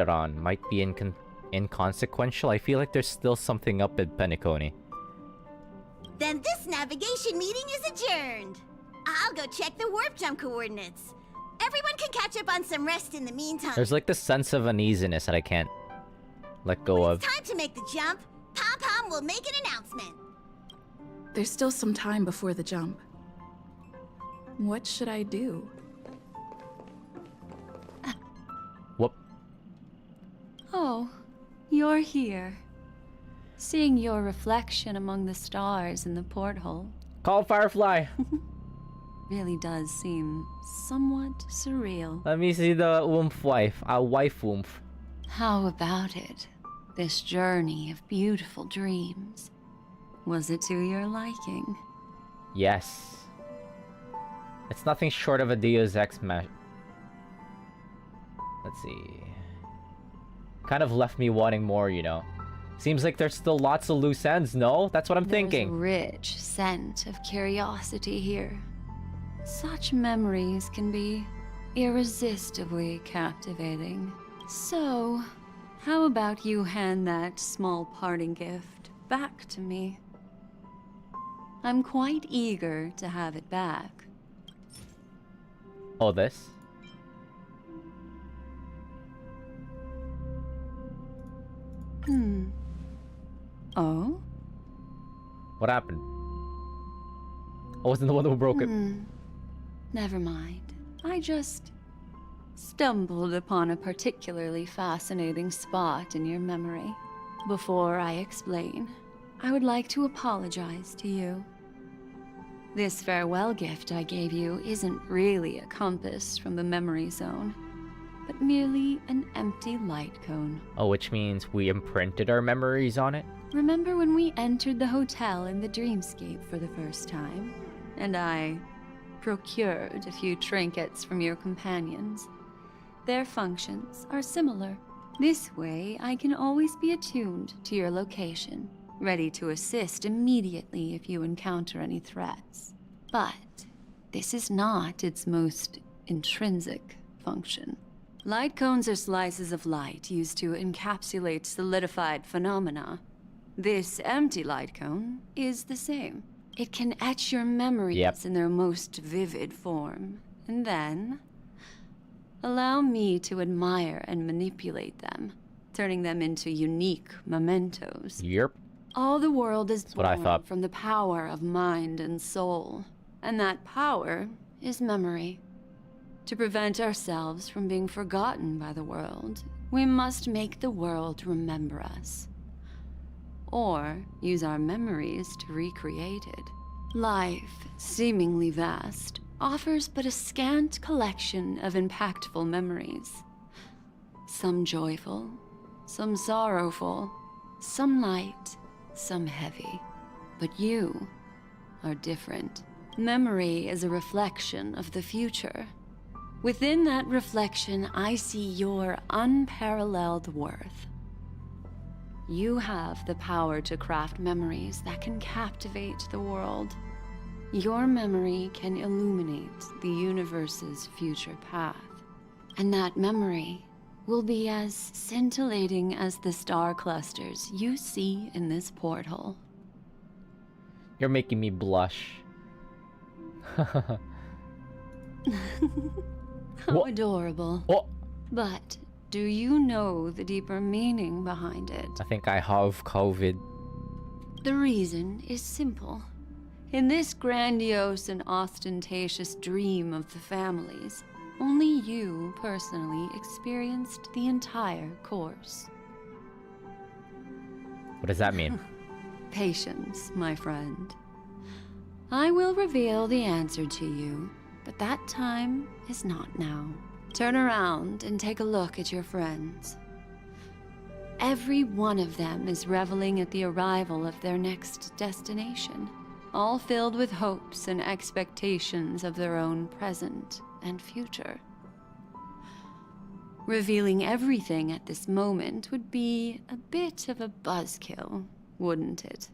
on might be inconsequential. I feel like there's still something up at Penacony. Then this navigation meeting is adjourned. I'll go check the warp jump coordinates. Everyone can catch up on some rest in the meantime. There's like this sense of uneasiness that I can't let go of. Time to make the jump. Pom-Pom will make an announcement. There's still some time before the jump. What should I do? Whoop. Oh, You're here. Seeing your reflection among the stars in the porthole Call Firefly. really does seem somewhat surreal. Let me see the wife woomph. How about it? This journey of beautiful dreams. Was it to your liking? Yes. It's nothing short of a Deus Ex Mach. Let's see. Kind of left me wanting more, you know. Seems like there's still lots of loose ends, no? That's what I'm thinking. There's a rich scent of curiosity here. Such memories can be irresistibly captivating. So, how about you hand that small parting gift back to me? I'm quite eager to have it back. Oh, this? Oh? What happened? I wasn't the one who broke it. Never mind. I just stumbled upon a particularly fascinating spot in your memory. Before I explain, I would like to apologize to you. This farewell gift I gave you isn't really a compass from the memory zone, but merely an empty light cone. Oh, which means we imprinted our memories on it? Remember when we entered the hotel in the dreamscape for the first time, and I procured a few trinkets from your companions? Their functions are similar. This way, I can always be attuned to your location, ready to assist immediately if you encounter any threats. But this is not its most intrinsic function. Light cones are slices of light used to encapsulate solidified phenomena. This empty light cone is the same. It can etch your memories in their most vivid form, and then allow me to admire and manipulate them, turning them into unique mementos. Yep. All the world is what I born thought. from the power of mind and soul, and that power is memory. To prevent ourselves from being forgotten by the world, we must make the world remember us, or use our memories to recreate it. Life, seemingly vast, offers but a scant collection of impactful memories. Some joyful, some sorrowful, some light, some heavy. But you are different. Memory is a reflection of the future. Within that reflection, I see your unparalleled worth. You have the power to craft memories that can captivate the world. Your memory can illuminate the universe's future path. And that memory will be as scintillating as the star clusters you see in this porthole. You're making me blush. How adorable. Oh. But do you know the deeper meaning behind it? I think I have COVID. The reason is simple. In this grandiose and ostentatious dream of the families, only you personally experienced the entire course. What does that mean? Patience, my friend. I will reveal the answer to you, but that time is not now. Turn around and take a look at your friends. Every one of them is reveling at the arrival of their next destination, all filled with hopes and expectations of their own present and future. Revealing everything at this moment would be a bit of a buzzkill, wouldn't it?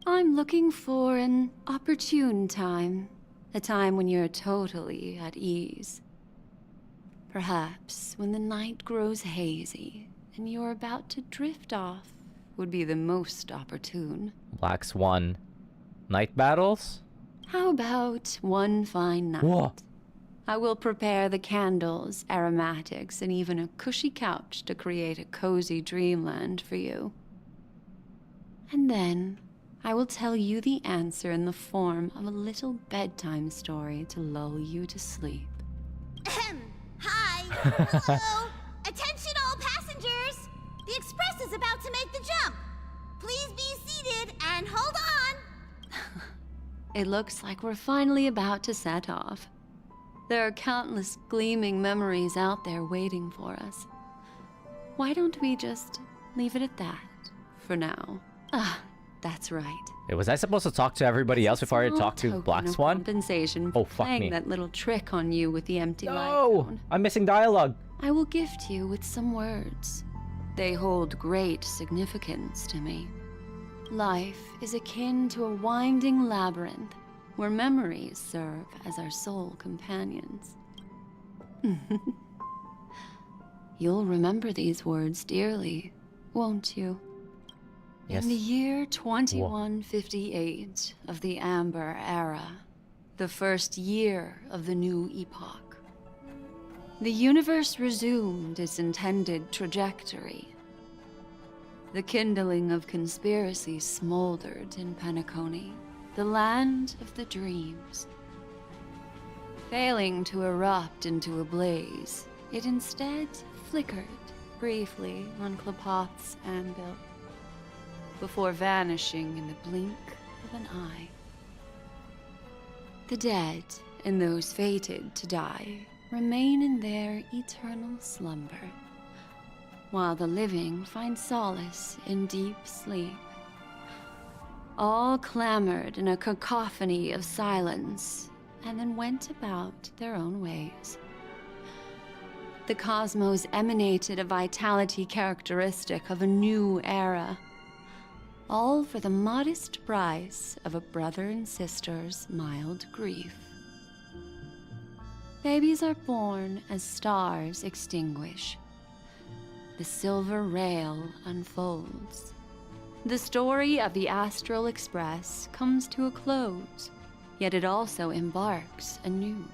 I'm looking for an opportune time, a time when you're totally at ease. Perhaps when the night grows hazy and you're about to drift off would be the most opportune. Black Swan. Night battles? How about one fine night? Whoa. I will prepare the candles, aromatics, and even a cushy couch to create a cozy dreamland for you. And then I will tell you the answer in the form of a little bedtime story to lull you to sleep. Hi! Hello! Attention all passengers! The express is about to It looks like we're finally about to set off. There are countless gleaming memories out there waiting for us. Why don't we just leave it at that for now? Ah, that's right. Wait, was I supposed to talk to everybody else before I talked to Token Black of Swan? Compensation Oh, for fuck playing me. that little trick on you with the empty light No! cone. I'm missing dialogue. I will gift you with some words. They hold great significance to me. Life is akin to a winding labyrinth where memories serve as our sole companions. You'll remember these words dearly, won't you? Yes. In the year 2158 of the Amber Era, the first year of the new epoch, the universe resumed its intended trajectory. The kindling of conspiracy smoldered in Penacony, the land of the dreams. Failing to erupt into a blaze, it instead flickered briefly on Klapoth's anvil, before vanishing in the blink of an eye. The dead and those fated to die remain in their eternal slumber, while the living find solace in deep sleep. All clamored in a cacophony of silence, and then went about their own ways. The cosmos emanated a vitality characteristic of a new era, all for the modest price of a brother and sister's mild grief. Babies are born as stars extinguish. The silver rail unfolds. The story of the Astral Express comes to a close, yet it also embarks anew.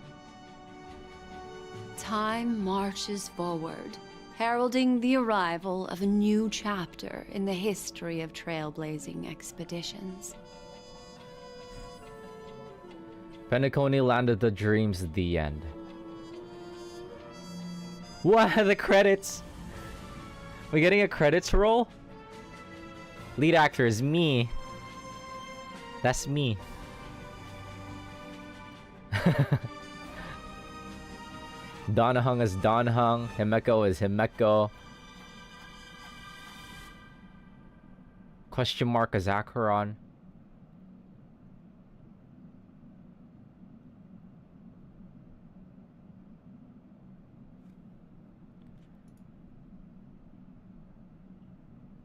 Time marches forward, heralding the arrival of a new chapter in the history of trailblazing expeditions. Penacony Land of the Dreams, the end. What? The credits? We're getting a credits roll? Lead actor is me. That's me. Donahung is Donahung. Himeko is Himeko. Question mark is Acheron.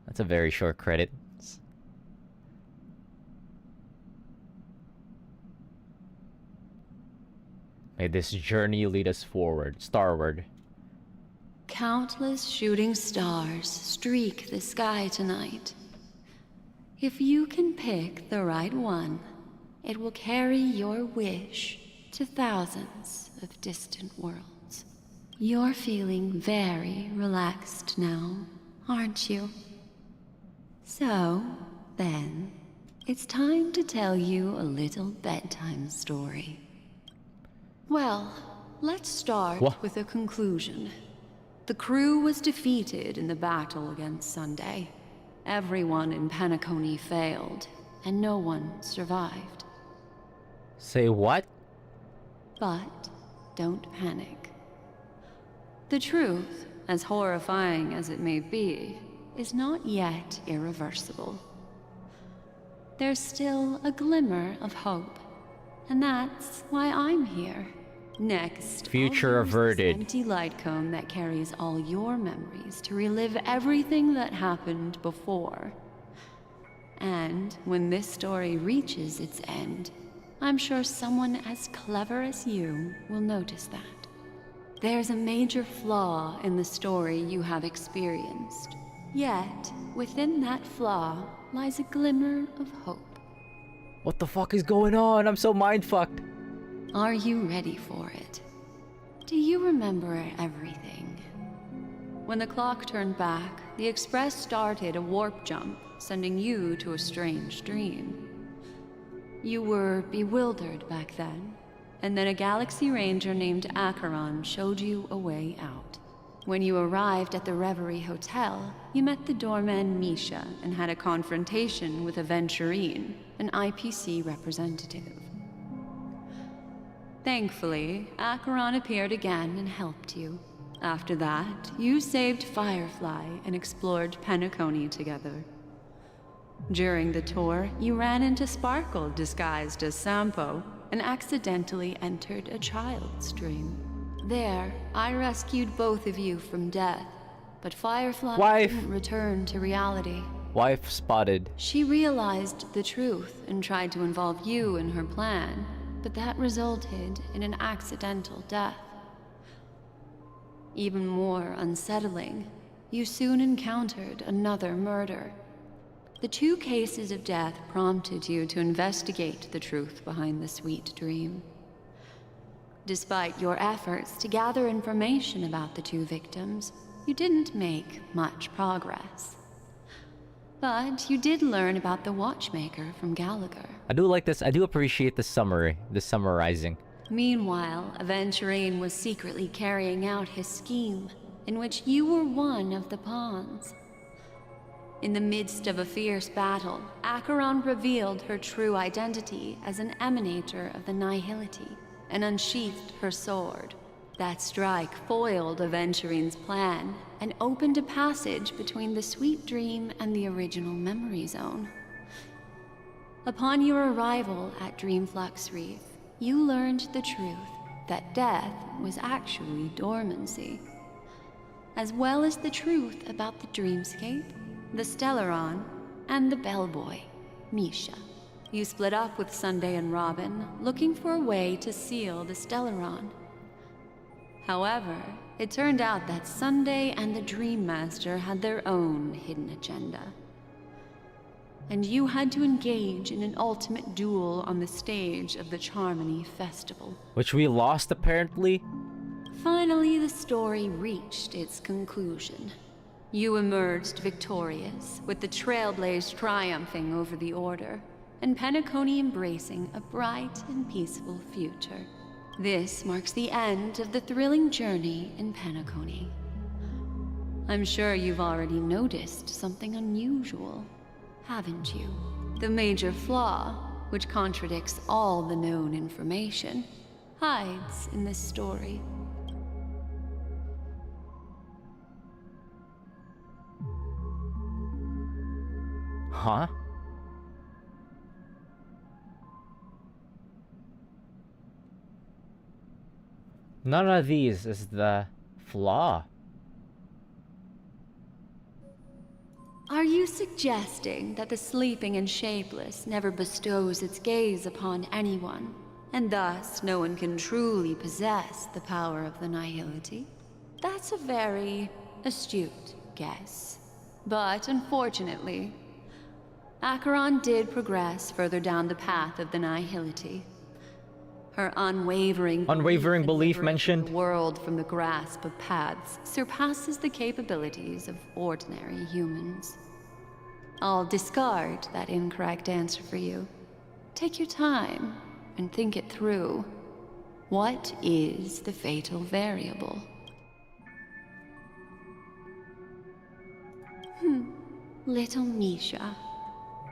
That's a very short credit. May this journey lead us forward, starward. Countless shooting stars streak the sky tonight. If you can pick the right one, it will carry your wish to thousands of distant worlds. You're feeling very relaxed now, aren't you? So, then, it's time to tell you a little bedtime story. Well, let's start with a conclusion. The crew was defeated in the battle against Sunday. Everyone in Penacony failed, and no one survived. Say what? But don't panic. The truth, as horrifying as it may be, is not yet irreversible. There's still a glimmer of hope, and that's why I'm here. Next, Future averted. Empty light cone that carries all your memories to relive everything that happened before. And when this story reaches its end, I'm sure someone as clever as you will notice that. There's a major flaw in the story you have experienced. Yet, within that flaw lies a glimmer of hope. What the fuck is going on? I'm so mind-fucked. Are you ready for it? Do you remember everything? When the clock turned back, the Express started a warp jump, sending you to a strange dream. You were bewildered back then, and then a Galaxy Ranger named Acheron showed you a way out. When you arrived at the Reverie Hotel, you met the doorman Misha and had a confrontation with Aventurine, an IPC representative. Thankfully, Acheron appeared again and helped you. After that, you saved Firefly and explored Penacony together. During the tour, you ran into Sparkle disguised as Sampo and accidentally entered a child's dream. There, I rescued both of you from death, but Firefly didn't return to reality. Wife spotted. She realized the truth and tried to involve you in her plan, but that resulted in an accidental death. Even more unsettling, you soon encountered another murder. The 2 cases of death prompted you to investigate the truth behind the sweet dream. Despite your efforts to gather information about the 2 victims, you didn't make much progress. But you did learn about the Watchmaker from Gallagher. I do like this. I do appreciate the summary, the summarizing. Meanwhile, Aventurine was secretly carrying out his scheme, in which you were one of the pawns. In the midst of a fierce battle, Acheron revealed her true identity as an emanator of the Nihility and unsheathed her sword. That strike foiled Aventurine's plan and opened a passage between the sweet dream and the original memory zone. Upon your arrival at Dreamflux Reef, you learned the truth that death was actually dormancy, as well as the truth about the dreamscape, the Stellaron, and the bellboy, Misha. You split up with Sunday and Robin, looking for a way to seal the Stellaron. However, it turned out that Sunday and the Dream Master had their own hidden agenda. And you had to engage in an ultimate duel on the stage of the Charmony Festival. Which we lost, apparently? Finally, the story reached its conclusion. You emerged victorious, with the Trailblaze triumphing over the Order, and Penacony embracing a bright and peaceful future. This marks the end of the thrilling journey in Penacony. I'm sure you've already noticed something unusual, haven't you? The major flaw, which contradicts all the known information, hides in this story. Huh? None of these is the flaw. Are you suggesting that the sleeping and shapeless never bestows its gaze upon anyone, and thus no one can truly possess the power of the Nihility? That's a very astute guess. But unfortunately, Acheron did progress further down the path of the Nihility. Her unwavering belief mentioned. The world from the grasp of paths surpasses the capabilities of ordinary humans. I'll discard that incorrect answer for you. Take your time and think it through. What is the fatal variable? Little Misha.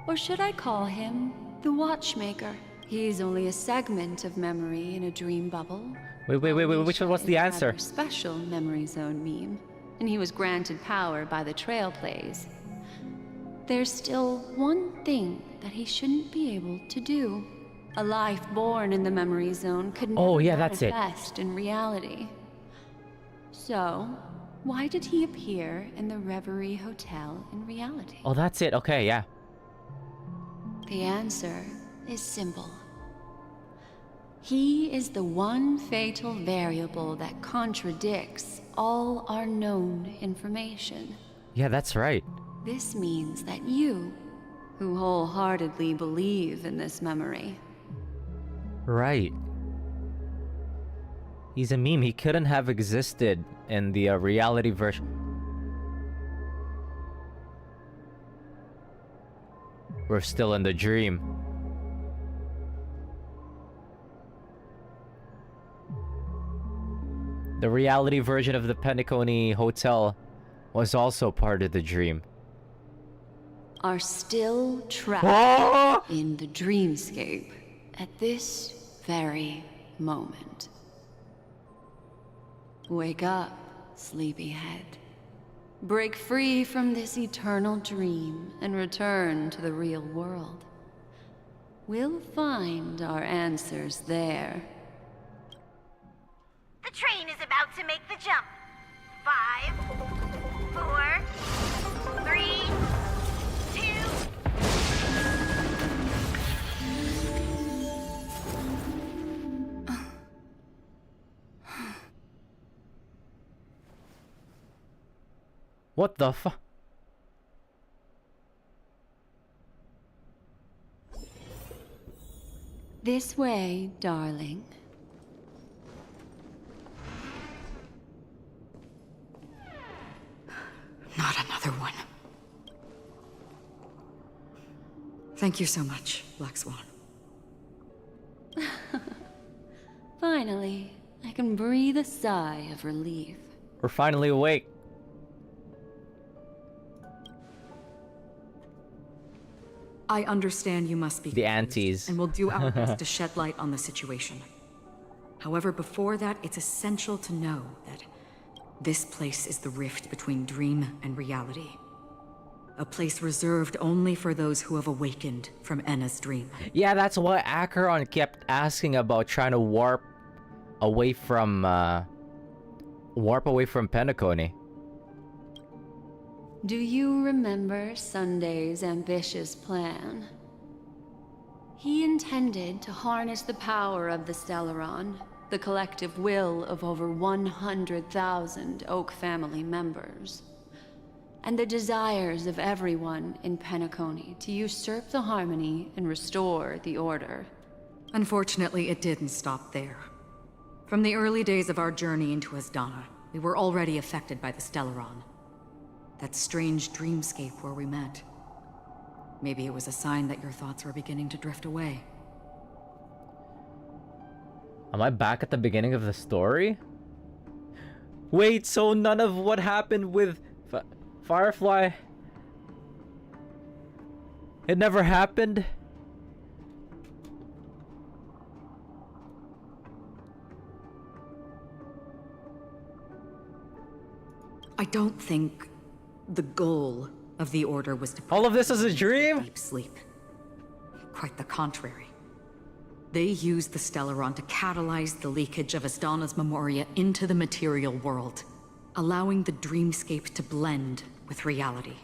Or should I call him the Watchmaker? He's only a segment of memory in a dream bubble. Wait, which one? What's the answer? A special memory zone meme, and he was granted power by the Trailblaze. There's still one thing that he shouldn't be able to do. A life born in the memory zone could never manifest in reality. So, why did he appear in the Reverie Hotel in reality? Oh, that's it. Okay, yeah. The answer is simple. He is the one fatal variable that contradicts all our known information. Yeah, that's right. This means that you, who wholeheartedly believe in this memory... Right. He's a meme. He couldn't have existed in the reality version. We're still in the dream. The reality version of the Penacony Hotel was also part of the dream. Are still trapped in the dreamscape at this very moment. Wake up, sleepyhead. Break free from this eternal dream and return to the real world. We'll find our answers there. The train is about to make the jump. 5, 4, 3, 2. What the fuck? This way, darling. Not another one. Thank you so much, Black Swan. Finally, I can breathe a sigh of relief. We're finally awake. I understand you must be The confused, aunties. and we'll do our best to shed light on the situation. However, before that, it's essential to know that this place is the rift between dream and reality. A place reserved only for those who have awakened from Enna's dream. Yeah, that's why Acheron kept asking about trying to warp away from Penacony. Do you remember Sunday's ambitious plan? He intended to harness the power of the Stellaron, the collective will of over 100,000 Oak family members, and the desires of everyone in Penacony to usurp the harmony and restore the order. Unfortunately, it didn't stop there. From the early days of our journey into Asdana, we were already affected by the Stellaron. That strange dreamscape where we met. Maybe it was a sign that your thoughts were beginning to drift away. Am I back at the beginning of the story? Wait, so none of what happened with Firefly? It never happened? I don't think the goal of the Order was to... All of this is a dream? Deep sleep. Quite the contrary. They used the Stellaron to catalyze the leakage of Asdana's memoria into the material world, allowing the dreamscape to blend with reality.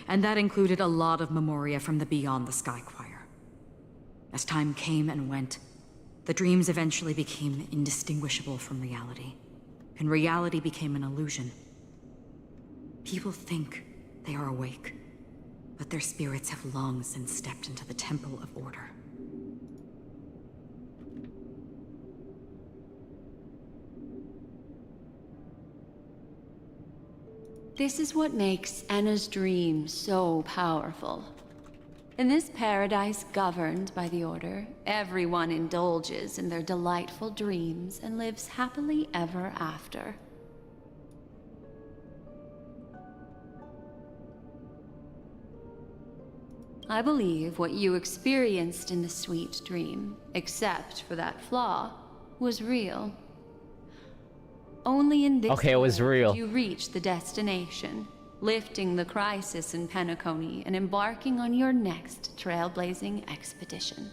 And that included a lot of memoria from the Beyond the Sky Choir. As time came and went, the dreams eventually became indistinguishable from reality, and reality became an illusion. People think they are awake, but their spirits have long since stepped into the Temple of Order. This is what makes Enna's dream so powerful. In this paradise governed by the Order, everyone indulges in their delightful dreams and lives happily ever after. I believe what you experienced in the sweet dream, except for that flaw, was real. Only in this Okay, it was world real. did you reach the destination, lifting the crisis in Penacony and embarking on your next trailblazing expedition.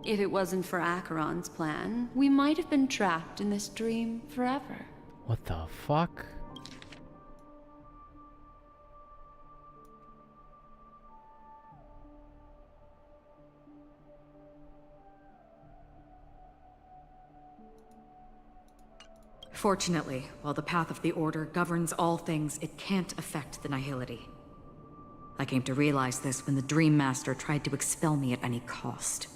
If it wasn't for Acheron's plan, we might have been trapped in this dream forever. What the fuck? Fortunately, while the path of the Order governs all things, it can't affect the Nihility. I came to realize this when the Dream Master tried to expel me at any cost.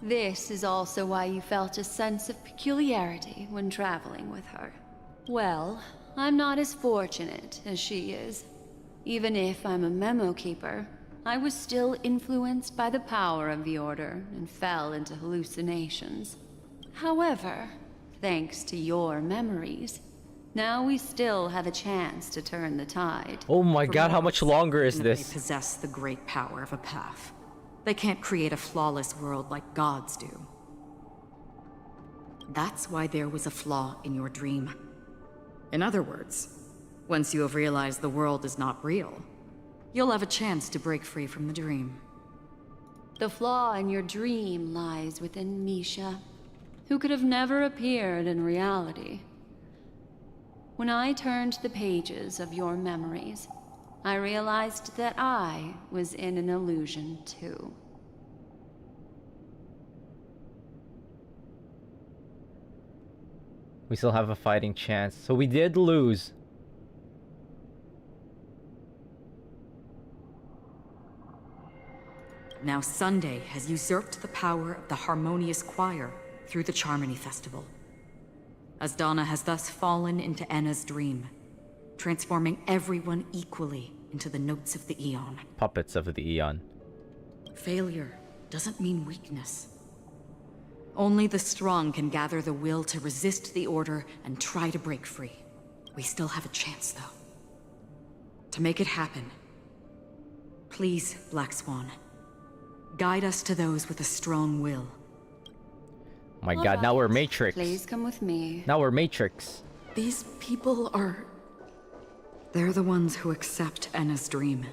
This is also why you felt a sense of peculiarity when traveling with her. Well, I'm not as fortunate as she is. Even if I'm a memo keeper, I was still influenced by the power of the Order and fell into hallucinations. However, thanks to your memories, now we still have a chance to turn the tide. Oh my god, how much longer is They this? possess the great power of a path. They can't create a flawless world like gods do. That's why there was a flaw in your dream. In other words, once you have realized the world is not real, you'll have a chance to break free from the dream. The flaw in your dream lies within Misha, who could have never appeared in reality. When I turned the pages of your memories, I realized that I was in an illusion too. We still have a fighting chance. So we did lose. Now Sunday has usurped the power of the Harmonious Choir through the Charmony Festival. Asdana has thus fallen into Enna's dream, transforming everyone equally into the notes of the Eon. Puppets of the Eon. Failure doesn't mean weakness. Only the strong can gather the will to resist the Order and try to break free. We still have a chance, though. To make it happen, please, Black Swan, guide us to those with a strong will. My god, now we're Matrix. Please come with me. Now we're Matrix. These people are... They're the ones who accept Enna's dream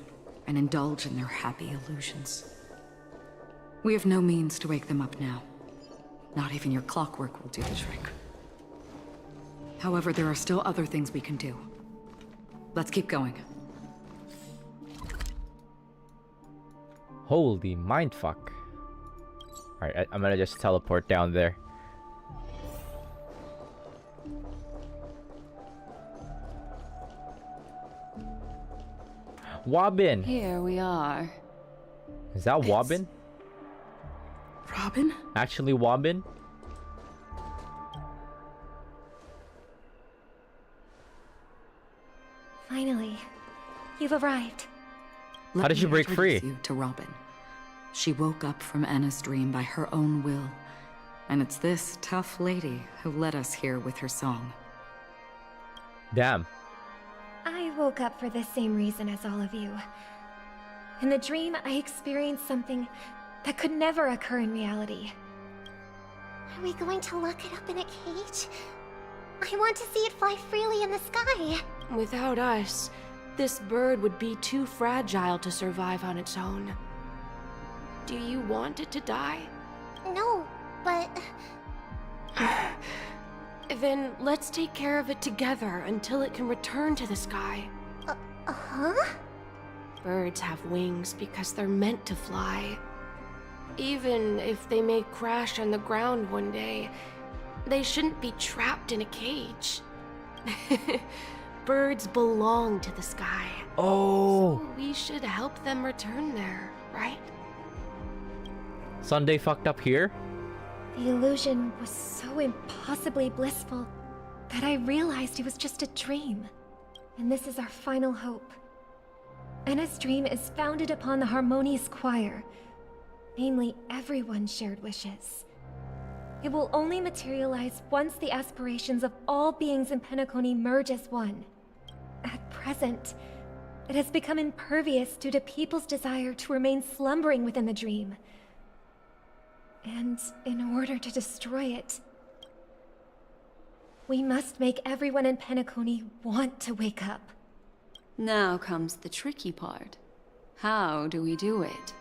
and indulge in their happy illusions. We have no means to wake them up now. Not even your clockwork will do the trick. However, there are still other things we can do. Let's keep going. Holy mindfuck. Alright, I'm gonna just teleport down there. Wobbin! Here we are. Is that Wobbin? Robin? Actually Wobbin? Finally, you've arrived. How did you break free? You to Robin. She woke up from Enna's dream by her own will. And it's this tough lady who led us here with her song. Damn. I woke up for the same reason as all of you. In the dream, I experienced something that could never occur in reality. Are we going to lock it up in a cage? I want to see it fly freely in the sky. Without us, this bird would be too fragile to survive on its own. Do you want it to die? No, but... Then let's take care of it together until it can return to the sky. Huh? Birds have wings because they're meant to fly. Even if they may crash on the ground one day, they shouldn't be trapped in a cage. Birds belong to the sky. Oh! So we should help them return there, right? Sunday fucked up here? The illusion was so impossibly blissful that I realized it was just a dream. And this is our final hope. Enna's dream is founded upon the Harmonious Choir. Namely, everyone's shared wishes. It will only materialize once the aspirations of all beings in Penacony merge as one. At present, it has become impervious due to people's desire to remain slumbering within the dream. And in order to destroy it, we must make everyone in Penacony want to wake up. Now comes the tricky part. How do we do it?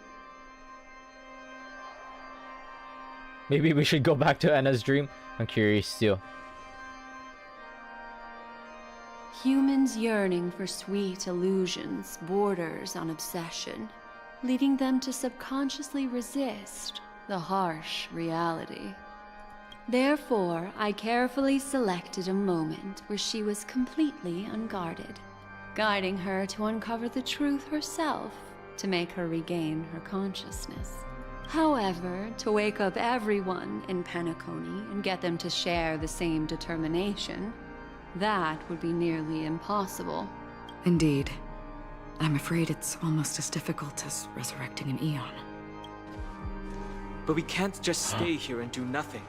Maybe we should go back to Enna's dream? I'm curious too. Humans yearning for sweet illusions borders on obsession, leading them to subconsciously resist the harsh reality. Therefore, I carefully selected a moment where she was completely unguarded, guiding her to uncover the truth herself to make her regain her consciousness. However, to wake up everyone in Penacony and get them to share the same determination, That would be nearly impossible. Indeed. I'm afraid it's almost as difficult as resurrecting an Eon. But we can't just stay here and do nothing.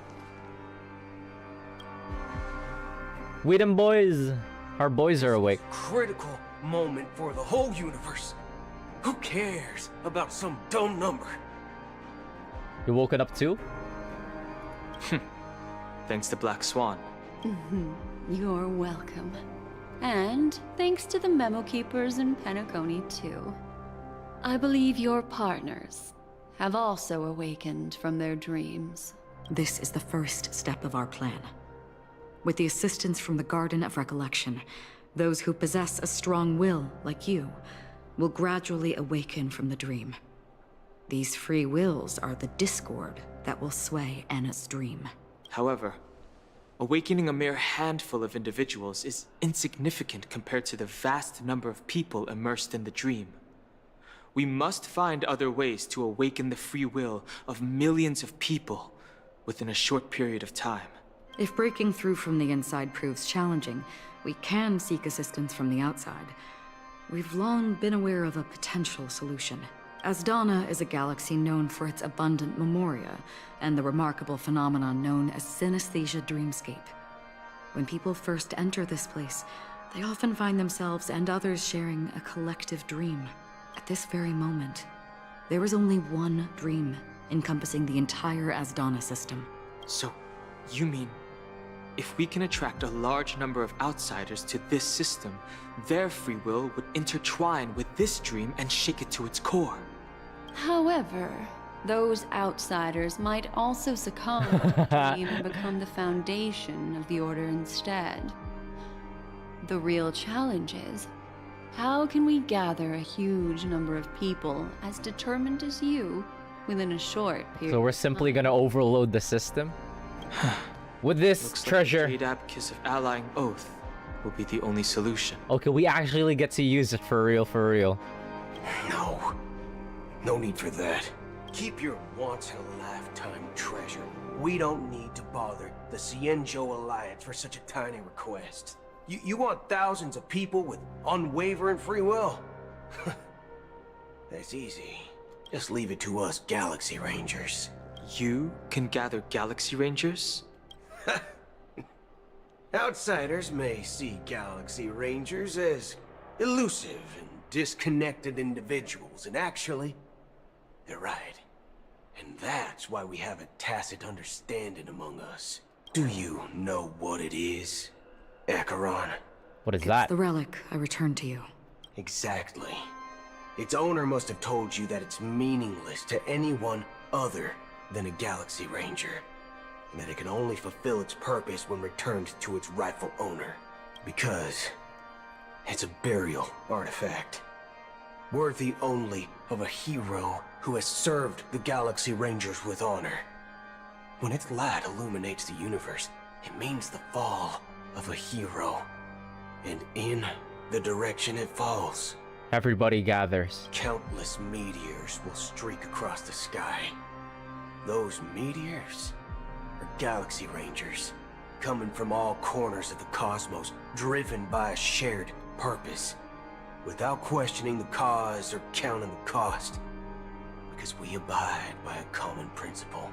We them boys. Our boys are awake. Critical moment for the whole universe. Who cares about some dumb number? You woken up too? Thanks to Black Swan. You're welcome. And thanks to the Memo Keepers in Penacony, too. I believe your partners have also awakened from their dreams. This is the first step of our plan. With the assistance from the Garden of Recollection, those who possess a strong will, like you, will gradually awaken from the dream. These free wills are the discord that will sway Anna's dream. However, awakening a mere handful of individuals is insignificant compared to the vast number of people immersed in the dream. We must find other ways to awaken the free will of millions of people within a short period of time. If breaking through from the inside proves challenging, we can seek assistance from the outside. We've long been aware of a potential solution. Asdana is a galaxy known for its abundant memoria and the remarkable phenomenon known as synesthesia dreamscape. When people first enter this place, they often find themselves and others sharing a collective dream. At this very moment, there is only one dream encompassing the entire Asdana system. So, you mean, if we can attract a large number of outsiders to this system, their free will would intertwine with this dream and shake it to its core? However, those outsiders might also succumb to the dream and become the foundation of the Order instead. The real challenge is, how can we gather a huge number of people as determined as you within a short period? So we're simply gonna overload the system? With this Looks treasure. Like the Jade Abacus of Allying Oath will be the only solution. Okay, we actually get to use it for real, for real. No. No need for that. Keep your once-in-a-lifetime treasure. We don't need to bother the Cienjo Alliance for such a tiny request. You want thousands of people with unwavering free will? That's easy. Just leave it to us Galaxy Rangers. You can gather Galaxy Rangers? Outsiders may see Galaxy Rangers as elusive and disconnected individuals, and actually, they're right. And that's why we have a tacit understanding among us. Do you know what it is, Acheron? What is It's that? the relic I returned to you. Exactly. Its owner must have told you that it's meaningless to anyone other than a Galaxy Ranger, and that it can only fulfill its purpose when returned to its rightful owner. Because it's a burial artifact, worthy only of a hero who has served the Galaxy Rangers with honor. When its light illuminates the universe, it means the fall of a hero. And in the direction it falls, Everybody gathers. countless meteors will streak across the sky. Those meteors are Galaxy Rangers, coming from all corners of the cosmos, driven by a shared purpose, without questioning the cause or counting the cost, because we abide by a common principle.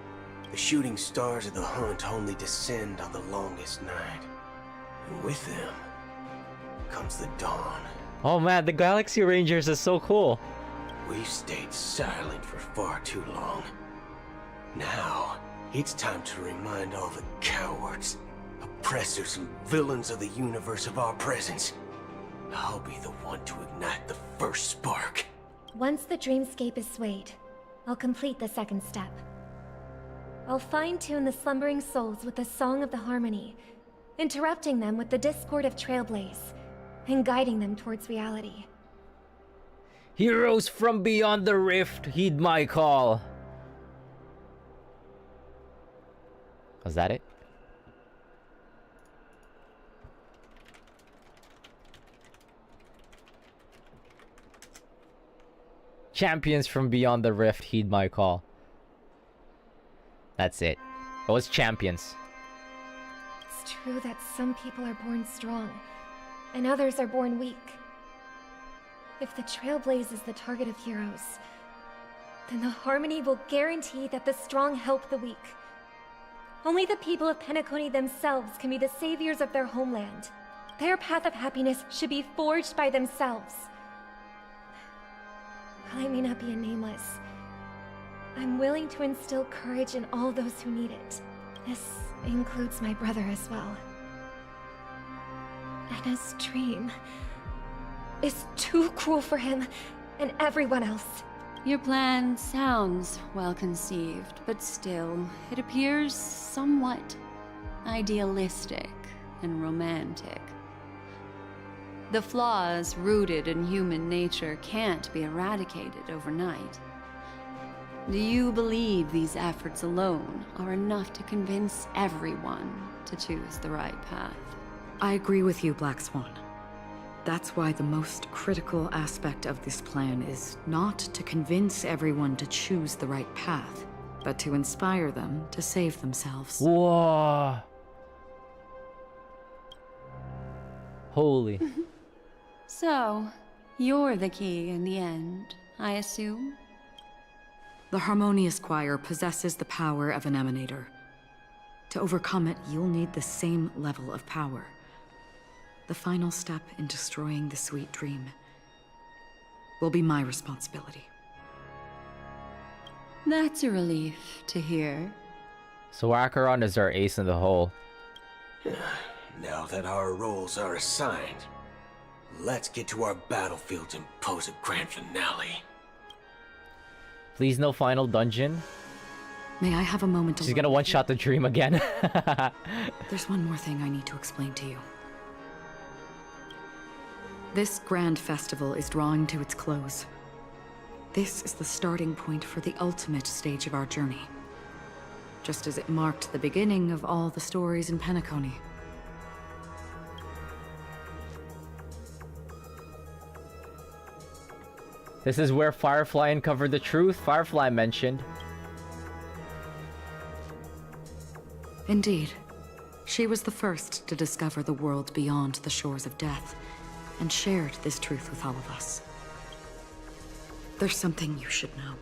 The shooting stars of the hunt only descend on the longest night, and with them comes the dawn. Oh man, the Galaxy Rangers is so cool. We've stayed silent for far too long. Now, it's time to remind all the cowards, oppressors, and villains of the universe of our presence. I'll be the one to ignite the first spark. Once the dreamscape is swayed, I'll complete the second step. I'll fine-tune the slumbering souls with the Song of the Harmony, interrupting them with the discord of Trailblaze, and guiding them towards reality. Heroes from beyond the rift, heed my call. Was that it? Champions from beyond the rift, heed my call. That's it. It was champions. It's true. true that some people are born strong, and others are born weak. If the Trailblaze is the target of heroes, then the Harmony will guarantee that the strong help the weak. Only the people of Penacony themselves can be the saviors of their homeland. Their path of happiness should be forged by themselves. While I may not be a nameless, I'm willing to instill courage in all those who need it. This includes my brother as well. Anna's dream is too cruel for him and everyone else. Your plan sounds well conceived, but still, it appears somewhat idealistic and romantic. The flaws rooted in human nature can't be eradicated overnight. Do you believe these efforts alone are enough to convince everyone to choose the right path? I agree with you, Black Swan. That's why the most critical aspect of this plan is not to convince everyone to choose the right path, but to inspire them to save themselves. Whoa. Holy. So, you're the key in the end, I assume? The Harmonious Choir possesses the power of an emanator. To overcome it, you'll need the same level of power. The final step in destroying the sweet dream will be my responsibility. That's a relief to hear. So Acheron is our ace in the hole. Now that our roles are assigned, let's get to our battlefields and pose a grand finale. Please no final dungeon. May I have a moment to She's gonna one-shot the dream again. There's one more thing I need to explain to you. This grand festival is drawing to its close. This is the starting point for the ultimate stage of our journey. Just as it marked the beginning of all the stories in Penacony. This is where Firefly uncovered the truth Firefly mentioned. Indeed. She was the first to discover the world beyond the shores of death, and shared this truth with all of us. There's something you should know.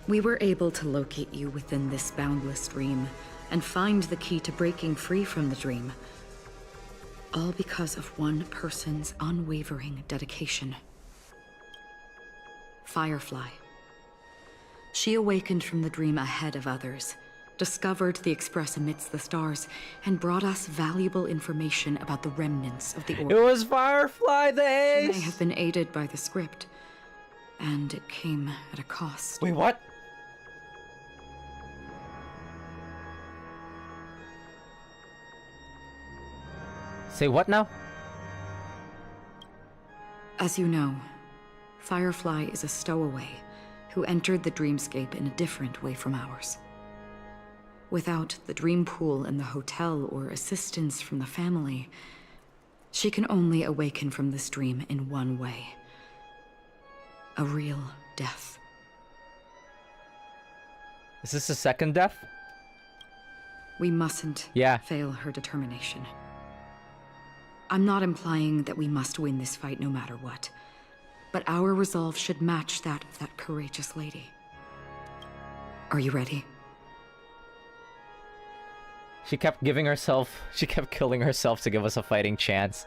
We were able to locate you within this boundless dream, and find the key to breaking free from the dream. All because of one person's unwavering dedication. Firefly. She awakened from the dream ahead of others, discovered the Express amidst the stars, and brought us valuable information about the remnants of the Order. It was Firefly the ace! She may have been aided by the script, and it came at a cost. Wait, what? Say what now? As you know, Firefly is a stowaway who entered the dreamscape in a different way from ours. Without the dream pool in the hotel or assistance from the family, she can only awaken from this dream in one way. A real death. Is this the second death? We mustn't fail her determination. I'm not implying that we must win this fight no matter what, but our resolve should match that of that courageous lady. Are you ready? She kept killing herself to give us a fighting chance.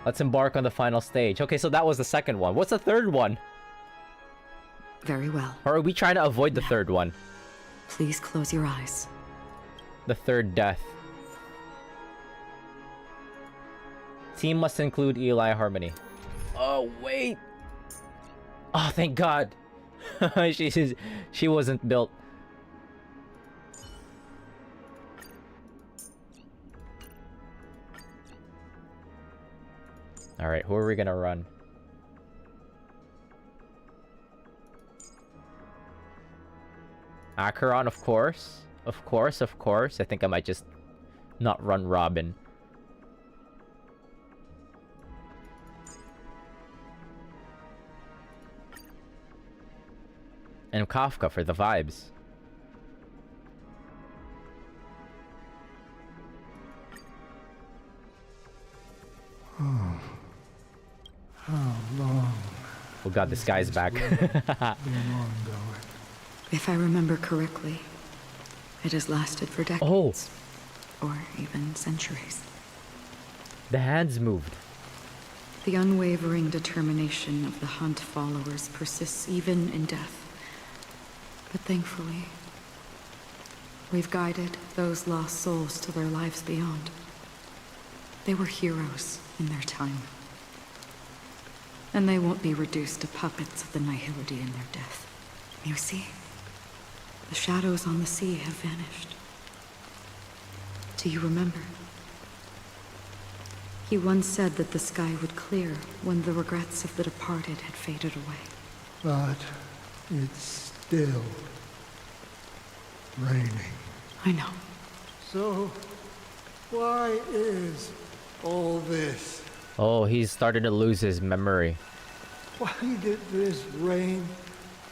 Let's embark on the final stage. Okay, so that was the second one. What's the third one? Very well. Or are we trying to avoid the third one? Please close your eyes. The third death. Team must include Eli Harmony. Oh, wait! Oh, thank God! She wasn't built. Alright, who are we gonna run? Acheron, of course. Of course, of course. I think I might just not run Robin. And Kafka for the vibes. Oh. How long? Oh god, this guy's back. Been ongoing. If I remember correctly, it has lasted for decades. Or even centuries. The hands moved. The unwavering determination of the Hunt followers persists even in death. But thankfully, we've guided those lost souls to their lives beyond. They were heroes in their time. And they won't be reduced to puppets of the Nihility in their death. You see, the shadows on the sea have vanished. Do you remember? He once said that the sky would clear when the regrets of the departed had faded away. But it's still raining. I know. So, why is all this? Oh, he's starting to lose his memory. Why did this rain?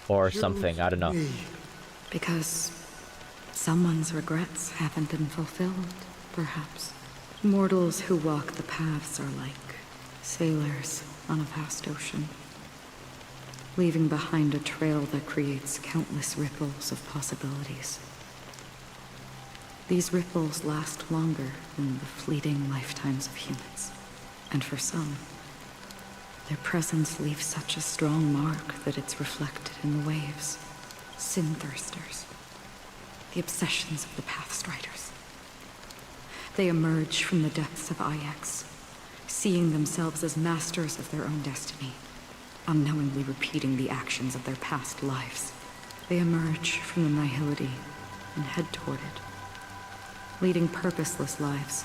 Or something, I don't know. Because someone's regrets haven't been fulfilled, perhaps. Mortals who walk the paths are like sailors on a vast ocean, leaving behind a trail that creates countless ripples of possibilities. These ripples last longer than the fleeting lifetimes of humans. And for some, their presence leaves such a strong mark that it's reflected in the waves. Sin-thirsters. The obsessions of the Pathstriders. They emerge from the depths of Ix, seeing themselves as masters of their own destiny, unknowingly repeating the actions of their past lives. They emerge from the Nihility and head toward it, leading purposeless lives.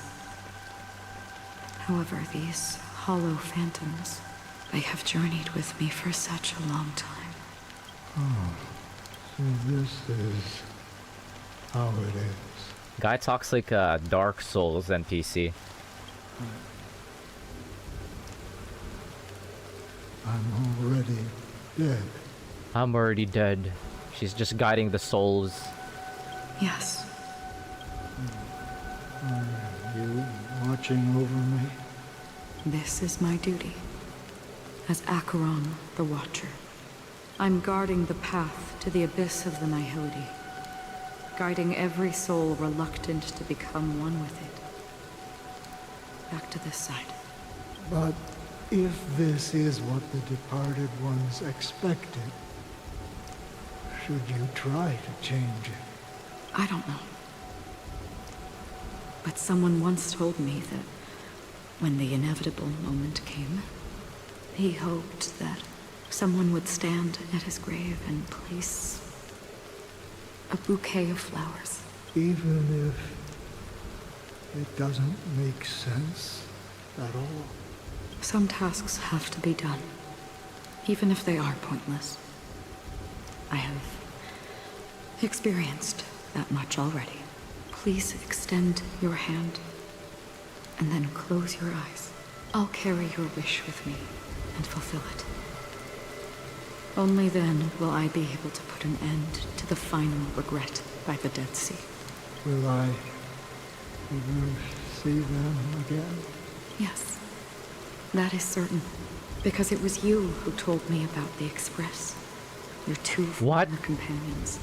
However, these hollow phantoms, they have journeyed with me for such a long time. Oh, so this is how it is. Guy talks like a Dark Souls NPC. I'm already dead. I'm already dead. She's just guiding the souls. Yes. Are you watching over me? This is my duty. As Acheron, the Watcher. I'm guarding the path to the abyss of the Nihility. Guiding every soul reluctant to become one with it. Back to this side. But if this is what the departed ones expected, should you try to change it? I don't know. But someone once told me that when the inevitable moment came, he hoped that someone would stand at his grave and place a bouquet of flowers. Even if it doesn't make sense at all? Some tasks have to be done, even if they are pointless. I have experienced that much already. Please extend your hand, and then close your eyes. I'll carry your wish with me and fulfill it. Only then will I be able to put an end to the final regret by the Dead Sea. Will I ever see them again? Yes, that is certain. Because it was you who told me about the Express. Your two former companions.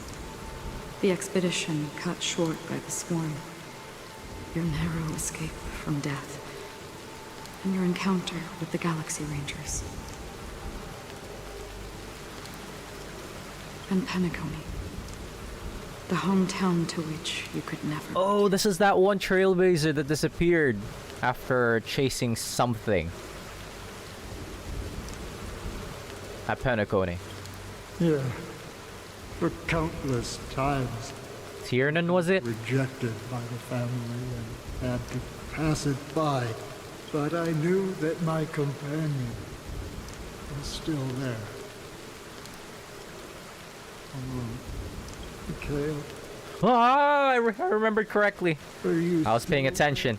The expedition cut short by the swarm. Your narrow escape from death. And your encounter with the Galaxy Rangers. And Penacony. The hometown to which you could never... Oh, this is that one trailblazer that disappeared after chasing something. At Penacony. Yeah. For countless times. Tiernan, was it? Rejected by the family and had to pass it by. But I knew that my companion was still there. Alone. Mikhail. Ah, I remembered correctly. I was paying attention.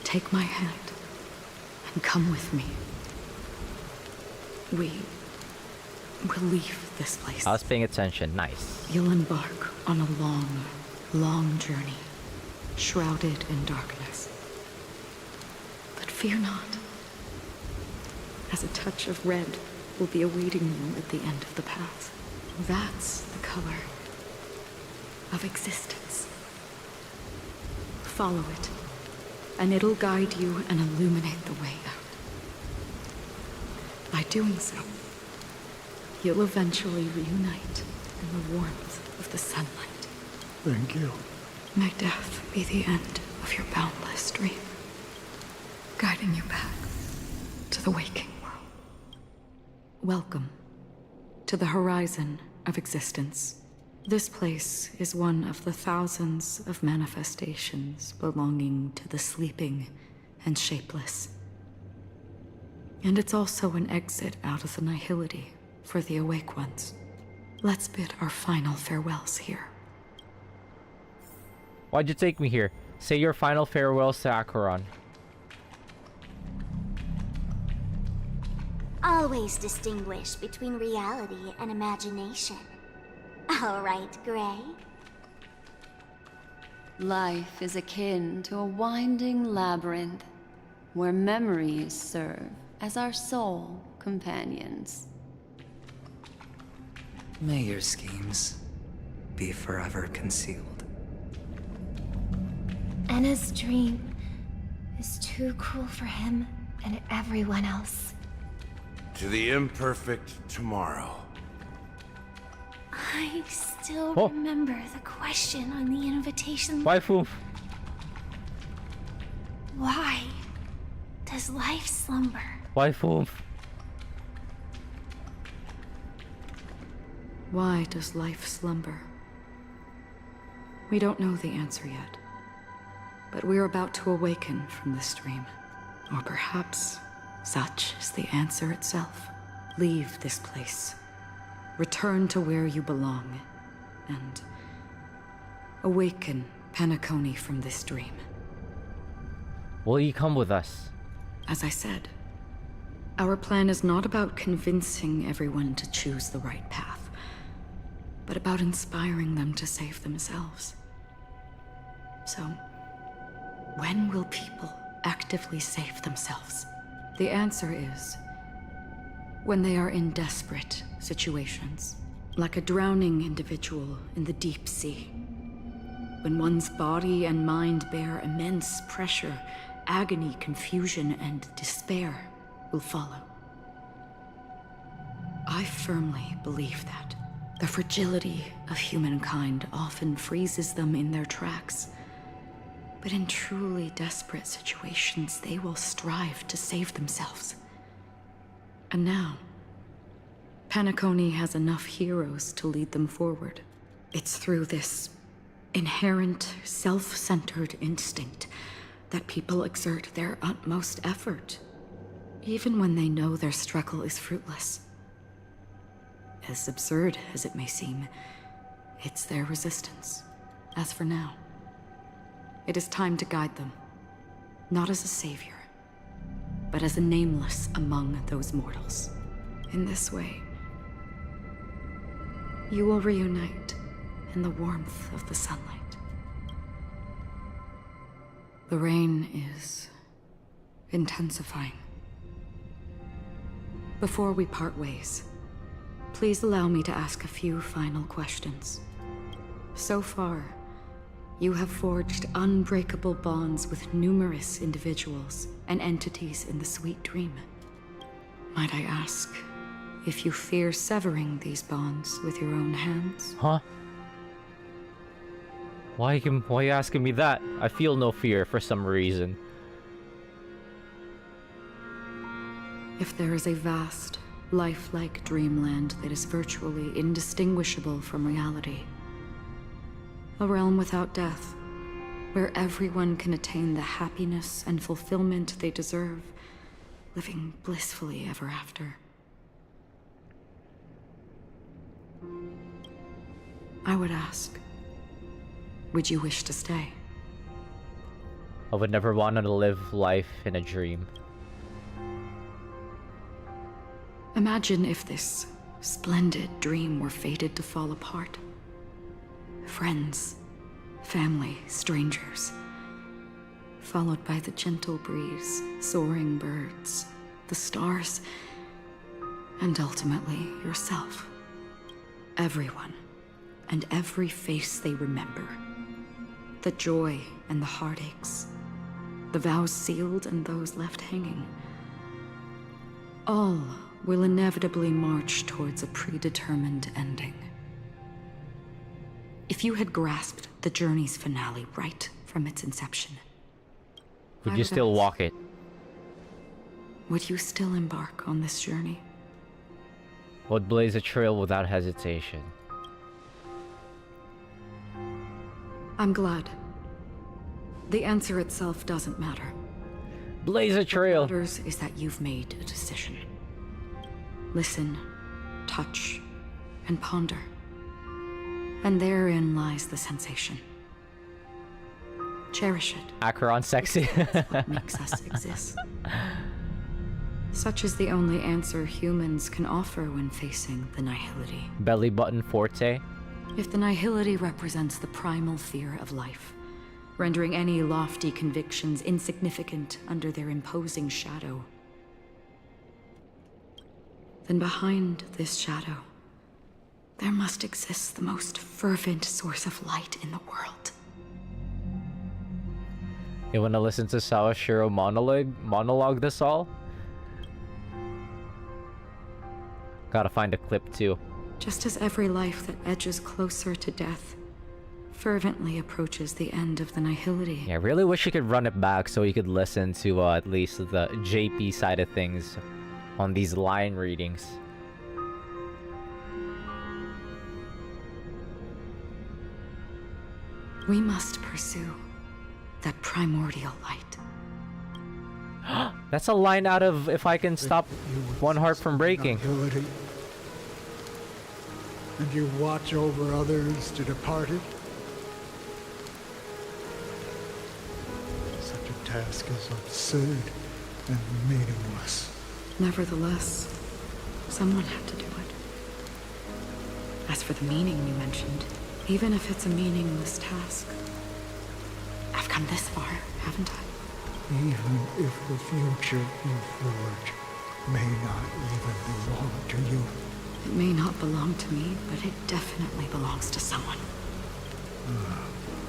Take my hand and come with me. We will leave this place. I was paying attention. Nice. You'll embark on a long, long journey, shrouded in darkness. But Fear not, as a touch of red will be awaiting you at the end of the path. That's the color of existence. Follow it, and it'll guide you and illuminate the way out. By doing so, you'll eventually reunite in the warmth of the sunlight. Thank you. May death be the end of your boundless dream, guiding you back to the waking world. Welcome to the horizon of existence. This place is one of the thousands of manifestations belonging to the sleeping and shapeless. And it's also an exit out of the nihility for the awake ones. Let's bid our final farewells here. Why'd you take me here? Say your final farewells to Acheron. Always distinguish between reality and imagination. All right, Gray. Life is akin to a winding labyrinth, where memories serve as our sole companions. May your schemes be forever concealed. Anna's dream is too cruel for him and everyone else. To the imperfect tomorrow. I still remember the question on the invitation. Waifu. Why does life slumber? Waifu. Why does life slumber? We don't know the answer yet, but we're about to awaken from this dream. Or perhaps such is the answer itself. Leave this place. Return to where you belong, and awaken Penacony from this dream. Will you come with us? As I said, our plan is not about convincing everyone to choose the right path, but about inspiring them to save themselves. So, when will people actively save themselves? The answer is when they are in desperate situations, like a drowning individual in the deep sea. When one's body and mind bear immense pressure, agony, confusion, and despair will follow. I firmly believe that the fragility of humankind often freezes them in their tracks. But in truly desperate situations, they will strive to save themselves. And now, Penacony has enough heroes to lead them forward. It's through this inherent, self-centered instinct that people exert their utmost effort, even when they know their struggle is fruitless. As absurd as it may seem, it's their resistance. As for now, it is time to guide them, not as a savior, but as a nameless among those mortals. In this way, you will reunite in the warmth of the sunlight. The rain is intensifying. Before we part ways, please allow me to ask a few final questions. So far, you have forged unbreakable bonds with numerous individuals and entities in the Sweet Dream. Might I ask if you fear severing these bonds with your own hands? Huh? Why are you asking me that? I feel no fear for some reason. If there is a vast, lifelike dreamland that is virtually indistinguishable from reality, a realm without death, where everyone can attain the happiness and fulfillment they deserve, living blissfully ever after. I would ask, would you wish to stay? I would never want to live life in a dream. Imagine if this splendid dream were fated to fall apart. Friends, family, strangers. followed by the gentle breeze, soaring birds, the stars, and ultimately yourself. Everyone, and every face they remember. The joy and the heartaches, the vows sealed and those left hanging. All will inevitably march towards a predetermined ending. If you had grasped the journey's finale right from its inception, would you still walk it? Would you still embark on this journey? Would blaze a trail without hesitation? I'm glad. The answer itself doesn't matter. Blaze a trail. What matters is that you've made a decision. Listen, touch, and ponder. And therein lies the sensation. Cherish it. Acheron sexy. What makes us exist. Such is the only answer humans can offer when facing the nihility. Belly button forte. If the nihility represents the primal fear of life, rendering any lofty convictions insignificant under their imposing shadow, then behind this shadow, there must exist the most fervent source of light in the world. You wanna listen to Sawashiro monologue this all? Gotta find a clip too. Just as every life that edges closer to death fervently approaches the end of the nihility. Yeah, I really wish you could run it back so you could listen to at least the JP side of things on these line readings. We must pursue that primordial light. That's a line out of If I Can Stop One Heart from Breaking. Nihility. And you watch over others to depart it. Such a task is absurd and meaningless. Nevertheless, someone had to do it. As for the meaning you mentioned, even if it's a meaningless task, I've come this far, haven't I? Even if the future you forge may not even belong to you. It may not belong to me, but it definitely belongs to someone.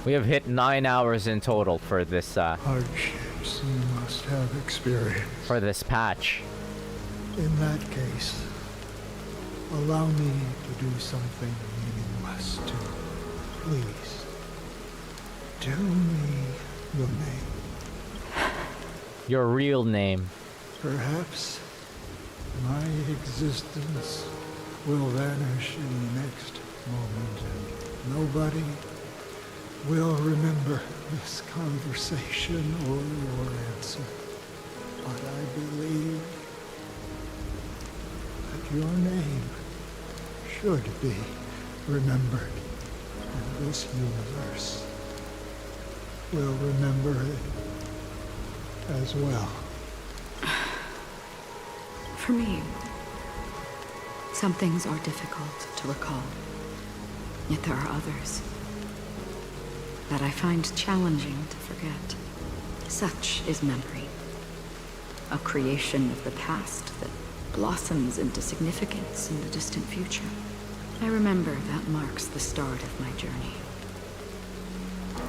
We have hit 9 hours in total for this hardships you must have experienced. For this patch. In that case, allow me to do something meaningless too. Please, tell me your name. Your real name. Perhaps my existence will vanish in the next moment and nobody will remember this conversation or your answer. But I believe that your name should be remembered, and this universe will remember it as well. For me, some things are difficult to recall, yet there are others that I find challenging to forget. Such is memory, a creation of the past that blossoms into significance in the distant future. I remember that marks the start of my journey,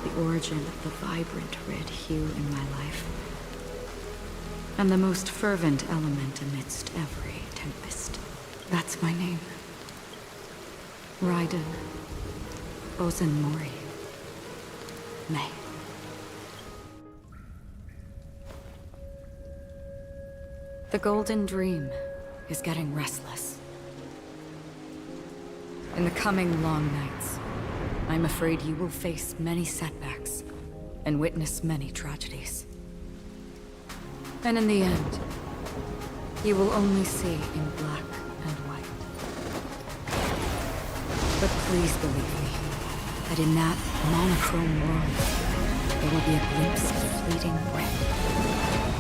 the origin of the vibrant red hue in my life, and the most fervent element amidst every tempest. That's my name. Raiden Bozenmori May. The Golden Dream is getting restless. In the coming long nights, I'm afraid you will face many setbacks and witness many tragedies. And in the end, you will only see in black and white. But please believe me, that in that monochrome world, there will be a glimpse of fleeting red.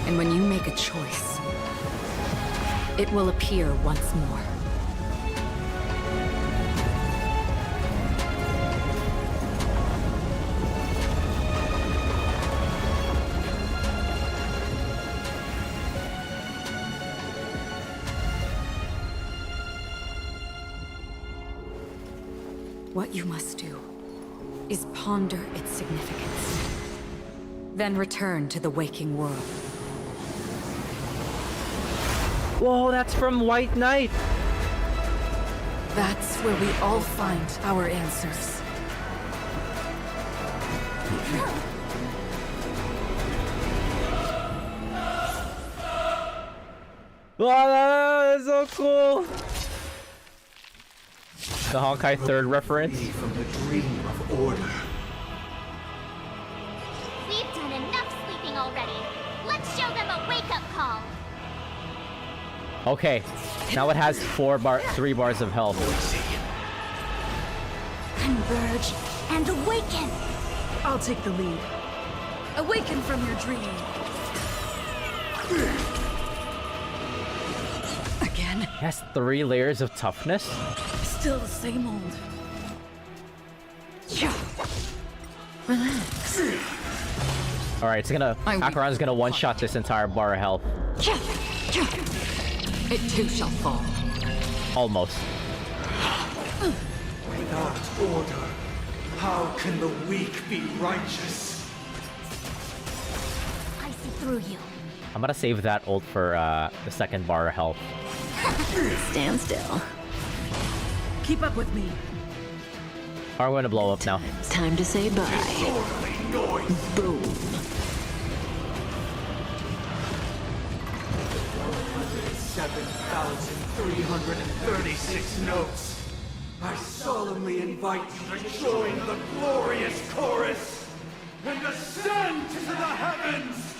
And when you make a choice, it will appear once more. What you must do is ponder its significance. Then return to the waking world. Whoa, that's from White Knight! That's where we all find our answers. Wow, that's so cool! The Honkai 3rd reference. From the dream of order. We've done enough sleeping already. Let's show them a wake-up call. Okay, now it has 3 bars of health. Converge and awaken. I'll take the lead. Awaken from your dream. Again? It has 3 layers of toughness? Still the same old. Relax. Alright, it's gonna... Acheron's gonna one-shot this entire bar of health. It too shall fall. Almost. Without order, how can the weak be righteous? I see through you. I'm gonna save that ult for the second bar of health. Stand still. Keep up with me. I'm gonna blow up now. Time to say bye. Boom. 7,336 notes. I solemnly invite you to join the glorious chorus and ascend to the heavens!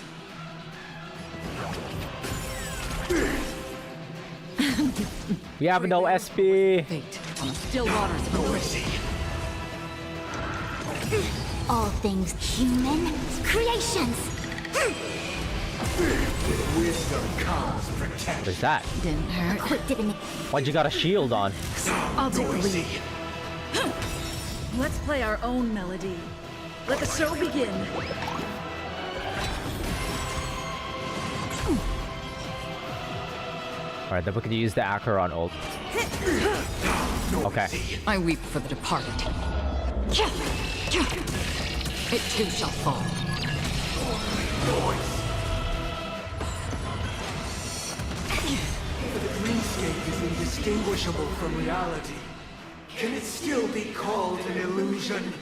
We have no SP. Still waters of mercy. All things human creations. With wisdom comes protection. What is that? Didn't hurt. Quit digging. Why'd you got a shield on? I'll take the lead. Let's play our own melody. Let the show begin. Alright, then we can use the Acheron ult. Okay. I weep for the departed. It too shall fall. The dreamscape is indistinguishable from reality. Can it still be called an illusion?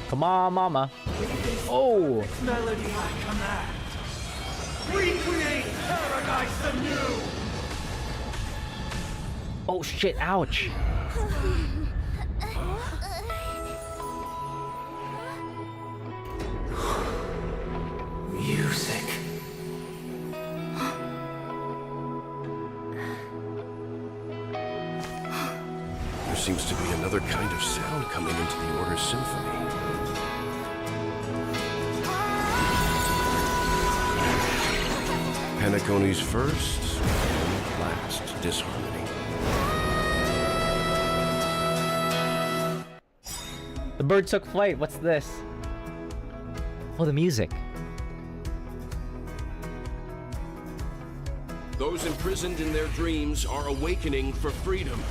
Come on, mama. Oh! Melody I command. Recreate paradise anew! Oh shit, ouch! Music. There seems to be another kind of sound coming into the Order's symphony. Penacony's first and last disharmony. The bird took flight. What's this? Oh, the music. Those imprisoned in their dreams are awakening for freedom.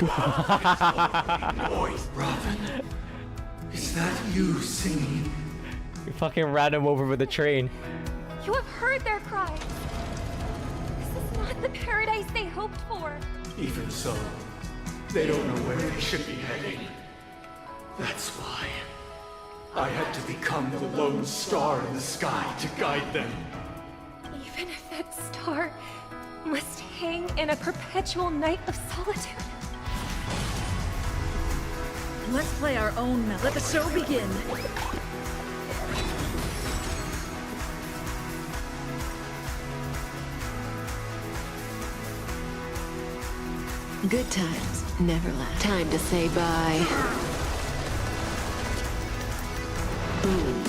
Noise, Robin. Is that you singing? You fucking ran him over with a train. You have heard their cries. This is not the paradise they hoped for. Even so, they don't know where they should be heading. That's why I had to become the lone star in the sky to guide them. Even if that star must hang in a perpetual night of solitude. Let's play our own melody. Let the show begin. Good times never last. Time to say bye. Boom.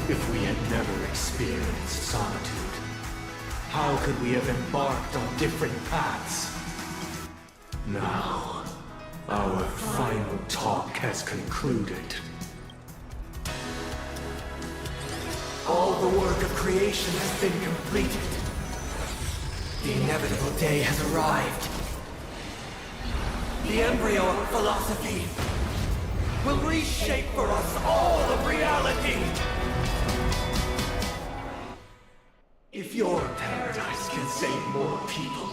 If we had never experienced solitude, how could we have embarked on different paths? Now, our final talk has concluded. All All the work of creation has been completed. The inevitable day has arrived. The embryo of philosophy will reshape for us all of reality. If your paradise can save more people,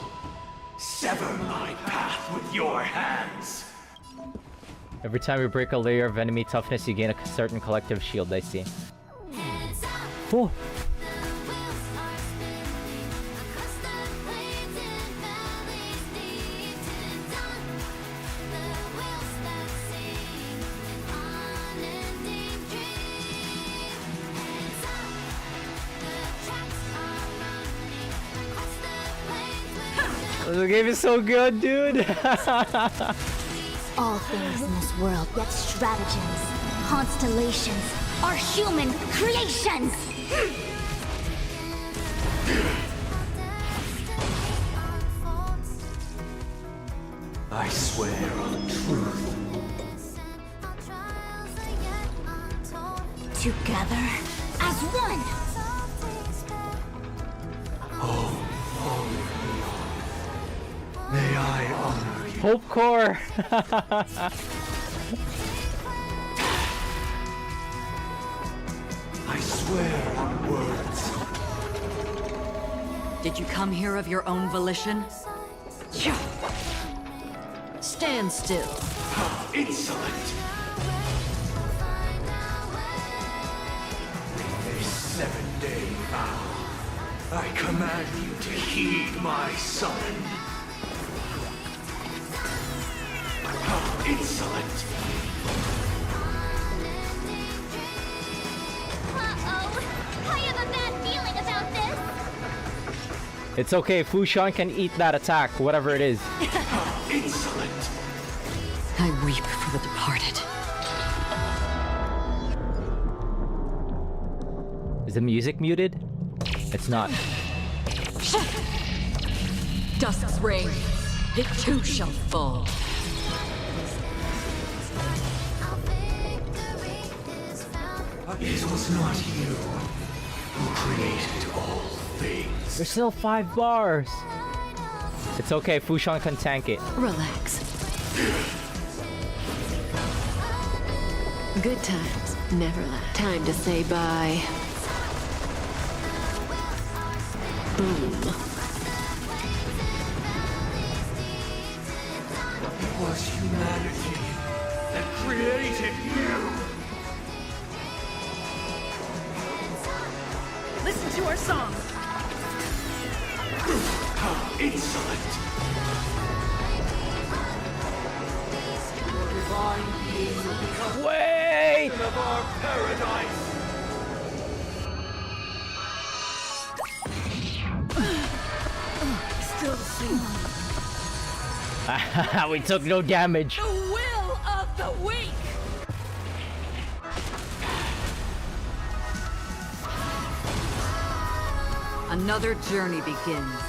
sever my path with your hands. Every time you break a layer of enemy toughness, you gain a certain collective shield, I see. Oh. The game is so good, dude. All things in this world, yet stratagems, constellations, are human creations! I swear on truth. Together as one! May I honor you. Hope Core. I swear on words. Did you come here of your own volition? Stand still. How insolent! A 7-day vow. I command you to heed my summon. How insolent! Uh-oh! I have a bad feeling about this! It's okay, Fushan can eat that attack, whatever it is. How insolent! I weep for the departed. Is the music muted? It's not. Dusk's reign, it too shall fall. It was not you who created all things. There's still 5 bars. It's okay, Fushan can tank it. Relax. Good times never last. Time to say bye. Boom. It was humanity that created you. Listen to our song. How insolent! Your divine being will become Wait! of our paradise. Still the same. We took no damage. The will of the weak. Another journey begins.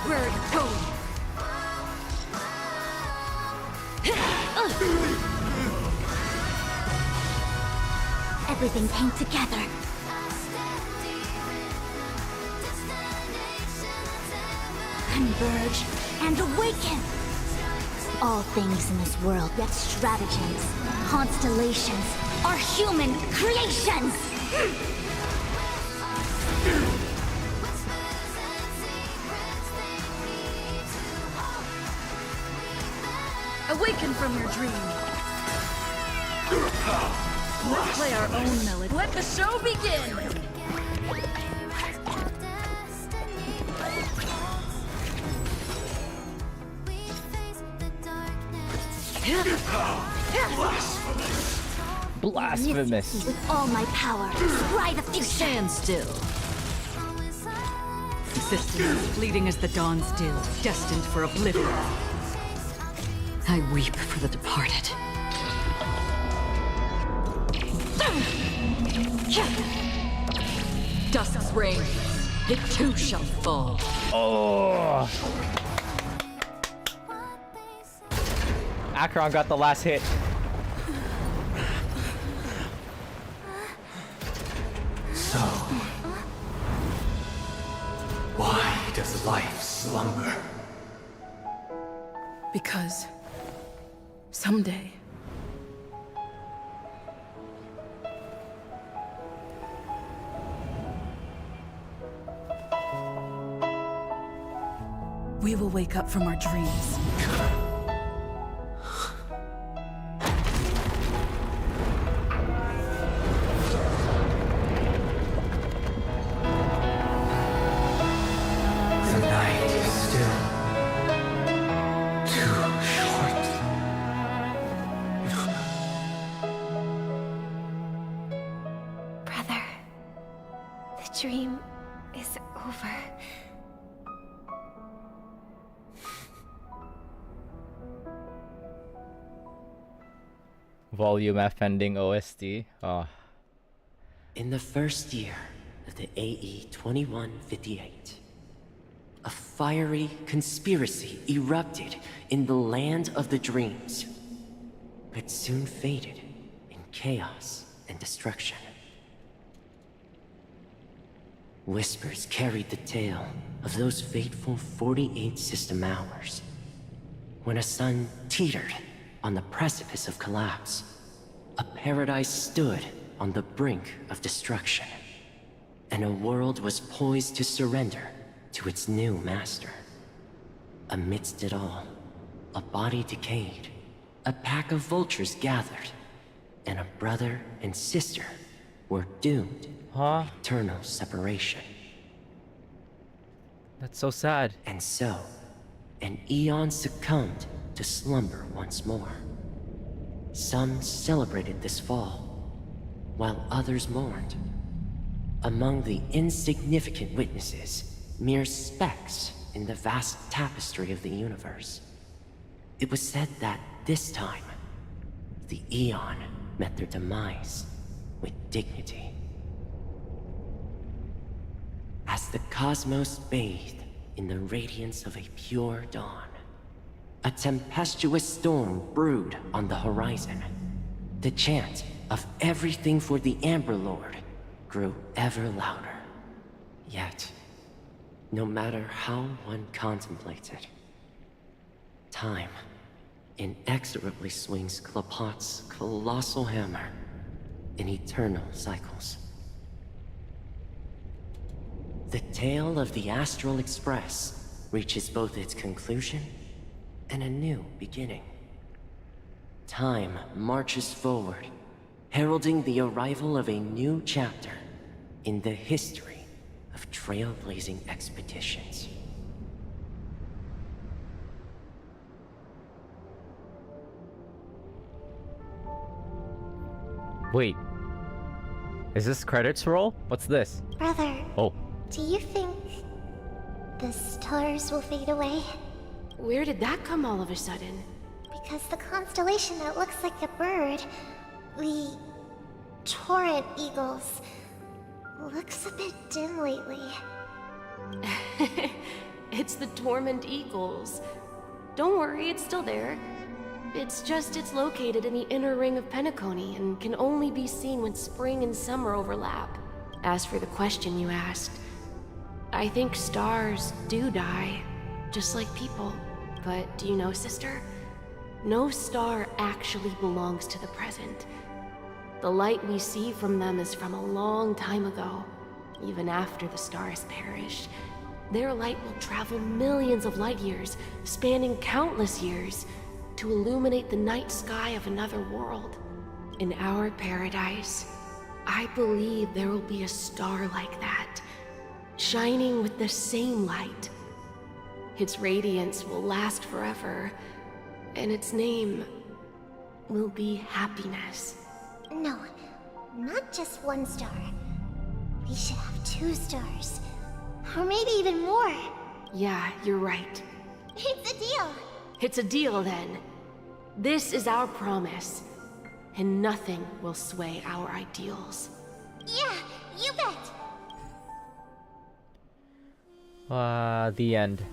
Where are you going? Everything came together. Converge and awaken! All things in this world, yet stratagems, constellations, are human creations! Awaken from your dream. Let's play our own melody. Let the show begin! Blasphemous. With all my power, scry the future! Stand still. Existence fleeting as the dawn still, destined for oblivion. I weep for the departed. Dusk's reign, it too shall fall. Oh! Acheron got the last hit. slumber? Because someday we will wake up from our dreams. The night is still too short. Brother, the dream is over. Volume F ending OST. Oh. In the first year of the AE 2158, a fiery conspiracy erupted in the land of the dreams, but soon faded in chaos and destruction. Whispers carried the tale of those fateful 48 system hours, when a sun teetered on the precipice of collapse. A paradise stood on the brink of destruction, and a world was poised to surrender to its new master. Amidst it all, a body decayed, a pack of vultures gathered, and a brother and sister were doomed to eternal separation. That's so sad. And so, an eon succumbed to slumber once more. Some celebrated this fall, while others mourned. Among the insignificant witnesses, mere specks in the vast tapestry of the universe. It was said that this time, the Eon met their demise with dignity. As the cosmos bathed in the radiance of a pure dawn, a tempestuous storm brewed on the horizon. The chant of everything for the Amber Lord grew ever louder. Yet, no matter how one contemplated, time inexorably swings Klapot's colossal hammer in eternal cycles. The tale of the Astral Express reaches both its conclusion and a new beginning. Time marches forward, heralding the arrival of a new chapter in the history of trailblazing expeditions. Wait. Is this credits roll? What's this? Brother, Oh. do you think the stars will fade away? Where did that come all of a sudden? Because the constellation that looks like a bird, the Torrent Eagles, looks a bit dim lately. It's the Torment Eagles. Don't worry, it's still there. It's just it's located in the inner ring of Penacony and can only be seen when spring and summer overlap. As for the question you asked, I think stars do die, just like people. But do you know, sister? No star actually belongs to the present. The light we see from them is from a long time ago. Even after the stars perish, their light will travel millions of light years, spanning countless years, to illuminate the night sky of another world. In our paradise, I believe there will be a star like that, shining with the same light. Its radiance will last forever, and its name will be happiness. No, not just one star. We should have 2 stars. Or maybe even more. Yeah, you're right. It's a deal. It's a deal then. This is our promise, and nothing will sway our ideals. Yeah, you bet. The end.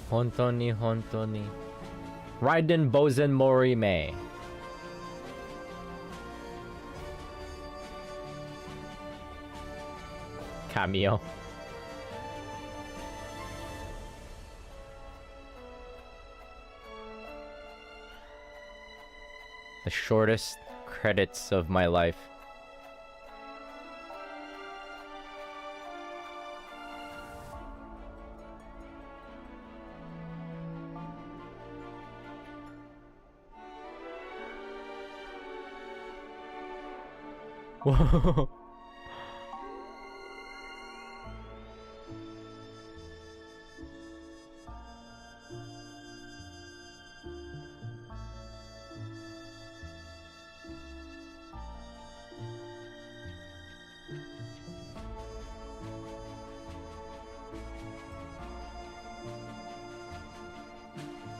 Hontoni. Raiden Bozen Morime. Cameo. The shortest credits of my life. Whoa.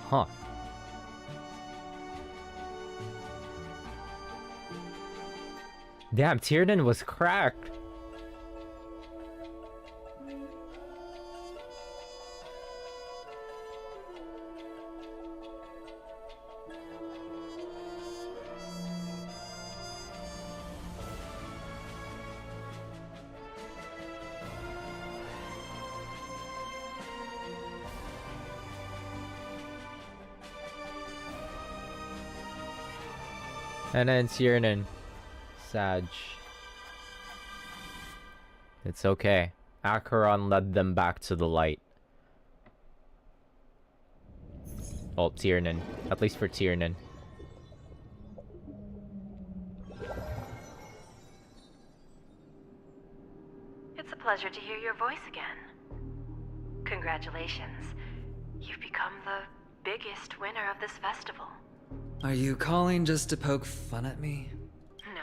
Huh. Damn, Tiernan was cracked. And then Tiernan. Sag. It's okay. Acheron led them back to the light. Oh, Tiernan. At least for Tiernan. It's a pleasure to hear your voice again. Congratulations. You've become the biggest winner of this festival. Are you calling just to poke fun at me? No.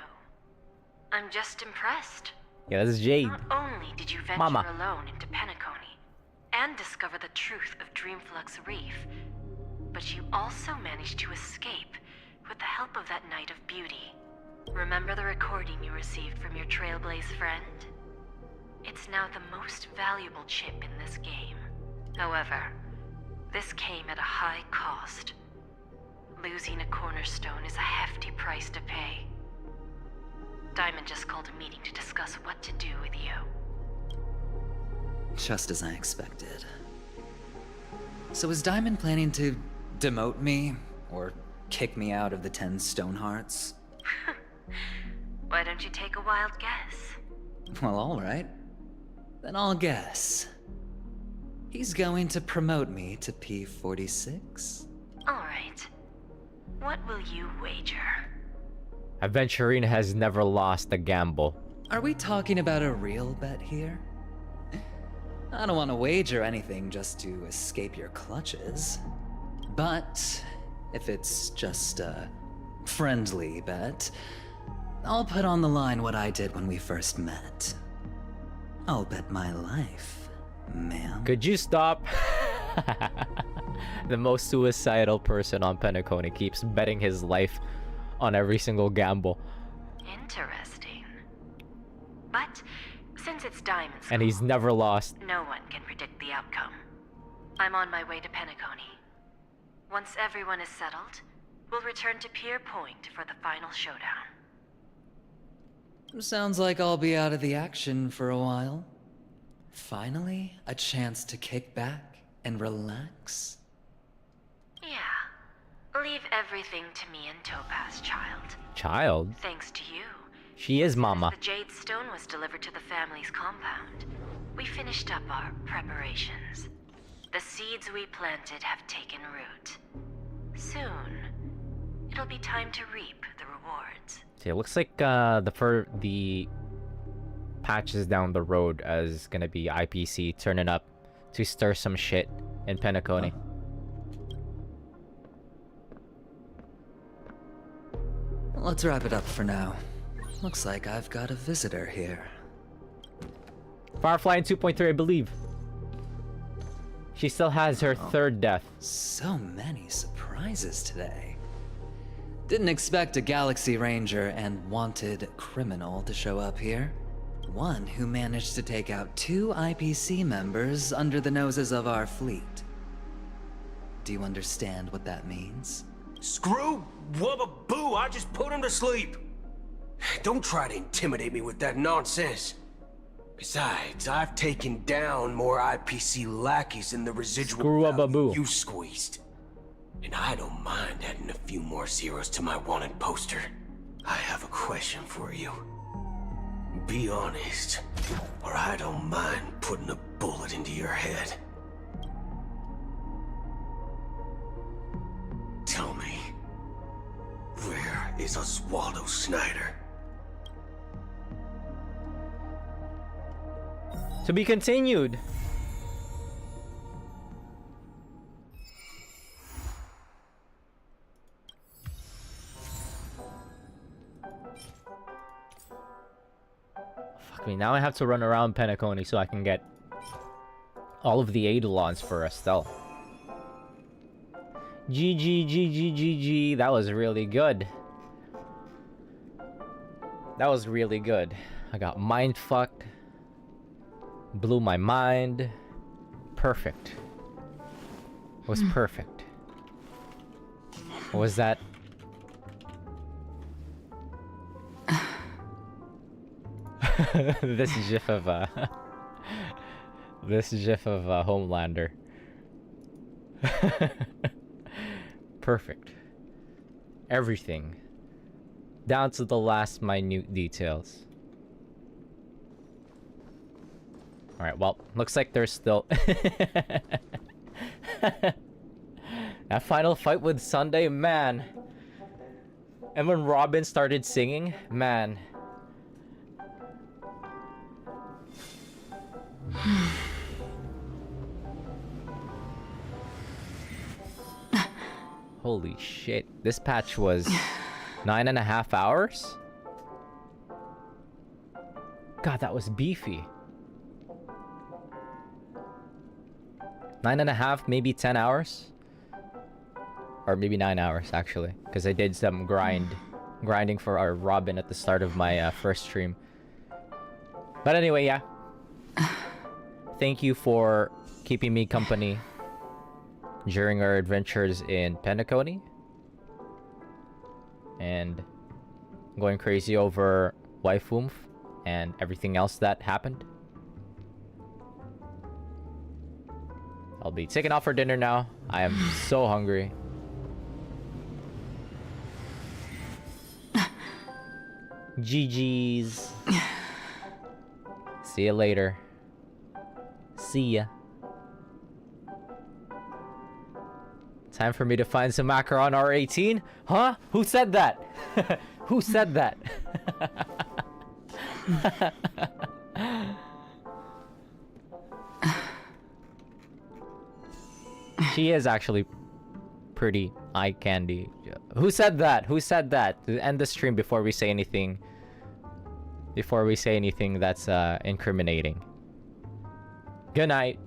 I'm just impressed. Yeah, this is Jade. Not only did you venture Mama. alone into Penacony and discover the truth of Dreamflux Reef, but you also managed to escape with the help of that Knight of Beauty. Remember the recording you received from your Trailblaze friend? It's now the most valuable chip in this game. However, this came at a high cost. Losing a cornerstone is a hefty price to pay. Diamond just called a meeting to discuss what to do with you. Just as I expected. So is Diamond planning to demote me? Or kick me out of the 10 Stonehearts? Why don't you take a wild guess? Well, alright. Then I'll guess. He's going to promote me to P46? Alright. What will you wager? Aventurine has never lost a gamble. Are we talking about a real bet here? I don't want to wager anything just to escape your clutches. But if it's just a friendly bet, I'll put on the line what I did when we first met. I'll bet my life, ma'am. Could you stop? The most suicidal person on Penacony keeps betting his life on every single gamble. Interesting. But since it's Diamond's And he's never lost. no one can predict the outcome. I'm on my way to Penacony. Once everyone is settled, we'll return to Pier Point for the final showdown. Sounds like I'll be out of the action for a while. Finally, a chance to kick back and relax. Yeah. Leave everything to me and Topaz, child. Child? Thanks to you. She is mama. The Jade Stone was delivered to the family's compound. We finished up our preparations. The seeds we planted have taken root. Soon, it'll be time to reap the rewards. See, it looks like the patches down the road is gonna be IPC turning up to stir some shit in Penacony. Let's wrap it up for now. Looks like I've got a visitor here. Firefly in 2.3, I believe. She still has her third death. So many surprises today. Didn't expect a Galaxy Ranger and wanted criminal to show up here. One who managed to take out 2 IPC members under the noses of our fleet. Do you understand what that means? Screw Wubba Boo, I just put him to sleep. Don't try to intimidate me with that nonsense. Besides, I've taken down more IPC lackeys than the residual Screw Wubba value Boo. you squeezed. And I don't mind adding a few more zeros to my wanted poster. I have a question for you. Be honest, or I don't mind putting a bullet into your head. Tell me, where is Oswaldo Snyder? To be continued. Fuck me, now I have to run around Penacony so I can get all of the Eidolons for Estelle. GG. That was really good. That was really good. I got mind fucked. Blew my mind. Perfect. Was perfect. What was that? This gif of Homelander. Perfect. Everything. Down to the last minute details. Alright, well, looks like there's still... That final fight with Sunday, man. And when Robin started singing, man. Holy shit. This patch was 9.5 hours? God, that was beefy. 9.5, maybe 10 hours? Or maybe 9 hours, actually. Because I did some grinding for our Robin at the start of my first stream. But anyway, yeah. Thank you for keeping me company during our adventures in Penacony. And going crazy over Waifoomf and everything else that happened. I'll be taking off for dinner now. I am so hungry. GG's. See you later. See ya. Time for me to find some Macaron R18? Huh? Who said that? Who said that? She is actually pretty eye candy. Who said that? Who said that? To end the stream before we say anything. Before we say anything that's incriminating. Good night.